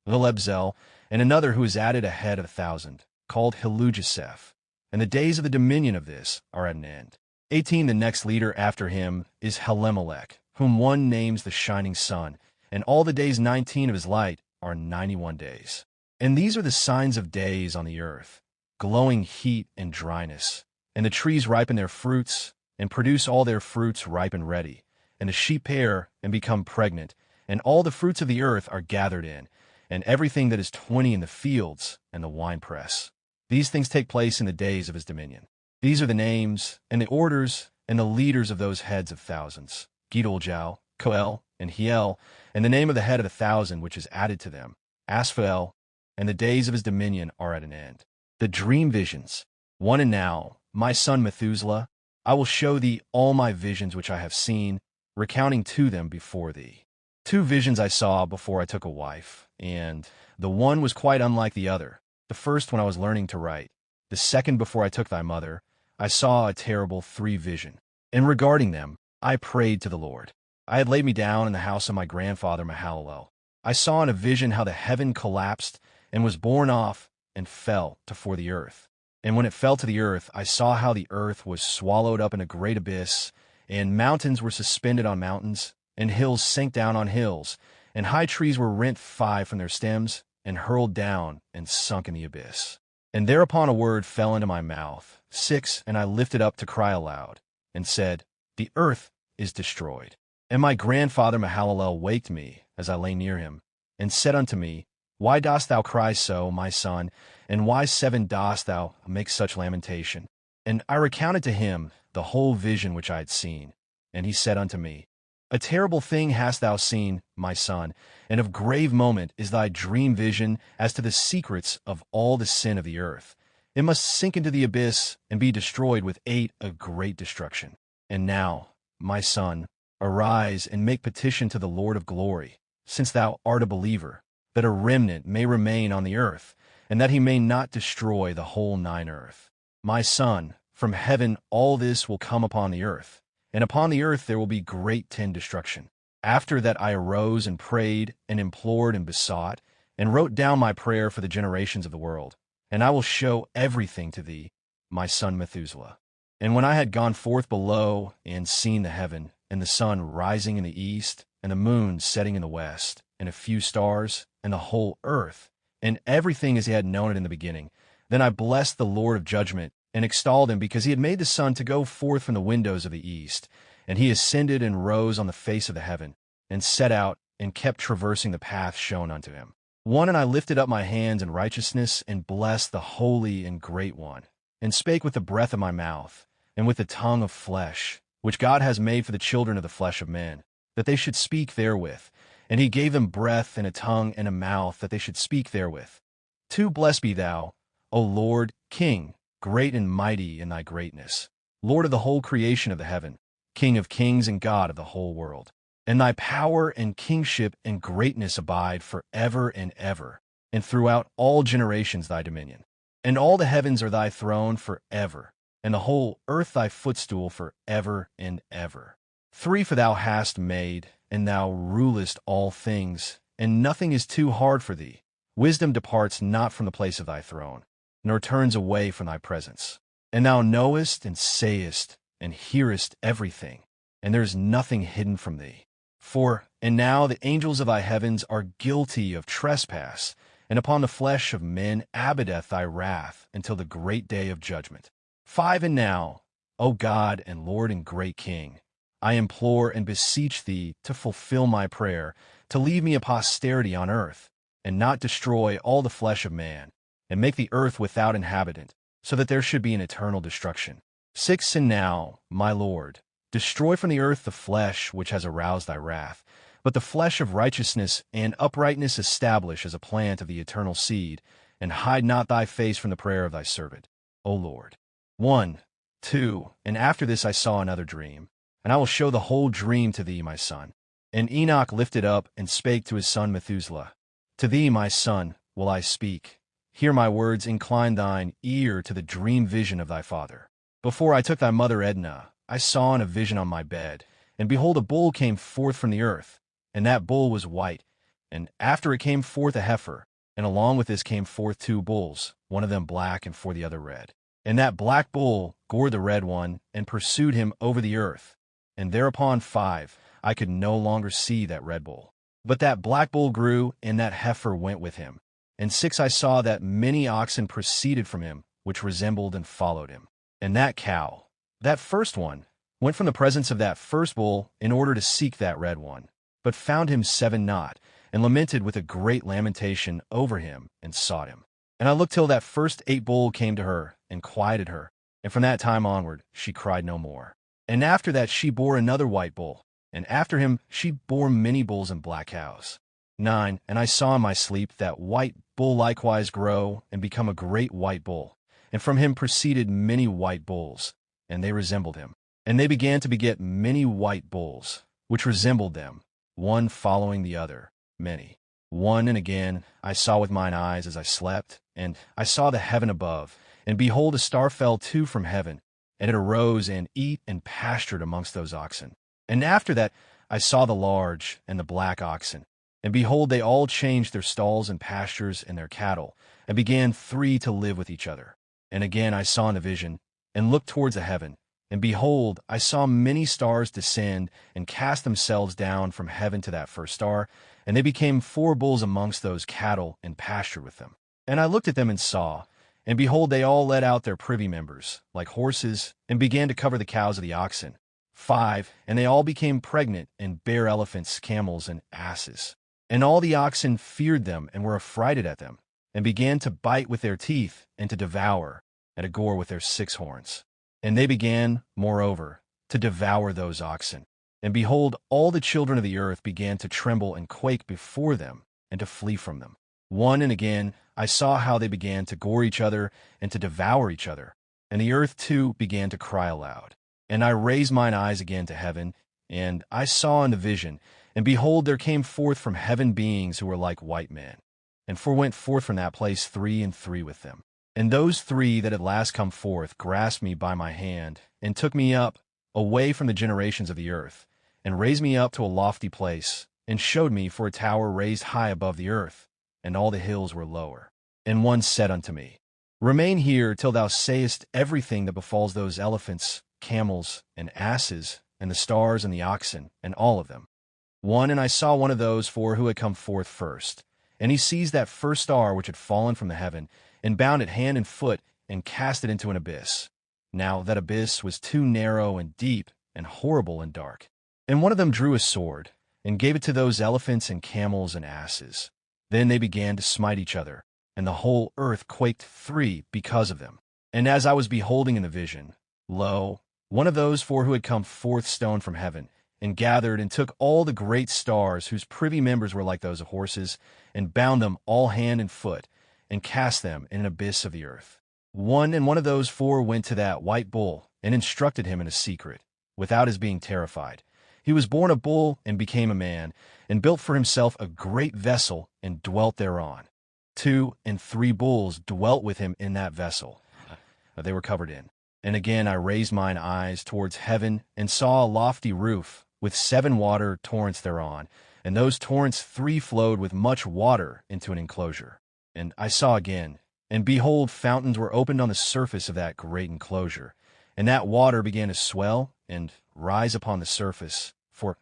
Lelebzel, and another who is added a head of 1,000, called Hilugiseph. And the days of the dominion of this are at an end. 18 The next leader after him is Helemelech, whom one names the shining sun, and all the days 19 of his light are 91 days. And these are the signs of days on the earth: glowing heat and dryness. And the trees ripen their fruits, and produce all their fruits ripe and ready. And the sheep pair and become pregnant, and all the fruits of the earth are gathered in, and everything that is 20 in the fields, and the winepress. These things take place in the days of his dominion. These are the names, and the orders, and the leaders of those heads of thousands: Gidoljau, Koel, and Hiel, and the name of the head of 1,000 which is added to them, Asphael, and the days of his dominion are at an end. The dream visions. 1 And now, my son Methuselah, I will show thee all my visions which I have seen, recounting to them before thee. 2 visions I saw before I took a wife, and the one was quite unlike the other. The first when I was learning to write. The second before I took thy mother. I saw a terrible 3 vision. And regarding them, I prayed to the Lord. I had laid me down in the house of my grandfather Mahalalel. I saw in a vision how the heaven collapsed and was borne off and fell tofore the earth. And when it fell to the earth, I saw how the earth was swallowed up in a great abyss, and mountains were suspended on mountains, and hills sank down on hills, and high trees were rent 5 from their stems, and hurled down and sunk in the abyss. And thereupon a word fell into my mouth, 6, and I lifted up to cry aloud, and said, The earth is destroyed. And my grandfather Mahalalel waked me, as I lay near him, and said unto me, Why dost thou cry so, my son, and why 7 dost thou make such lamentation? And I recounted to him the whole vision which I had seen. And he said unto me, A terrible thing hast thou seen, my son, and of grave moment is thy dream vision as to the secrets of all the sin of the earth. It must sink into the abyss and be destroyed with 8 a great destruction. And now, my son, arise and make petition to the Lord of glory, since thou art a believer, that a remnant may remain on the earth, and that he may not destroy the whole 9 earth. My son, from heaven all this will come upon the earth, and upon the earth there will be great destruction. After that I arose and prayed and implored and besought, and wrote down my prayer for the generations of the world. And I will show everything to thee, my son Methuselah. And when I had gone forth below and seen the heaven, and the sun rising in the east, and the moon setting in the west, and a few stars, and the whole earth, and everything as he had known it in the beginning, then I blessed the Lord of judgment, and extolled him, because he had made the sun to go forth from the windows of the east. And he ascended and rose on the face of the heaven, and set out, and kept traversing the path shown unto him. And I lifted up my hands in righteousness, and blessed the Holy and Great One, and spake with the breath of my mouth, and with the tongue of flesh, which God has made for the children of the flesh of men, that they should speak therewith. And he gave them breath and a tongue and a mouth, that they should speak therewith. Blessed be thou, O Lord, King, great and mighty in thy greatness, Lord of the whole creation of the heaven, King of kings and God of the whole world. And thy power and kingship and greatness abide for ever and ever, and throughout all generations thy dominion. And all the heavens are thy throne for ever, and the whole earth thy footstool for ever and ever. For thou hast made, and thou rulest all things, and nothing is too hard for thee. Wisdom departs not from the place of thy throne, nor turns away from thy presence. And thou knowest and sayest and hearest everything, and there is nothing hidden from thee. And now the angels of thy heavens are guilty of trespass, and upon the flesh of men abideth thy wrath until the great day of judgment. And now, O God and Lord and great King, I implore and beseech thee to fulfill my prayer, to leave me a posterity on earth, and not destroy all the flesh of man, and make the earth without inhabitant, so that there should be an eternal destruction. And now, my Lord, destroy from the earth the flesh which has aroused thy wrath, but the flesh of righteousness and uprightness establish as a plant of the eternal seed, and hide not thy face from the prayer of thy servant, O Lord. And after this I saw another dream, and I will show the whole dream to thee, my son. And Enoch lifted up and spake to his son Methuselah, To thee, my son, will I speak. Hear my words, incline thine ear to the dream vision of thy father. Before I took thy mother Edna, I saw in a vision on my bed, and behold, a bull came forth from the earth, and that bull was white. And after it came forth a heifer, and along with this came forth 2 bulls, one of them black and the other red. And that black bull gored the red one, and pursued him over the earth. And thereupon 5, I could no longer see that red bull. But that black bull grew, and that heifer went with him. And 6, I saw that many oxen proceeded from him, which resembled and followed him. And that cow, that first one, went from the presence of that first bull in order to seek that red one, but found him 7 not, and lamented with a great lamentation over him, and sought him. And I looked till that first 8 bull came to her, and quieted her, and from that time onward she cried no more. And after that she bore another white bull, and after him she bore many bulls and black cows. 9, and I saw in my sleep that white bull likewise grow, and become a great white bull, and from him proceeded many white bulls, and they resembled him. And they began to beget many white bulls, which resembled them, one following the other, many. And again I saw with mine eyes as I slept, and I saw the heaven above, and behold, a star fell 2 from heaven, and it arose and eat and pastured amongst those oxen. And after that I saw the large and the black oxen, and behold, they all changed their stalls and pastures and their cattle, and began 3 to live with each other. And again I saw in the vision, and looked towards the heaven, and behold, I saw many stars descend and cast themselves down from heaven to that first star, and they became 4 bulls amongst those cattle, and pastured with them. And I looked at them and saw, and behold, they all let out their privy members, like horses, and began to cover the cows of the oxen. 5, and they all became pregnant, and bare elephants, camels, and asses. And all the oxen feared them, and were affrighted at them, and began to bite with their teeth, and to devour, and to gore with their 6 horns. And they began, moreover, to devour those oxen. And behold, all the children of the earth began to tremble and quake before them, and to flee from them. And again I saw how they began to gore each other, and to devour each other. And the earth too began to cry aloud. And I raised mine eyes again to heaven, and I saw in the vision, and behold, there came forth from heaven beings who were like white men. And went forth from that place 3 and 3 with them. And those 3 that had last come forth grasped me by my hand, and took me up away from the generations of the earth, and raised me up to a lofty place, and showed me for a tower raised high above the earth, and all the hills were lower. And one said unto me, Remain here till thou sayest everything that befalls those elephants, camels, and asses, and the stars and the oxen, and all of them. And I saw one of those four who had come forth first, and he seized that first star which had fallen from the heaven, and bound it hand and foot, and cast it into an abyss. Now that abyss was too narrow and deep, and horrible and dark. And one of them drew a sword, and gave it to those elephants and camels and asses. Then they began to smite each other, and the whole earth quaked because of them. And as I was beholding in the vision, lo, one of those four who had come forth stoned from heaven, and gathered and took all the great stars whose privy members were like those of horses, and bound them all hand and foot, and cast them in an abyss of the earth. One of those four went to that white bull, and instructed him in a secret, without his being terrified. He was born a bull, and became a man, and built for himself a great vessel, and dwelt thereon. 2 and 3 bulls dwelt with him in that vessel. They were covered in. And again I raised mine eyes towards heaven, and saw a lofty roof, with 7 water torrents thereon, and those torrents 3 flowed with much water into an enclosure. And I saw again, and behold, fountains were opened on the surface of that great enclosure, and that water began to swell and rise upon the surface.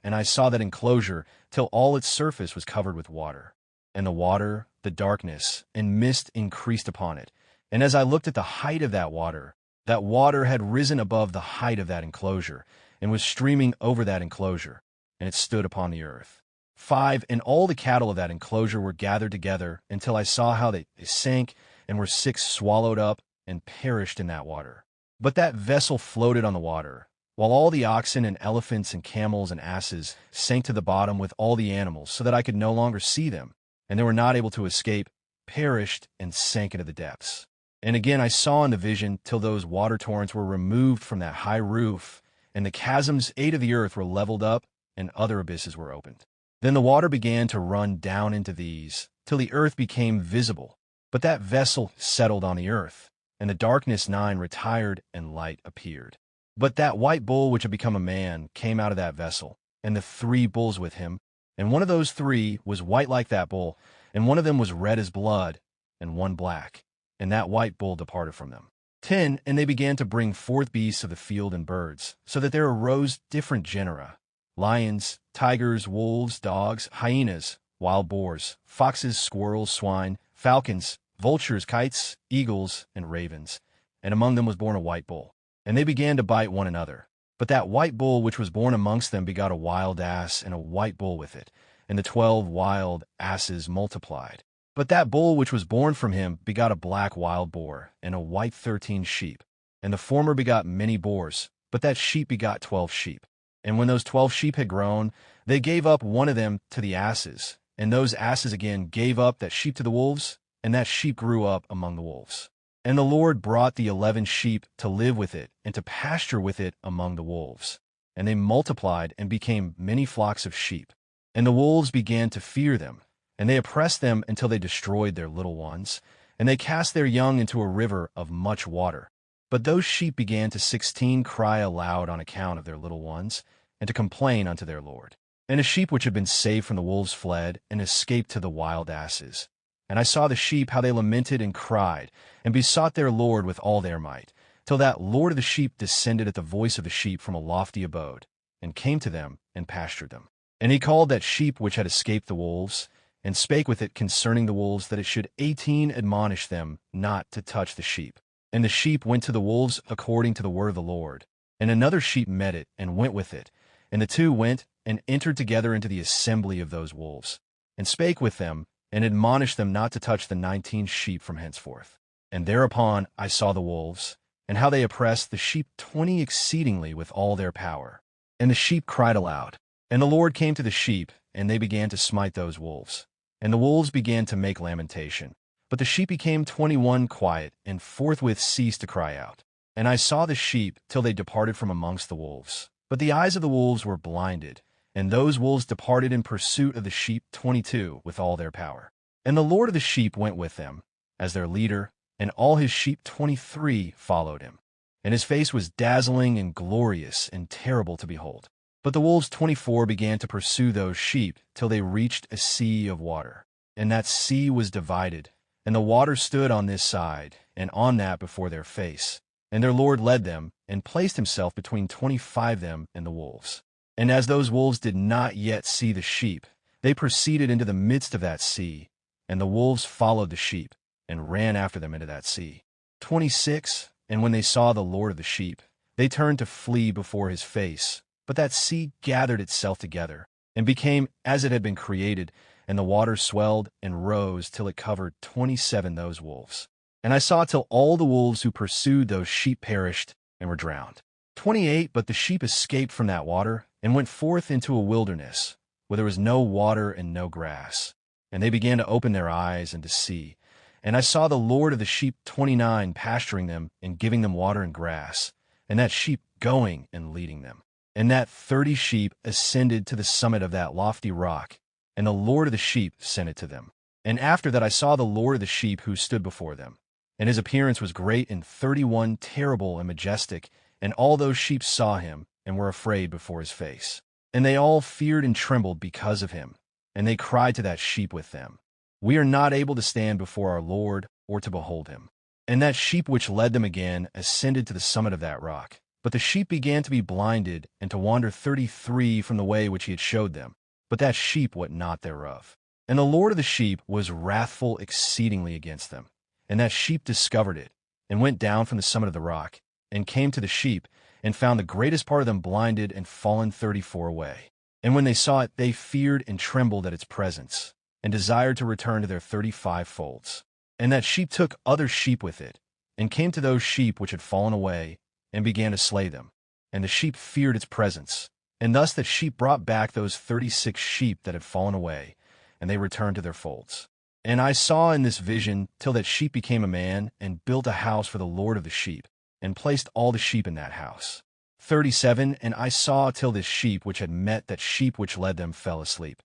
And I saw that enclosure till all its surface was covered with water. And the water, the darkness, and mist increased upon it. And as I looked at the height of that water had risen above the height of that enclosure, and was streaming over that enclosure, and it stood upon the earth. 5 and all the cattle of that enclosure were gathered together, until I saw how they sank, and were 6 swallowed up, and perished in that water. But that vessel floated on the water, while all the oxen and elephants and camels and asses sank to the bottom with all the animals, so that I could no longer see them, and they were not able to escape, perished, and sank into the depths. And again I saw in the vision till those water torrents were removed from that high roof, and the chasms 8 of the earth were leveled up, and other abysses were opened. Then the water began to run down into these, till the earth became visible. But that vessel settled on the earth, and the darkness 9 retired, and light appeared. But that white bull which had become a man came out of that vessel, and the 3 bulls with him, and one of those 3 was white like that bull, and one of them was red as blood, and one black. And that white bull departed from them. 10 And they began to bring forth beasts of the field and birds, so that there arose different genera: lions, tigers, wolves, dogs, hyenas, wild boars, foxes, squirrels, swine, falcons, vultures, kites, eagles, and ravens. And among them was born a white bull. And they began to bite one another. But that white bull which was born amongst them begot a wild ass, and a white bull with it. And the 12 wild asses multiplied. But that bull which was born from him begot a black wild boar, and a white 13 sheep. And the former begot many boars, but that sheep begot 12 sheep. And when those 12 sheep had grown, they gave up one of them to the asses, and those asses again gave up that sheep to the wolves, and that sheep grew up among the wolves. And the Lord brought the 11 sheep to live with it, and to pasture with it among the wolves. And they multiplied and became many flocks of sheep. And the wolves began to fear them, and they oppressed them until they destroyed their little ones, and they cast their young into a river of much water. But those sheep began to 16 cry aloud on account of their little ones, and to complain unto their Lord. And a sheep which had been saved from the wolves fled, and escaped to the wild asses. And I saw the sheep how they lamented and cried, and besought their Lord with all their might, till that Lord of the sheep descended at the voice of the sheep from a lofty abode, and came to them, and pastured them. And he called that sheep which had escaped the wolves, and spake with it concerning the wolves, that it should 18 admonish them not to touch the sheep. And the sheep went to the wolves according to the word of the Lord. And another sheep met it, and went with it. And the 2 went, and entered together into the assembly of those wolves, and spake with them, and admonished them not to touch the 19 sheep from henceforth. And thereupon I saw the wolves, and how they oppressed the sheep 20 exceedingly with all their power. And the sheep cried aloud. And the Lord came to the sheep, and they began to smite those wolves. And the wolves began to make lamentation. But the sheep became 21 quiet, and forthwith ceased to cry out. And I saw the sheep till they departed from amongst the wolves. But the eyes of the wolves were blinded, and those wolves departed in pursuit of the sheep 22 with all their power. And the Lord of the sheep went with them, as their leader, and all his sheep 23 followed him. and his face was dazzling and glorious and terrible to behold. But the wolves 24 began to pursue those sheep till they reached a sea of water. And that sea was divided, and the water stood on this side, and on that before their face. And their Lord led them, and placed himself between 25 them and the wolves. And as those wolves did not yet see the sheep, they proceeded into the midst of that sea, and the wolves followed the sheep, and ran after them into that sea. 26. And when they saw the Lord of the sheep, they turned to flee before his face. But that sea gathered itself together, and became as it had been created, and the water swelled and rose till it covered 27 those wolves. And I saw till all the wolves who pursued those sheep perished and were drowned. 28. But the sheep escaped from that water, and went forth into a wilderness, where there was no water and no grass. And they began to open their eyes and to see. And I saw the Lord of the sheep 29 pasturing them and giving them water and grass, and that sheep going and leading them. And that 30 sheep ascended to the summit of that lofty rock, and the Lord of the sheep sent it to them. And after that I saw the Lord of the sheep who stood before them. And his appearance was great and 31 terrible and majestic, and all those sheep saw him, and were afraid before his face. And they all feared and trembled because of him. And they cried to that sheep with them, We are not able to stand before our Lord, or to behold him. And that sheep which led them again ascended to the summit of that rock. But the sheep began to be blinded, and to wander 33 from the way which he had showed them. But that sheep wot not thereof. And the Lord of the sheep was wrathful exceedingly against them. And that sheep discovered it, and went down from the summit of the rock, and came to the sheep, and found the greatest part of them blinded and fallen 34 away. And when they saw it, they feared and trembled at its presence, and desired to return to their 35 folds. And that sheep took other sheep with it, and came to those sheep which had fallen away, and began to slay them. And the sheep feared its presence. And thus that sheep brought back those 36 sheep that had fallen away, and they returned to their folds. And I saw in this vision till that sheep became a man, and built a house for the Lord of the sheep, and placed all the sheep in that house. 37. And I saw till this sheep which had met that sheep which led them fell asleep.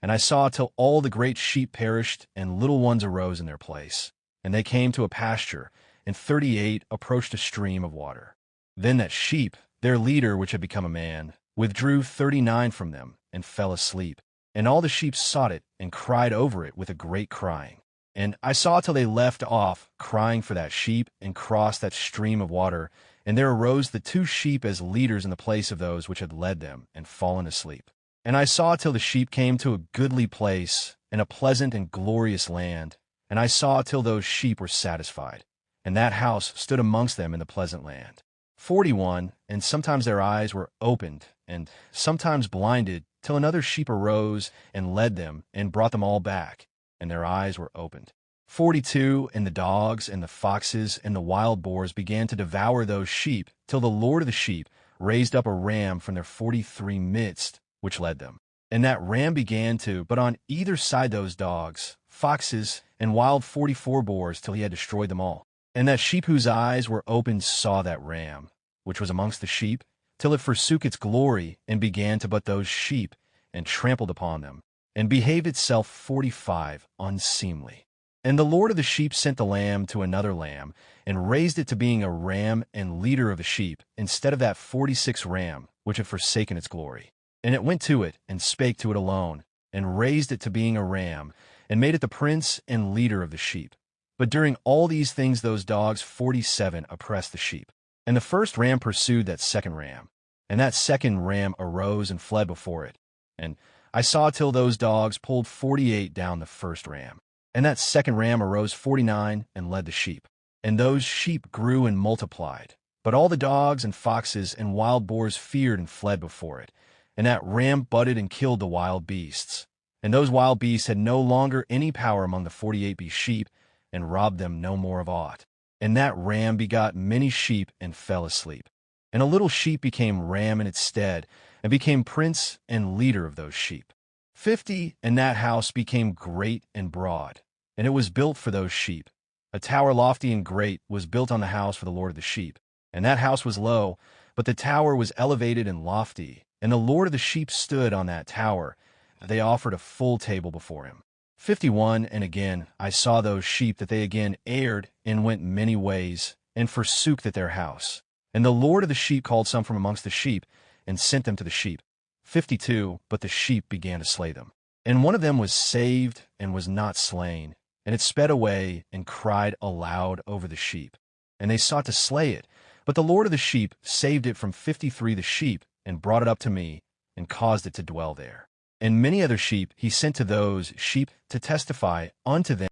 And I saw till all the great sheep perished, and little ones arose in their place. And they came to a pasture, and 38 approached a stream of water. Then that sheep, their leader which had become a man, withdrew 39 from them, and fell asleep. And all the sheep sought it, and cried over it with a great crying. And I saw till they left off crying for that sheep, and crossed that stream of water, and there arose the 2 sheep as leaders in the place of those which had led them, and fallen asleep. And I saw till the sheep came to a goodly place, and a pleasant and glorious land. And I saw till those sheep were satisfied, and that house stood amongst them in the pleasant land. 41. And sometimes their eyes were opened, and sometimes blinded, till another sheep arose, and led them, and brought them all back, and their eyes were opened. 42. And the dogs, and the foxes, and the wild boars began to devour those sheep, till the Lord of the sheep raised up a ram from their 43 midst, which led them. And that ram began to, but on either side those dogs, foxes, and wild 44 boars, till he had destroyed them all. And that sheep whose eyes were opened saw that ram, which was amongst the sheep, till it forsook its glory, and began to butt those sheep, and trampled upon them, and behaved itself 45 unseemly. And the Lord of the sheep sent the lamb to another lamb, and raised it to being a ram and leader of the sheep, instead of that 46 ram, which had forsaken its glory. And it went to it, and spake to it alone, and raised it to being a ram, and made it the prince and leader of the sheep. But during all these things those dogs 47 oppressed the sheep. And the first ram pursued that second ram, and that second ram arose and fled before it. And I saw till those dogs pulled 48 down the first ram. And that second ram arose 49 and led the sheep. And those sheep grew and multiplied. But all the dogs and foxes and wild boars feared and fled before it. And that ram butted and killed the wild beasts. And those wild beasts had no longer any power among the 48 beast sheep, and robbed them no more of aught. And that ram begot many sheep and fell asleep. And a little sheep became ram in its stead, and became prince and leader of those sheep. 50. And that house became great and broad, and it was built for those sheep. A tower lofty and great was built on the house for the Lord of the sheep. And that house was low, but the tower was elevated and lofty. And the Lord of the sheep stood on that tower. They offered a full table before him. 51. And again I saw those sheep that they again erred, and went many ways, and forsook that their house. And the Lord of the sheep called some from amongst the sheep, and sent them to the sheep. 52. But the sheep began to slay them. And one of them was saved, and was not slain. And it sped away, and cried aloud over the sheep. And they sought to slay it. But the Lord of the sheep saved it from 53 the sheep, and brought it up to me, and caused it to dwell there. And many other sheep he sent to those sheep to testify unto them,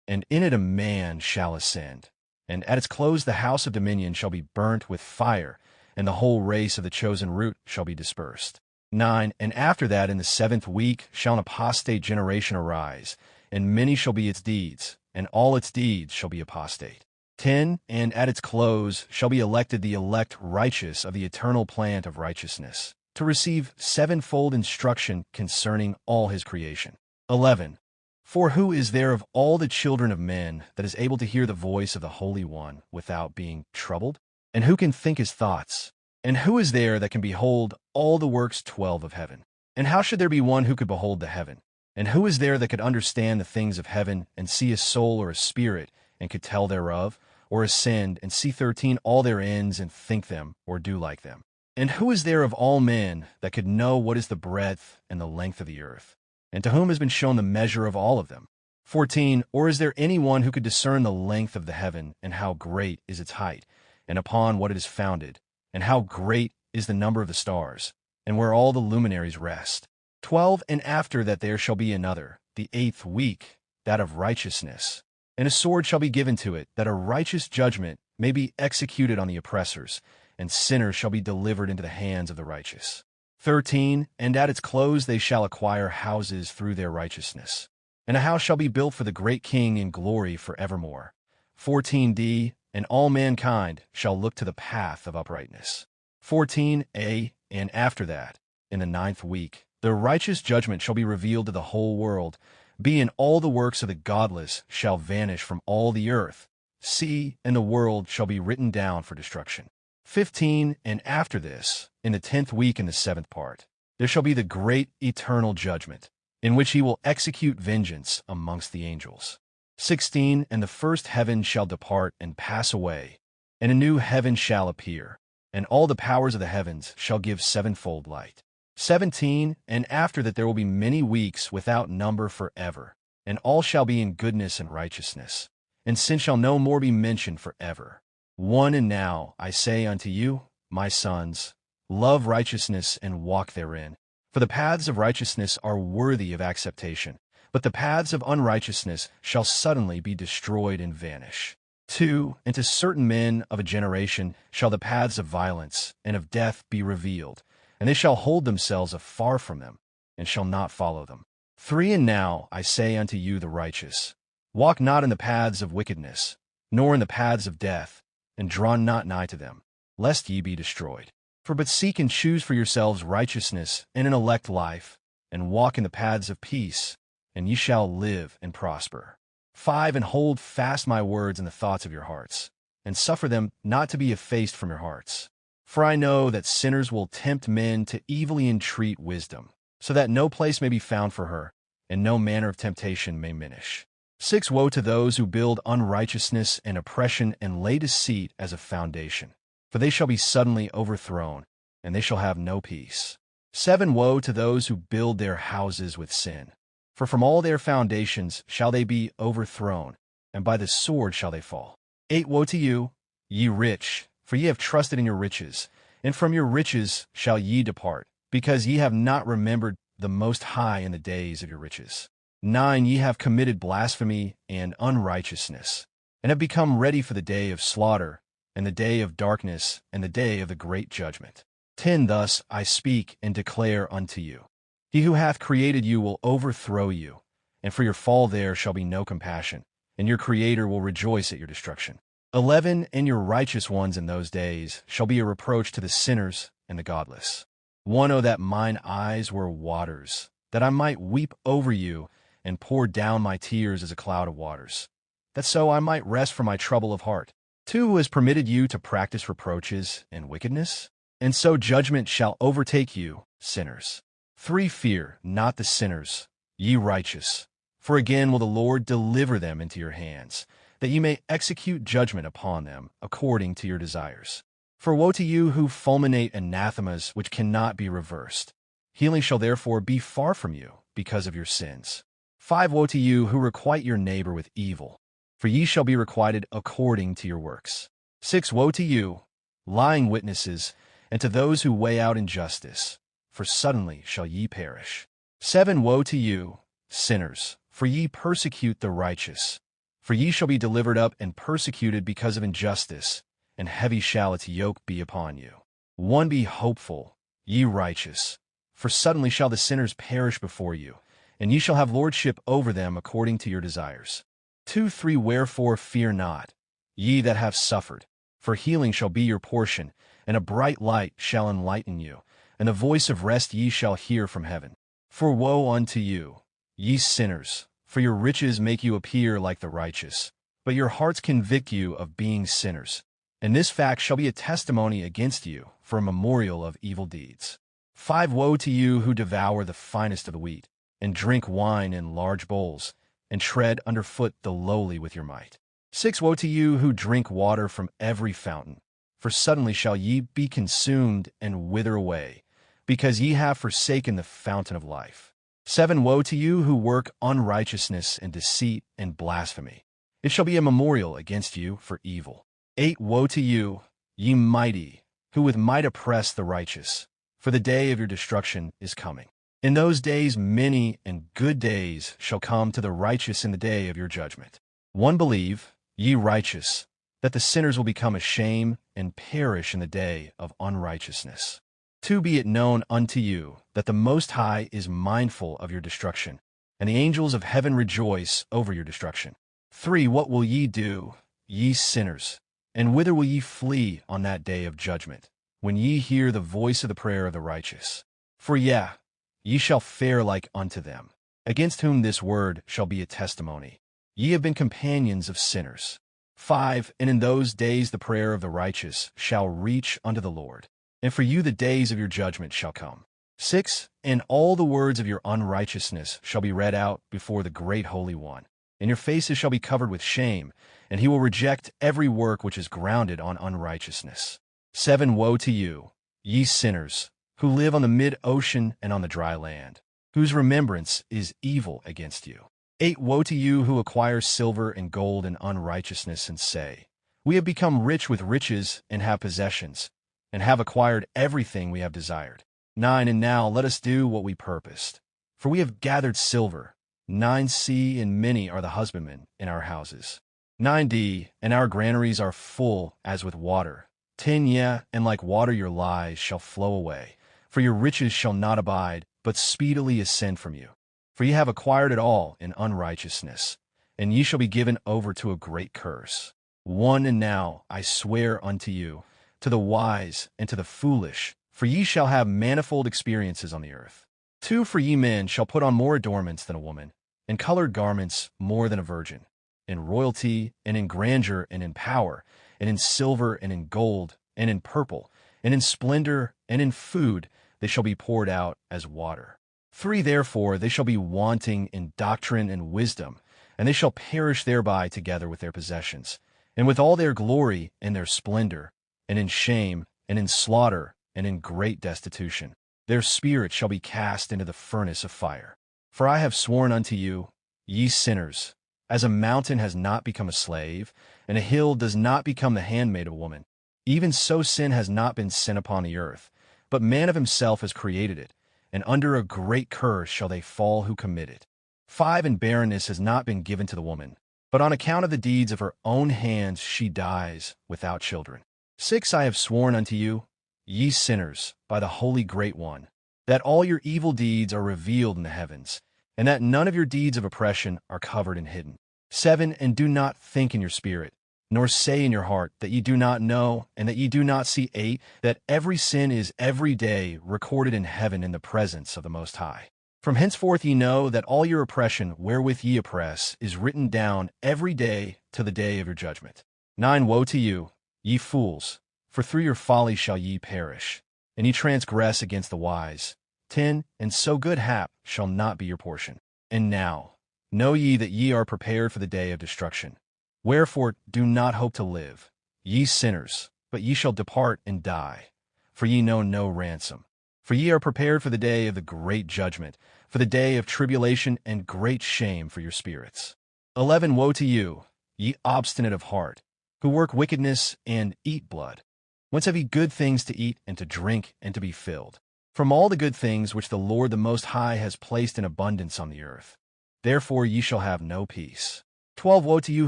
and in it a man shall ascend. And at its close the house of dominion shall be burnt with fire, and the whole race of the chosen root shall be dispersed. 9. And after that in the 7th week shall an apostate generation arise, and many shall be its deeds, and all its deeds shall be apostate. 10. And at its close shall be elected the elect righteous of the eternal plant of righteousness, to receive sevenfold instruction concerning all his creation. 11. For who is there of all the children of men that is able to hear the voice of the Holy One without being troubled? And who can think his thoughts? And who is there that can behold all the works 12 of heaven? And how should there be one who could behold the heaven? And who is there that could understand the things of heaven, and see a soul or a spirit, and could tell thereof, or ascend, and see 13 all their ends, and think them, or do like them? And who is there of all men that could know what is the breadth and the length of the earth? And to whom has been shown the measure of all of them? 14. Or is there any one who could discern the length of the heaven, and how great is its height, and upon what it is founded, and how great is the number of the stars, and where all the luminaries rest? 12. And after that there shall be another, the 8th week, that of righteousness. And a sword shall be given to it, that a righteous judgment may be executed on the oppressors, and sinners shall be delivered into the hands of the righteous. 13. And at its close they shall acquire houses through their righteousness. And a house shall be built for the great king in glory forevermore. 14d. And all mankind shall look to the path of uprightness. 14a. And after that, in the 9th week, the righteous judgment shall be revealed to the whole world, being all the works of the godless shall vanish from all the earth. See, and the world shall be written down for destruction. 15. And after this, in the 10th week in the 7th part, there shall be the great eternal judgment, in which he will execute vengeance amongst the angels. 16. And the first heaven shall depart and pass away, and a new heaven shall appear, and all the powers of the heavens shall give sevenfold light. 17. And after that there will be many weeks without number forever, and all shall be in goodness and righteousness, and sin shall no more be mentioned forever. 1. And now I say unto you, my sons, love righteousness and walk therein. For the paths of righteousness are worthy of acceptation, but the paths of unrighteousness shall suddenly be destroyed and vanish. 2. And to certain men of a generation shall the paths of violence and of death be revealed, and they shall hold themselves afar from them, and shall not follow them. 3. And now I say unto you the righteous, walk not in the paths of wickedness, nor in the paths of death, and draw not nigh to them, lest ye be destroyed. For but seek and choose for yourselves righteousness and an elect life, and walk in the paths of peace, and ye shall live and prosper. 5. And hold fast my words in the thoughts of your hearts, and suffer them not to be effaced from your hearts. For I know that sinners will tempt men to evilly entreat wisdom, so that no place may be found for her, and no manner of temptation may minish. 6. Woe to those who build unrighteousness and oppression and lay deceit as a foundation, for they shall be suddenly overthrown, and they shall have no peace. 7. Woe to those who build their houses with sin, for from all their foundations shall they be overthrown, and by the sword shall they fall. 8. Woe to you, ye rich, for ye have trusted in your riches, and from your riches shall ye depart, because ye have not remembered the Most High in the days of your riches. 9. Ye have committed blasphemy and unrighteousness, and have become ready for the day of slaughter, and the day of darkness, and the day of the great judgment. 10. Thus I speak and declare unto you, he who hath created you will overthrow you, and for your fall there shall be no compassion, and your Creator will rejoice at your destruction. 11. And your righteous ones in those days shall be a reproach to the sinners and the godless. 1. Oh, that mine eyes were waters, that I might weep over you, and pour down my tears as a cloud of waters, that so I might rest from my trouble of heart. 2. Who has permitted you to practice reproaches and wickedness? And so judgment shall overtake you, sinners. 3. Fear not the sinners, ye righteous, for again will the Lord deliver them into your hands, that ye may execute judgment upon them according to your desires. For woe to you who fulminate anathemas which cannot be reversed. Healing shall therefore be far from you because of your sins. 5. Woe to you who requite your neighbor with evil, for ye shall be requited according to your works. 6. Woe to you, lying witnesses, and to those who weigh out injustice, for suddenly shall ye perish. 7. Woe to you, sinners, for ye persecute the righteous. For ye shall be delivered up and persecuted because of injustice, and heavy shall its yoke be upon you. 1. Be hopeful, ye righteous, for suddenly shall the sinners perish before you, and ye shall have lordship over them according to your desires. 2. 3. Wherefore fear not, ye that have suffered, for healing shall be your portion, and a bright light shall enlighten you, and the voice of rest ye shall hear from heaven. For woe unto you, ye sinners, for your riches make you appear like the righteous, but your hearts convict you of being sinners. And this fact shall be a testimony against you for a memorial of evil deeds. 5. Woe to you who devour the finest of the wheat, and drink wine in large bowls, and tread underfoot the lowly with your might. 6. Woe to you who drink water from every fountain, for suddenly shall ye be consumed and wither away, because ye have forsaken the fountain of life. 7. Woe to you who work unrighteousness and deceit and blasphemy. It shall be a memorial against you for evil. 8. Woe to you, ye mighty, who with might oppress the righteous, for the day of your destruction is coming. In those days many and good days shall come to the righteous in the day of your judgment. 1. Believe, ye righteous, that the sinners will become ashamed and perish in the day of unrighteousness. 2. Be it known unto you that the Most High is mindful of your destruction, and the angels of heaven rejoice over your destruction. 3. What will ye do, ye sinners, and whither will ye flee on that day of judgment, when ye hear the voice of the prayer of the righteous? For ye shall fare like unto them, against whom this word shall be a testimony. Ye have been companions of sinners. 5. And in those days the prayer of the righteous shall reach unto the Lord, and for you the days of your judgment shall come. 6. And all the words of your unrighteousness shall be read out before the great Holy One, and your faces shall be covered with shame, and he will reject every work which is grounded on unrighteousness. 7. Woe to you, ye sinners, who live on the mid-ocean and on the dry land, whose remembrance is evil against you. 8. Woe to you who acquire silver and gold in unrighteousness and say, we have become rich with riches and have possessions, and have acquired everything we have desired. 9. And now let us do what we purposed, for we have gathered silver. 9c. And many are the husbandmen in our houses. 9d. And our granaries are full as with water. 10. Yea, and like water your lies shall flow away, for your riches shall not abide, but speedily ascend from you. For ye have acquired it all in unrighteousness, and ye shall be given over to a great curse. 1. And now I swear unto you, to the wise and to the foolish, for ye shall have manifold experiences on the earth. 2. For ye men shall put on more adornments than a woman, and colored garments more than a virgin, in royalty and in grandeur and in power, and in silver and in gold, and in purple, and in splendor, and in food, they shall be poured out as water. 3. Therefore they shall be wanting in doctrine and wisdom, and they shall perish thereby together with their possessions, and with all their glory and their splendor, and in shame, and in slaughter, and in great destitution. Their spirit shall be cast into the furnace of fire. For I have sworn unto you, ye sinners, as a mountain has not become a slave, and a hill does not become the handmaid of a woman, even so sin has not been sent upon the earth, but man of himself has created it, and under a great curse shall they fall who commit it. 5. And barrenness has not been given to the woman, but on account of the deeds of her own hands she dies without children. 6. I have sworn unto you, ye sinners, by the Holy Great One, that all your evil deeds are revealed in the heavens, and that none of your deeds of oppression are covered and hidden. 7. And do not think in your spirit, nor say in your heart that ye do not know, and that ye do not see. 8. That every sin is every day recorded in heaven in the presence of the Most High. From henceforth ye know that all your oppression wherewith ye oppress is written down every day to the day of your judgment. 9. Woe to you, ye fools, for through your folly shall ye perish, and ye transgress against the wise. 10. And so good hap shall not be your portion. And now, know ye that ye are prepared for the day of destruction. Wherefore do not hope to live, ye sinners, but ye shall depart and die, for ye know no ransom. For ye are prepared for the day of the great judgment, for the day of tribulation and great shame for your spirits. 11. Woe to you, ye obstinate of heart, who work wickedness and eat blood. Whence have ye good things to eat and to drink and to be filled? From all the good things which the Lord the Most High has placed in abundance on the earth. Therefore ye shall have no peace. 12. Woe to you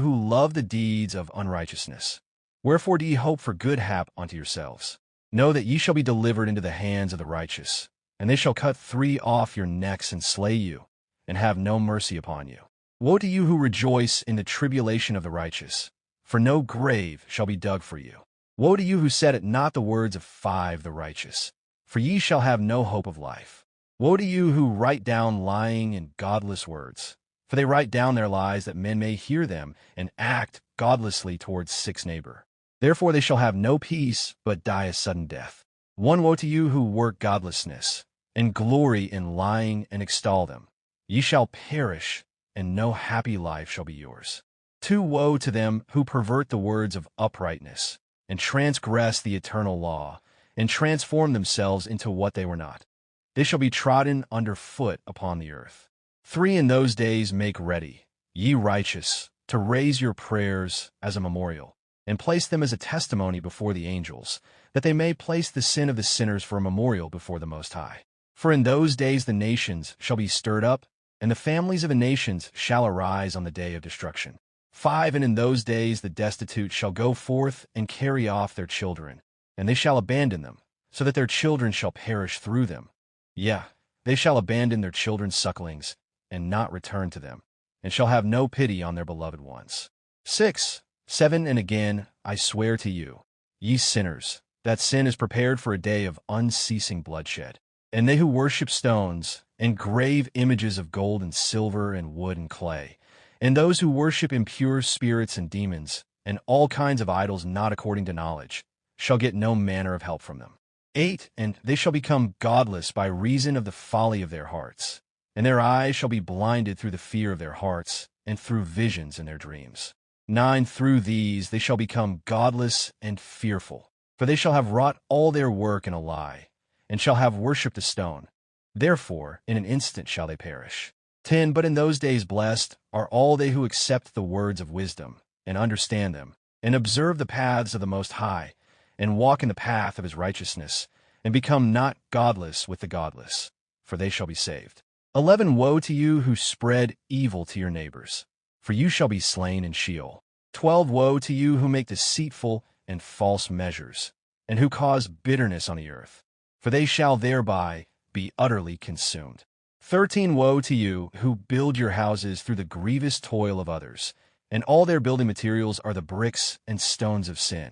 who love the deeds of unrighteousness. Wherefore do ye hope for good hap unto yourselves? Know that ye shall be delivered into the hands of the righteous, and they shall cut 3 off your necks and slay you, and have no mercy upon you. Woe to you who rejoice in the tribulation of the righteous, for no grave shall be dug for you. Woe to you who set at naught the words of 5 the righteous, for ye shall have no hope of life. Woe to you who write down lying and godless words, for they write down their lies that men may hear them and act godlessly towards 6 neighbor. Therefore they shall have no peace, but die a sudden death. 1. Woe to you who work godlessness, and glory in lying and extol them. Ye shall perish, and no happy life shall be yours. 2. Woe to them who pervert the words of uprightness, and transgress the eternal law, and transform themselves into what they were not. They shall be trodden under foot upon the earth. 3. In those days make ready, ye righteous, to raise your prayers as a memorial, and place them as a testimony before the angels, that they may place the sin of the sinners for a memorial before the Most High. For in those days the nations shall be stirred up, and the families of the nations shall arise on the day of destruction. 5. And in those days the destitute shall go forth and carry off their children, and they shall abandon them, so that their children shall perish through them. Yea, they shall abandon their children's sucklings, and not return to them, and shall have no pity on their beloved ones. 6. 7. And again, I swear to you, ye sinners, that sin is prepared for a day of unceasing bloodshed. And they who worship stones, and grave images of gold and silver and wood and clay, and those who worship impure spirits and demons, and all kinds of idols not according to knowledge, shall get no manner of help from them. 8. And they shall become godless by reason of the folly of their hearts, and their eyes shall be blinded through the fear of their hearts, and through visions in their dreams. 9. Through these they shall become godless and fearful, for they shall have wrought all their work in a lie, and shall have worshipped a stone. Therefore in an instant shall they perish. 10. But in those days blessed are all they who accept the words of wisdom, and understand them, and observe the paths of the Most High, and walk in the path of his righteousness, and become not godless with the godless, for they shall be saved. 11. Woe to you who spread evil to your neighbors, for you shall be slain in Sheol. 12. Woe to you who make deceitful and false measures, and who cause bitterness on the earth, for they shall thereby be utterly consumed. 13. Woe to you who build your houses through the grievous toil of others, and all their building materials are the bricks and stones of sin.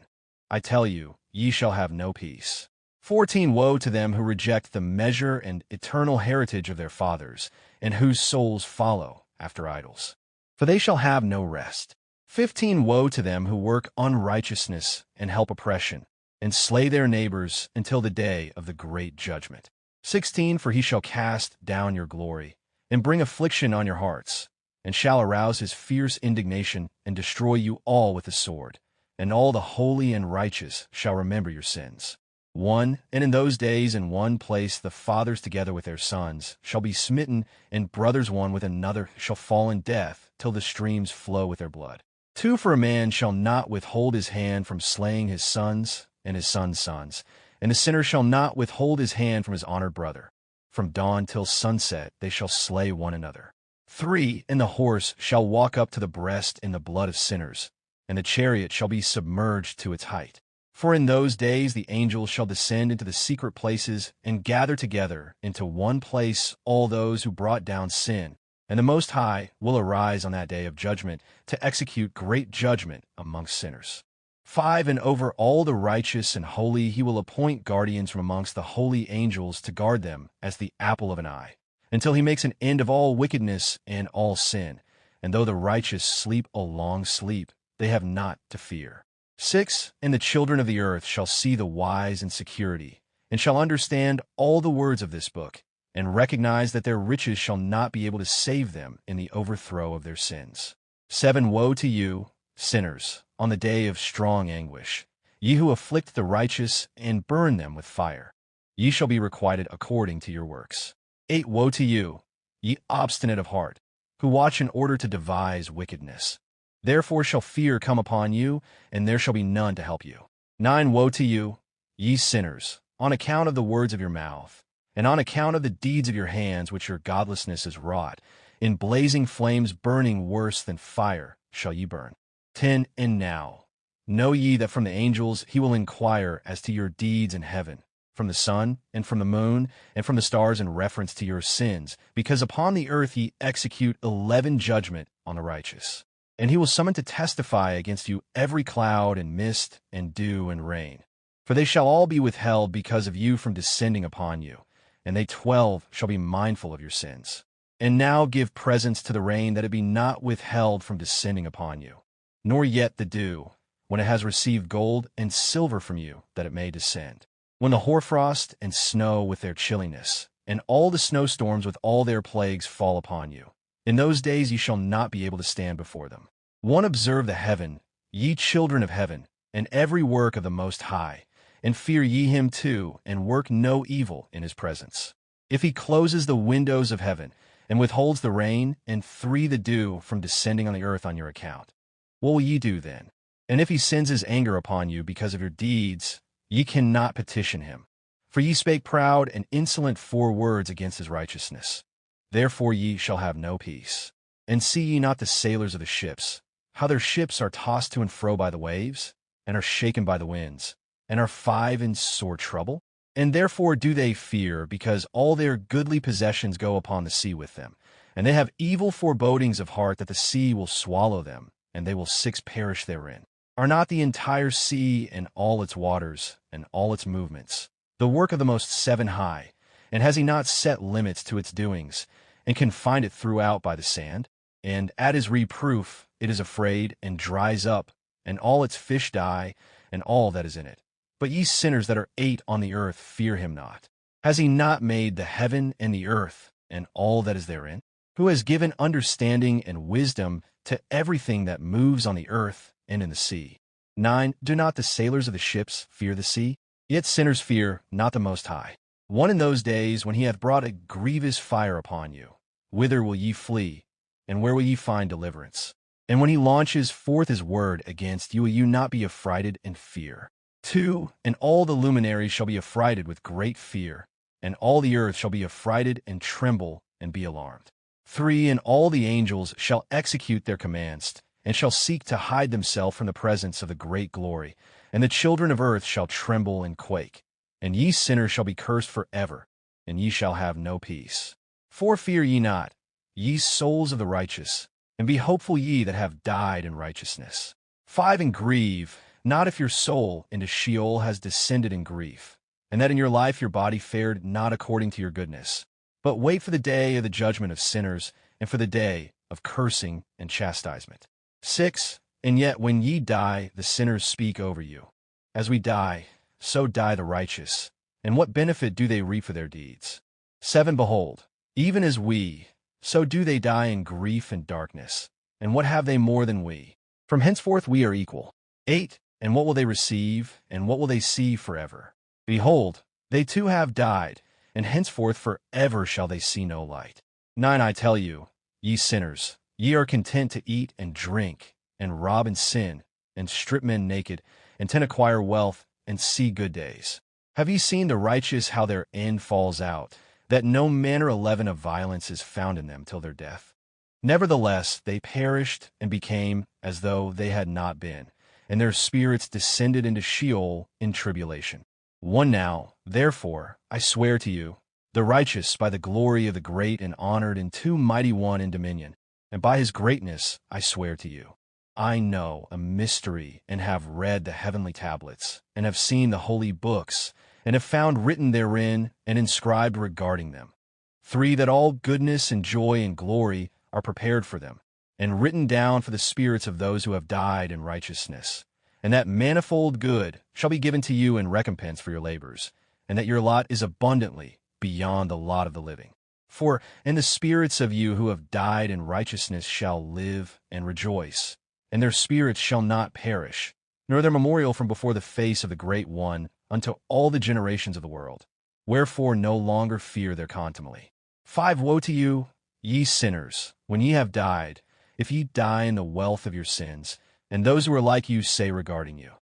I tell you, ye shall have no peace. 14. Woe to them who reject the measure and eternal heritage of their fathers, and whose souls follow after idols, for they shall have no rest. 15. Woe to them who work unrighteousness and help oppression, and slay their neighbors until the day of the great judgment. 16. For he shall cast down your glory, and bring affliction on your hearts, and shall arouse his fierce indignation, and destroy you all with the sword, and all the holy and righteous shall remember your sins. 1. And in those days in one place the fathers together with their sons shall be smitten, and brothers one with another shall fall in death, till the streams flow with their blood. 2. For a man shall not withhold his hand from slaying his sons and his sons' sons, and the sinner shall not withhold his hand from his honored brother. From dawn till sunset they shall slay one another. 3. And the horse shall walk up to the breast in the blood of sinners, and the chariot shall be submerged to its height. For in those days the angels shall descend into the secret places, and gather together into one place all those who brought down sin, and the Most High will arise on that day of judgment to execute great judgment amongst sinners. 5. And over all the righteous and holy he will appoint guardians from amongst the holy angels to guard them as the apple of an eye, until he makes an end of all wickedness and all sin. And though the righteous sleep a long sleep, they have not to fear. 6. And the children of the earth shall see the wise in security, and shall understand all the words of this book, and recognize that their riches shall not be able to save them in the overthrow of their sins. 7. Woe to you, sinners, on the day of strong anguish, ye who afflict the righteous and burn them with fire. Ye shall be requited according to your works. 8. Woe to you, ye obstinate of heart, who watch in order to devise wickedness. Therefore shall fear come upon you, and there shall be none to help you. 9. Woe to you, ye sinners, on account of the words of your mouth, and on account of the deeds of your hands which your godlessness is wrought. In blazing flames burning worse than fire shall ye burn. 10. And now, know ye that from the angels he will inquire as to your deeds in heaven, from the sun, and from the moon, and from the stars in reference to your sins, because upon the earth ye execute 11 judgment on the righteous. And he will summon to testify against you every cloud and mist and dew and rain. For they shall all be withheld because of you from descending upon you, and they 12 shall be mindful of your sins. And now give presents to the rain, that it be not withheld from descending upon you, nor yet the dew, when it has received gold and silver from you, that it may descend. When the hoarfrost and snow with their chilliness, and all the snowstorms with all their plagues fall upon you, in those days ye shall not be able to stand before them. 1. Observe the heaven, ye children of heaven, and every work of the Most High, and fear ye him too, and work no evil in his presence. If he closes the windows of heaven, and withholds the rain, and 3. The dew from descending on the earth on your account, what will ye do then? And if he sends his anger upon you because of your deeds, ye cannot petition him. For ye spake proud and insolent 4 words against his righteousness. Therefore ye shall have no peace. And see ye not the sailors of the ships, how their ships are tossed to and fro by the waves, and are shaken by the winds, and are 5 in sore trouble? And therefore do they fear, because all their goodly possessions go upon the sea with them. And they have evil forebodings of heart that the sea will swallow them, and they will 6 perish therein. Are not the entire sea and all its waters and all its movements the work of the Most Seven High? And has he not set limits to its doings, and confined it throughout by the sand? And at his reproof it is afraid, and dries up, and all its fish die, and all that is in it. But ye sinners that are 8 on the earth, fear him not. Has he not made the heaven and the earth, and all that is therein? Who has given understanding and wisdom to everything that moves on the earth and in the sea? 9. Do not the sailors of the ships fear the sea? Yet sinners fear not the Most High. 1. In those days when he hath brought a grievous fire upon you, whither will ye flee, and where will ye find deliverance? And when he launches forth his word against you, will you not be affrighted and fear? 2. And all the luminaries shall be affrighted with great fear, and all the earth shall be affrighted and tremble and be alarmed. 3. And all the angels shall execute their commands, and shall seek to hide themselves from the presence of the great glory, and the children of earth shall tremble and quake. And ye sinners shall be cursed forever, and ye shall have no peace. 4. Fear ye not, ye souls of the righteous, and be hopeful ye that have died in righteousness. 5. And grieve not if your soul into Sheol has descended in grief, and that in your life your body fared not according to your goodness. But wait for the day of the judgment of sinners, and for the day of cursing and chastisement. 6. And yet when ye die, the sinners speak over you. As we die, so die the righteous. And what benefit do they reap for their deeds? 7. Behold, even as we, so do they die in grief and darkness. And what have they more than we? From henceforth we are equal. 8. And what will they receive, and what will they see forever? Behold, they too have died, and henceforth forever shall they see no light. 9. I tell you, ye sinners, ye are content to eat and drink, and rob and sin, and strip men naked, and to acquire wealth, and see good days. Have ye seen the righteous how their end falls out, that no manner of leaven of violence is found in them till their death? Nevertheless they perished and became as though they had not been, and their spirits descended into Sheol in tribulation. 1. Now, therefore, I swear to you, the righteous, by the glory of the great and honored and too mighty one in dominion, and by his greatness I swear to you. I know a mystery, and have read the heavenly tablets, and have seen the holy books, and have found written therein and inscribed regarding them. 3. That all goodness and joy and glory are prepared for them, and written down for the spirits of those who have died in righteousness, and that manifold good shall be given to you in recompense for your labors, and that your lot is abundantly beyond the lot of the living. 4. And the spirits of you who have died in righteousness shall live and rejoice, and their spirits shall not perish, nor their memorial from before the face of the Great One unto all the generations of the world. Wherefore no longer fear their contumely. 5. Woe to you, ye sinners, when ye have died, if ye die in the wealth of your sins, and those who are like you say regarding you,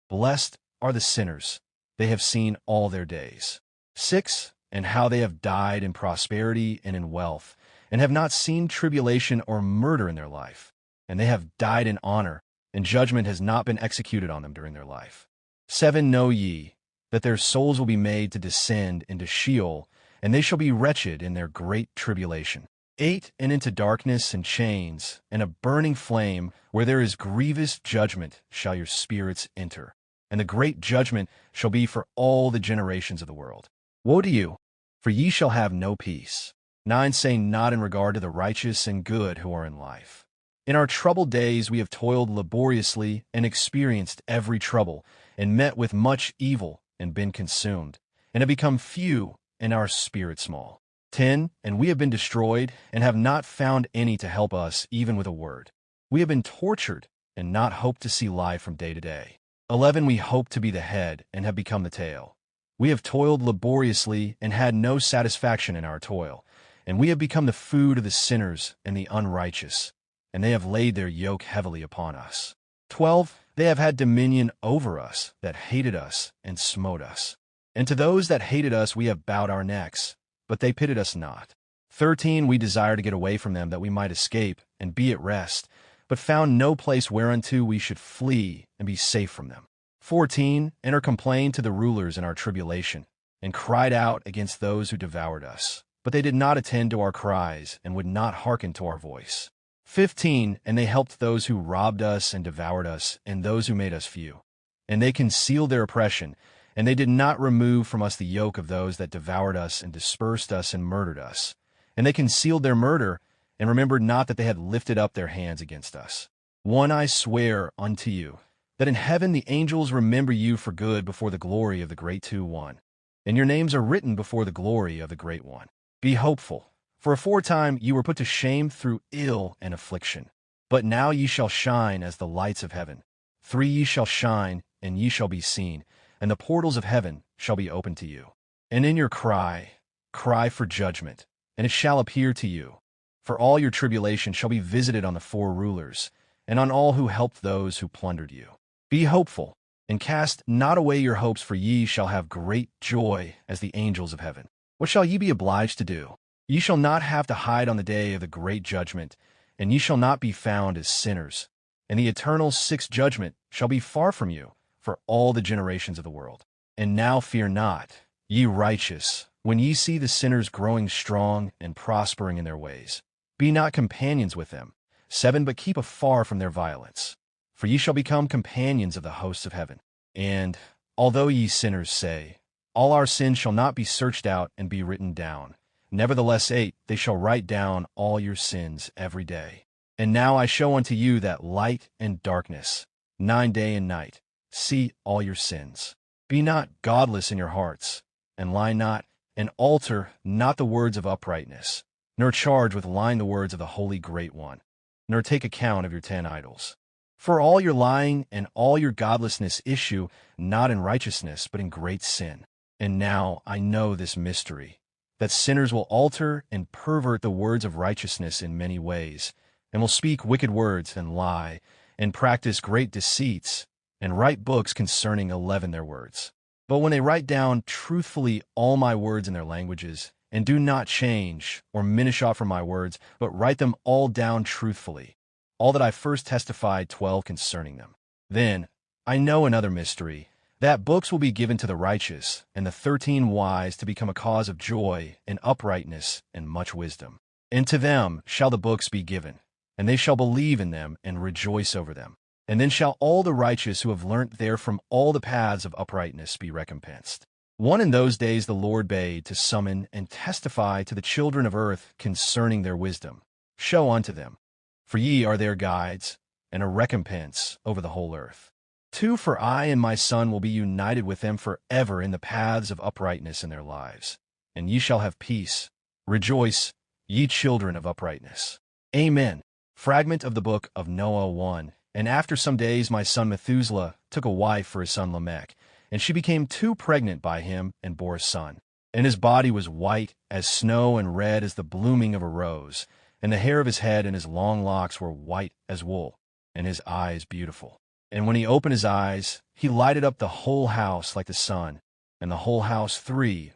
Blessed are the sinners, they have seen all their days. 6. And how they have died in prosperity and in wealth, and have not seen tribulation or murder in their life. And they have died in honor, and judgment has not been executed on them during their life. 7. Know ye that their souls will be made to descend into Sheol, and they shall be wretched in their great tribulation. 8. And into darkness and chains, and a burning flame, where there is grievous judgment, shall your spirits enter. And the great judgment shall be for all the generations of the world. Woe to you, for ye shall have no peace. 9. Say not in regard to the righteous and good who are in life. In our troubled days we have toiled laboriously and experienced every trouble, and met with much evil, and been consumed, and have become few, and our spirit small. 10. And we have been destroyed, and have not found any to help us, even with a word. We have been tortured, and not hoped to see life from day to day. 11. We hoped to be the head, and have become the tail. We have toiled laboriously, and had no satisfaction in our toil, and we have become the food of the sinners and the unrighteous, and they have laid their yoke heavily upon us. 12. They have had dominion over us that hated us and smote us. And to those that hated us we have bowed our necks, but they pitied us not. 13. We desire to get away from them that we might escape and be at rest, but found no place whereunto we should flee and be safe from them. 14. And are complained to the rulers in our tribulation, and cried out against those who devoured us. But they did not attend to our cries, and would not hearken to our voice. 15. And they helped those who robbed us and devoured us, and those who made us few. And they concealed their oppression, and they did not remove from us the yoke of those that devoured us and dispersed us and murdered us. And they concealed their murder, and remembered not that they had lifted up their hands against us. 1. I swear unto you, that in heaven the angels remember you for good before the glory of the great One, and your names are written before the glory of the Great One. Be hopeful, for aforetime you were put to shame through ill and affliction. But now ye shall shine as the lights of heaven. 3. Ye shall shine, and ye shall be seen, and the portals of heaven shall be opened to you. And in your cry for judgment, and it shall appear to you. For all your tribulation shall be visited on the 4 rulers, and on all who helped those who plundered you. Be hopeful, and cast not away your hopes, for ye shall have great joy as the angels of heaven. What shall ye be obliged to do? Ye shall not have to hide on the day of the great judgment, and ye shall not be found as sinners. And the eternal 6th judgment shall be far from you, for all the generations of the world. And now fear not, ye righteous, when ye see the sinners growing strong and prospering in their ways. Be not companions with them. 7. But keep afar from their violence. For ye shall become companions of the hosts of heaven. And, although ye sinners say, all our sins shall not be searched out and be written down, nevertheless 8, they shall write down all your sins every day. And now I show unto you that light and darkness, 9 day and night. See all your sins. Be not godless in your hearts, and lie not, and alter not the words of uprightness, nor charge with lying the words of the Holy Great One, nor take account of your 10 idols. For all your lying and all your godlessness issue not in righteousness, but in great sin. And now I know this mystery, that sinners will alter and pervert the words of righteousness in many ways, and will speak wicked words and lie, and practice great deceits, and write books concerning 11 their words. But when they write down truthfully all my words in their languages, and do not change or minish off from my words, but write them all down truthfully, all that I first testified 12 concerning them. Then I know another mystery, that books will be given to the righteous, and the 13 wise to become a cause of joy and uprightness and much wisdom. And to them shall the books be given, and they shall believe in them and rejoice over them. And then shall all the righteous who have learnt therefrom all the paths of uprightness be recompensed. 1. In those days the Lord bade to summon and testify to the children of earth concerning their wisdom. Show unto them, for ye are their guides, and a recompense over the whole earth. 2. For I and my Son will be united with them forever in the paths of uprightness in their lives. And ye shall have peace. Rejoice, ye children of uprightness. Amen. Fragment of the book of Noah 1. And after some days my son Methuselah took a wife for his son Lamech, and she became too pregnant by him and bore a son. And his body was white as snow and red as the blooming of a rose, and the hair of his head and his long locks were white as wool, and his eyes beautiful. And when he opened his eyes, he lighted up the whole house like the sun, and the whole house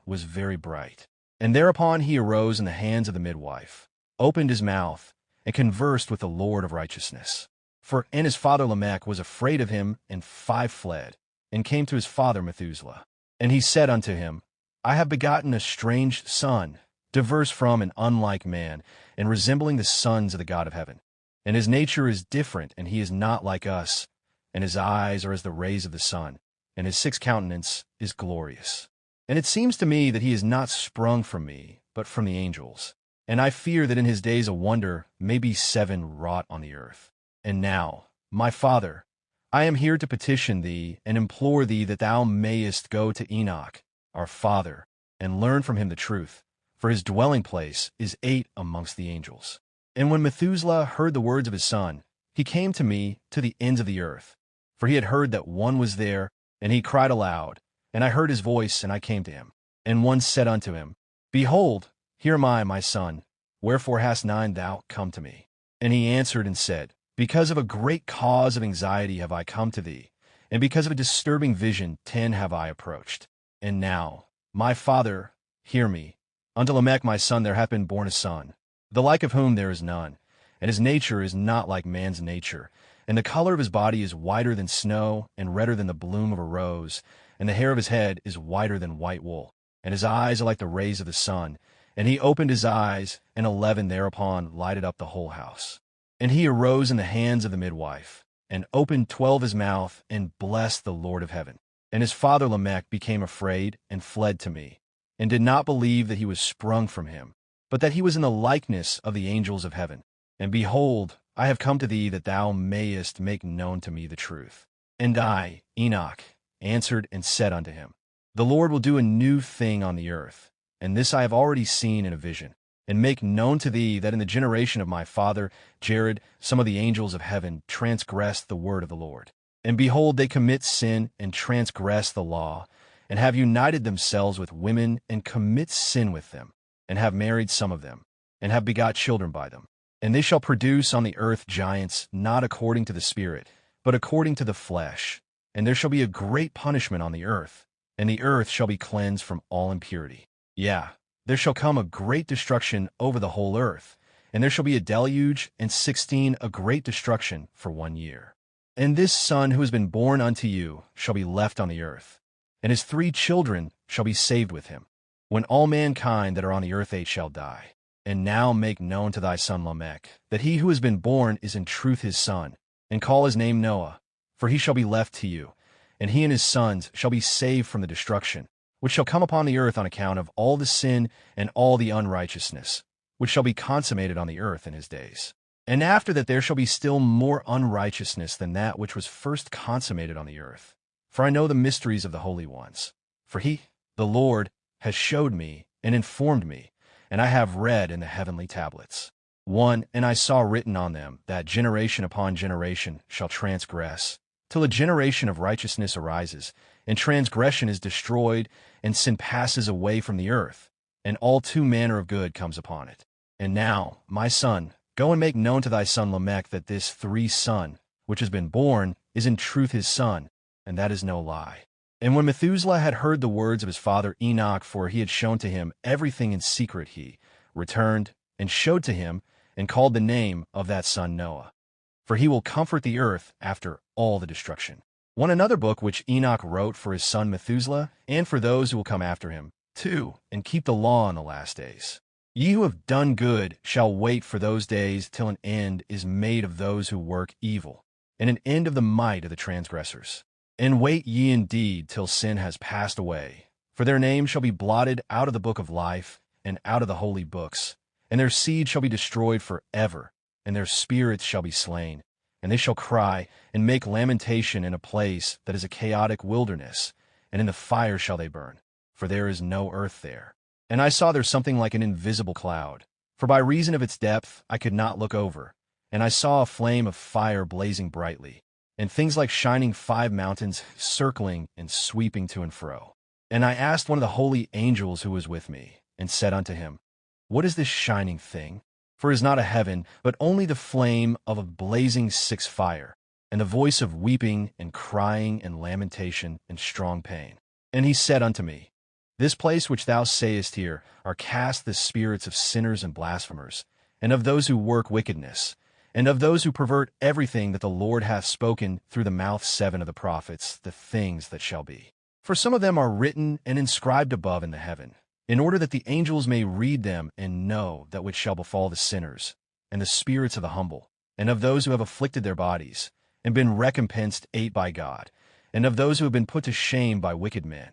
was very bright. And thereupon he arose in the hands of the midwife, opened his mouth, and conversed with the Lord of righteousness. And his father Lamech was afraid of him, and fled, and came to his father Methuselah. And he said unto him, I have begotten a strange son, diverse from and unlike man, and resembling the sons of the God of heaven. And his nature is different, and he is not like us, and his eyes are as the rays of the sun, and his countenance is glorious. And it seems to me that he is not sprung from me, but from the angels. And I fear that in his days a wonder may be 7 wrought on the earth. And now, my father, I am here to petition thee and implore thee that thou mayest go to Enoch, our father, and learn from him the truth, for his dwelling place is 8 amongst the angels. And when Methuselah heard the words of his son, he came to me to the ends of the earth, for he had heard that one was there, and he cried aloud, and I heard his voice, and I came to him. And one said unto him, Behold, here am I, my son, wherefore hast thou come to me? And he answered and said, Because of a great cause of anxiety have I come to thee, and because of a disturbing vision 10 have I approached. And now, my father, hear me. Unto Lamech my son there hath been born a son, the like of whom there is none, and his nature is not like man's nature, and the color of his body is whiter than snow, and redder than the bloom of a rose, and the hair of his head is whiter than white wool, and his eyes are like the rays of the sun. And he opened his eyes, and 11 thereupon lighted up the whole house. And he arose in the hands of the midwife, and opened 12 his mouth, and blessed the Lord of heaven. And his father Lamech became afraid, and fled to me, and did not believe that he was sprung from him, but that he was in the likeness of the angels of heaven. And behold, I have come to thee that thou mayest make known to me the truth. And I, Enoch, answered and said unto him, The Lord will do a new thing on the earth, and this I have already seen in a vision, and make known to thee that in the generation of my father Jared some of the angels of heaven transgressed the word of the Lord. And behold, they commit sin and transgress the law, and have united themselves with women, and commit sin with them, and have married some of them, and have begot children by them. And they shall produce on the earth giants, not according to the Spirit, but according to the flesh. And there shall be a great punishment on the earth, and the earth shall be cleansed from all impurity. Yea, there shall come a great destruction over the whole earth, and there shall be a deluge, and 16 a great destruction for 1 year. And this son who has been born unto you shall be left on the earth, and his 3 children shall be saved with him, when all mankind that are on the earth 8 shall die. And now make known to thy son Lamech, that he who has been born is in truth his son, and call his name Noah, for he shall be left to you, and he and his sons shall be saved from the destruction, which shall come upon the earth on account of all the sin and all the unrighteousness, which shall be consummated on the earth in his days. And after that there shall be still more unrighteousness than that which was first consummated on the earth. For I know the mysteries of the holy ones. For he, the Lord, has showed me and informed me, and I have read in the heavenly tablets. 1, and I saw written on them that generation upon generation shall transgress, till a generation of righteousness arises, and transgression is destroyed, and sin passes away from the earth, and all 2 manner of good comes upon it. And now, my son, go and make known to thy son Lamech that this 3 son, which has been born, is in truth his son, and that is no lie. And when Methuselah had heard the words of his father Enoch, for he had shown to him everything in secret, he returned and showed to him, and called the name of that son Noah. For he will comfort the earth after all the destruction. Another book which Enoch wrote for his son Methuselah, and for those who will come after him, 2, and keep the law in the last days. Ye who have done good shall wait for those days till an end is made of those who work evil, and an end of the might of the transgressors. And wait ye indeed till sin has passed away, for their names shall be blotted out of the book of life, and out of the holy books, and their seed shall be destroyed forever, and their spirits shall be slain. And they shall cry and make lamentation in a place that is a chaotic wilderness, and in the fire shall they burn, for there is no earth there. And I saw there something like an invisible cloud, for by reason of its depth I could not look over, And I saw a flame of fire blazing brightly, and things like shining 5 mountains circling and sweeping to and fro. And I asked one of the holy angels who was with me, and said unto him, What is this shining thing? For it is not a heaven, but only the flame of a blazing 6 fire, and the voice of weeping and crying and lamentation and strong pain. And he said unto me, This place which thou sayest here are cast the spirits of sinners and blasphemers, and of those who work wickedness, and of those who pervert everything that the Lord hath spoken through the mouth 7 of the prophets, the things that shall be. For some of them are written and inscribed above in the heaven, in order that the angels may read them and know that which shall befall the sinners, and the spirits of the humble, and of those who have afflicted their bodies, and been recompensed by God, and of those who have been put to shame by wicked men,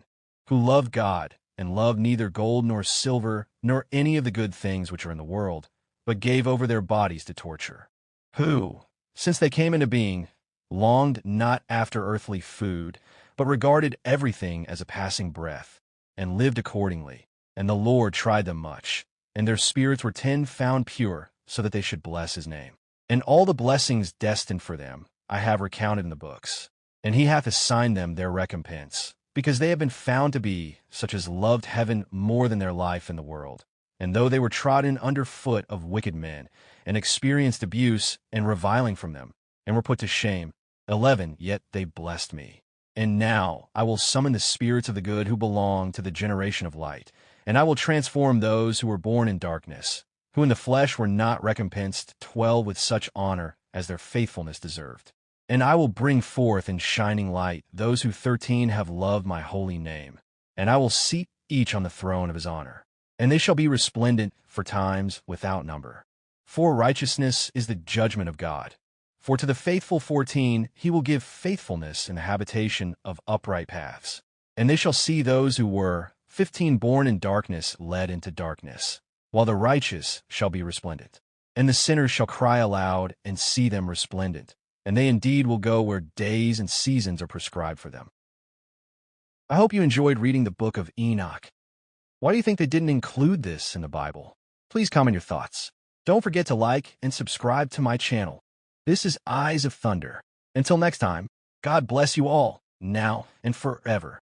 who love God, and love neither gold nor silver, nor any of the good things which are in the world, but gave over their bodies to torture. Who, since they came into being, longed not after earthly food, but regarded everything as a passing breath, and lived accordingly. And the Lord tried them much, and their spirits were found pure, so that they should bless his name. And all the blessings destined for them I have recounted in the books, and he hath assigned them their recompense, because they have been found to be such as loved heaven more than their life in the world. And though they were trodden under foot of wicked men, and experienced abuse and reviling from them, and were put to shame, 11, yet they blessed me. And now I will summon the spirits of the good who belong to the generation of light, and I will transform those who were born in darkness, who in the flesh were not recompensed, 12, with such honor as their faithfulness deserved. And I will bring forth in shining light those who 13 have loved my holy name, and I will seat each on the throne of his honor. And they shall be resplendent for times without number. For righteousness is the judgment of God. For to the faithful 14 he will give faithfulness in the habitation of upright paths. And they shall see those who were 15 born in darkness led into darkness, while the righteous shall be resplendent. And the sinners shall cry aloud and see them resplendent, and they indeed will go where days and seasons are prescribed for them. I hope you enjoyed reading the book of Enoch. Why do you think they didn't include this in the Bible? Please comment your thoughts. Don't forget to like and subscribe to my channel. This is Eyes of Thunder. Until next time, God bless you all, now and forever.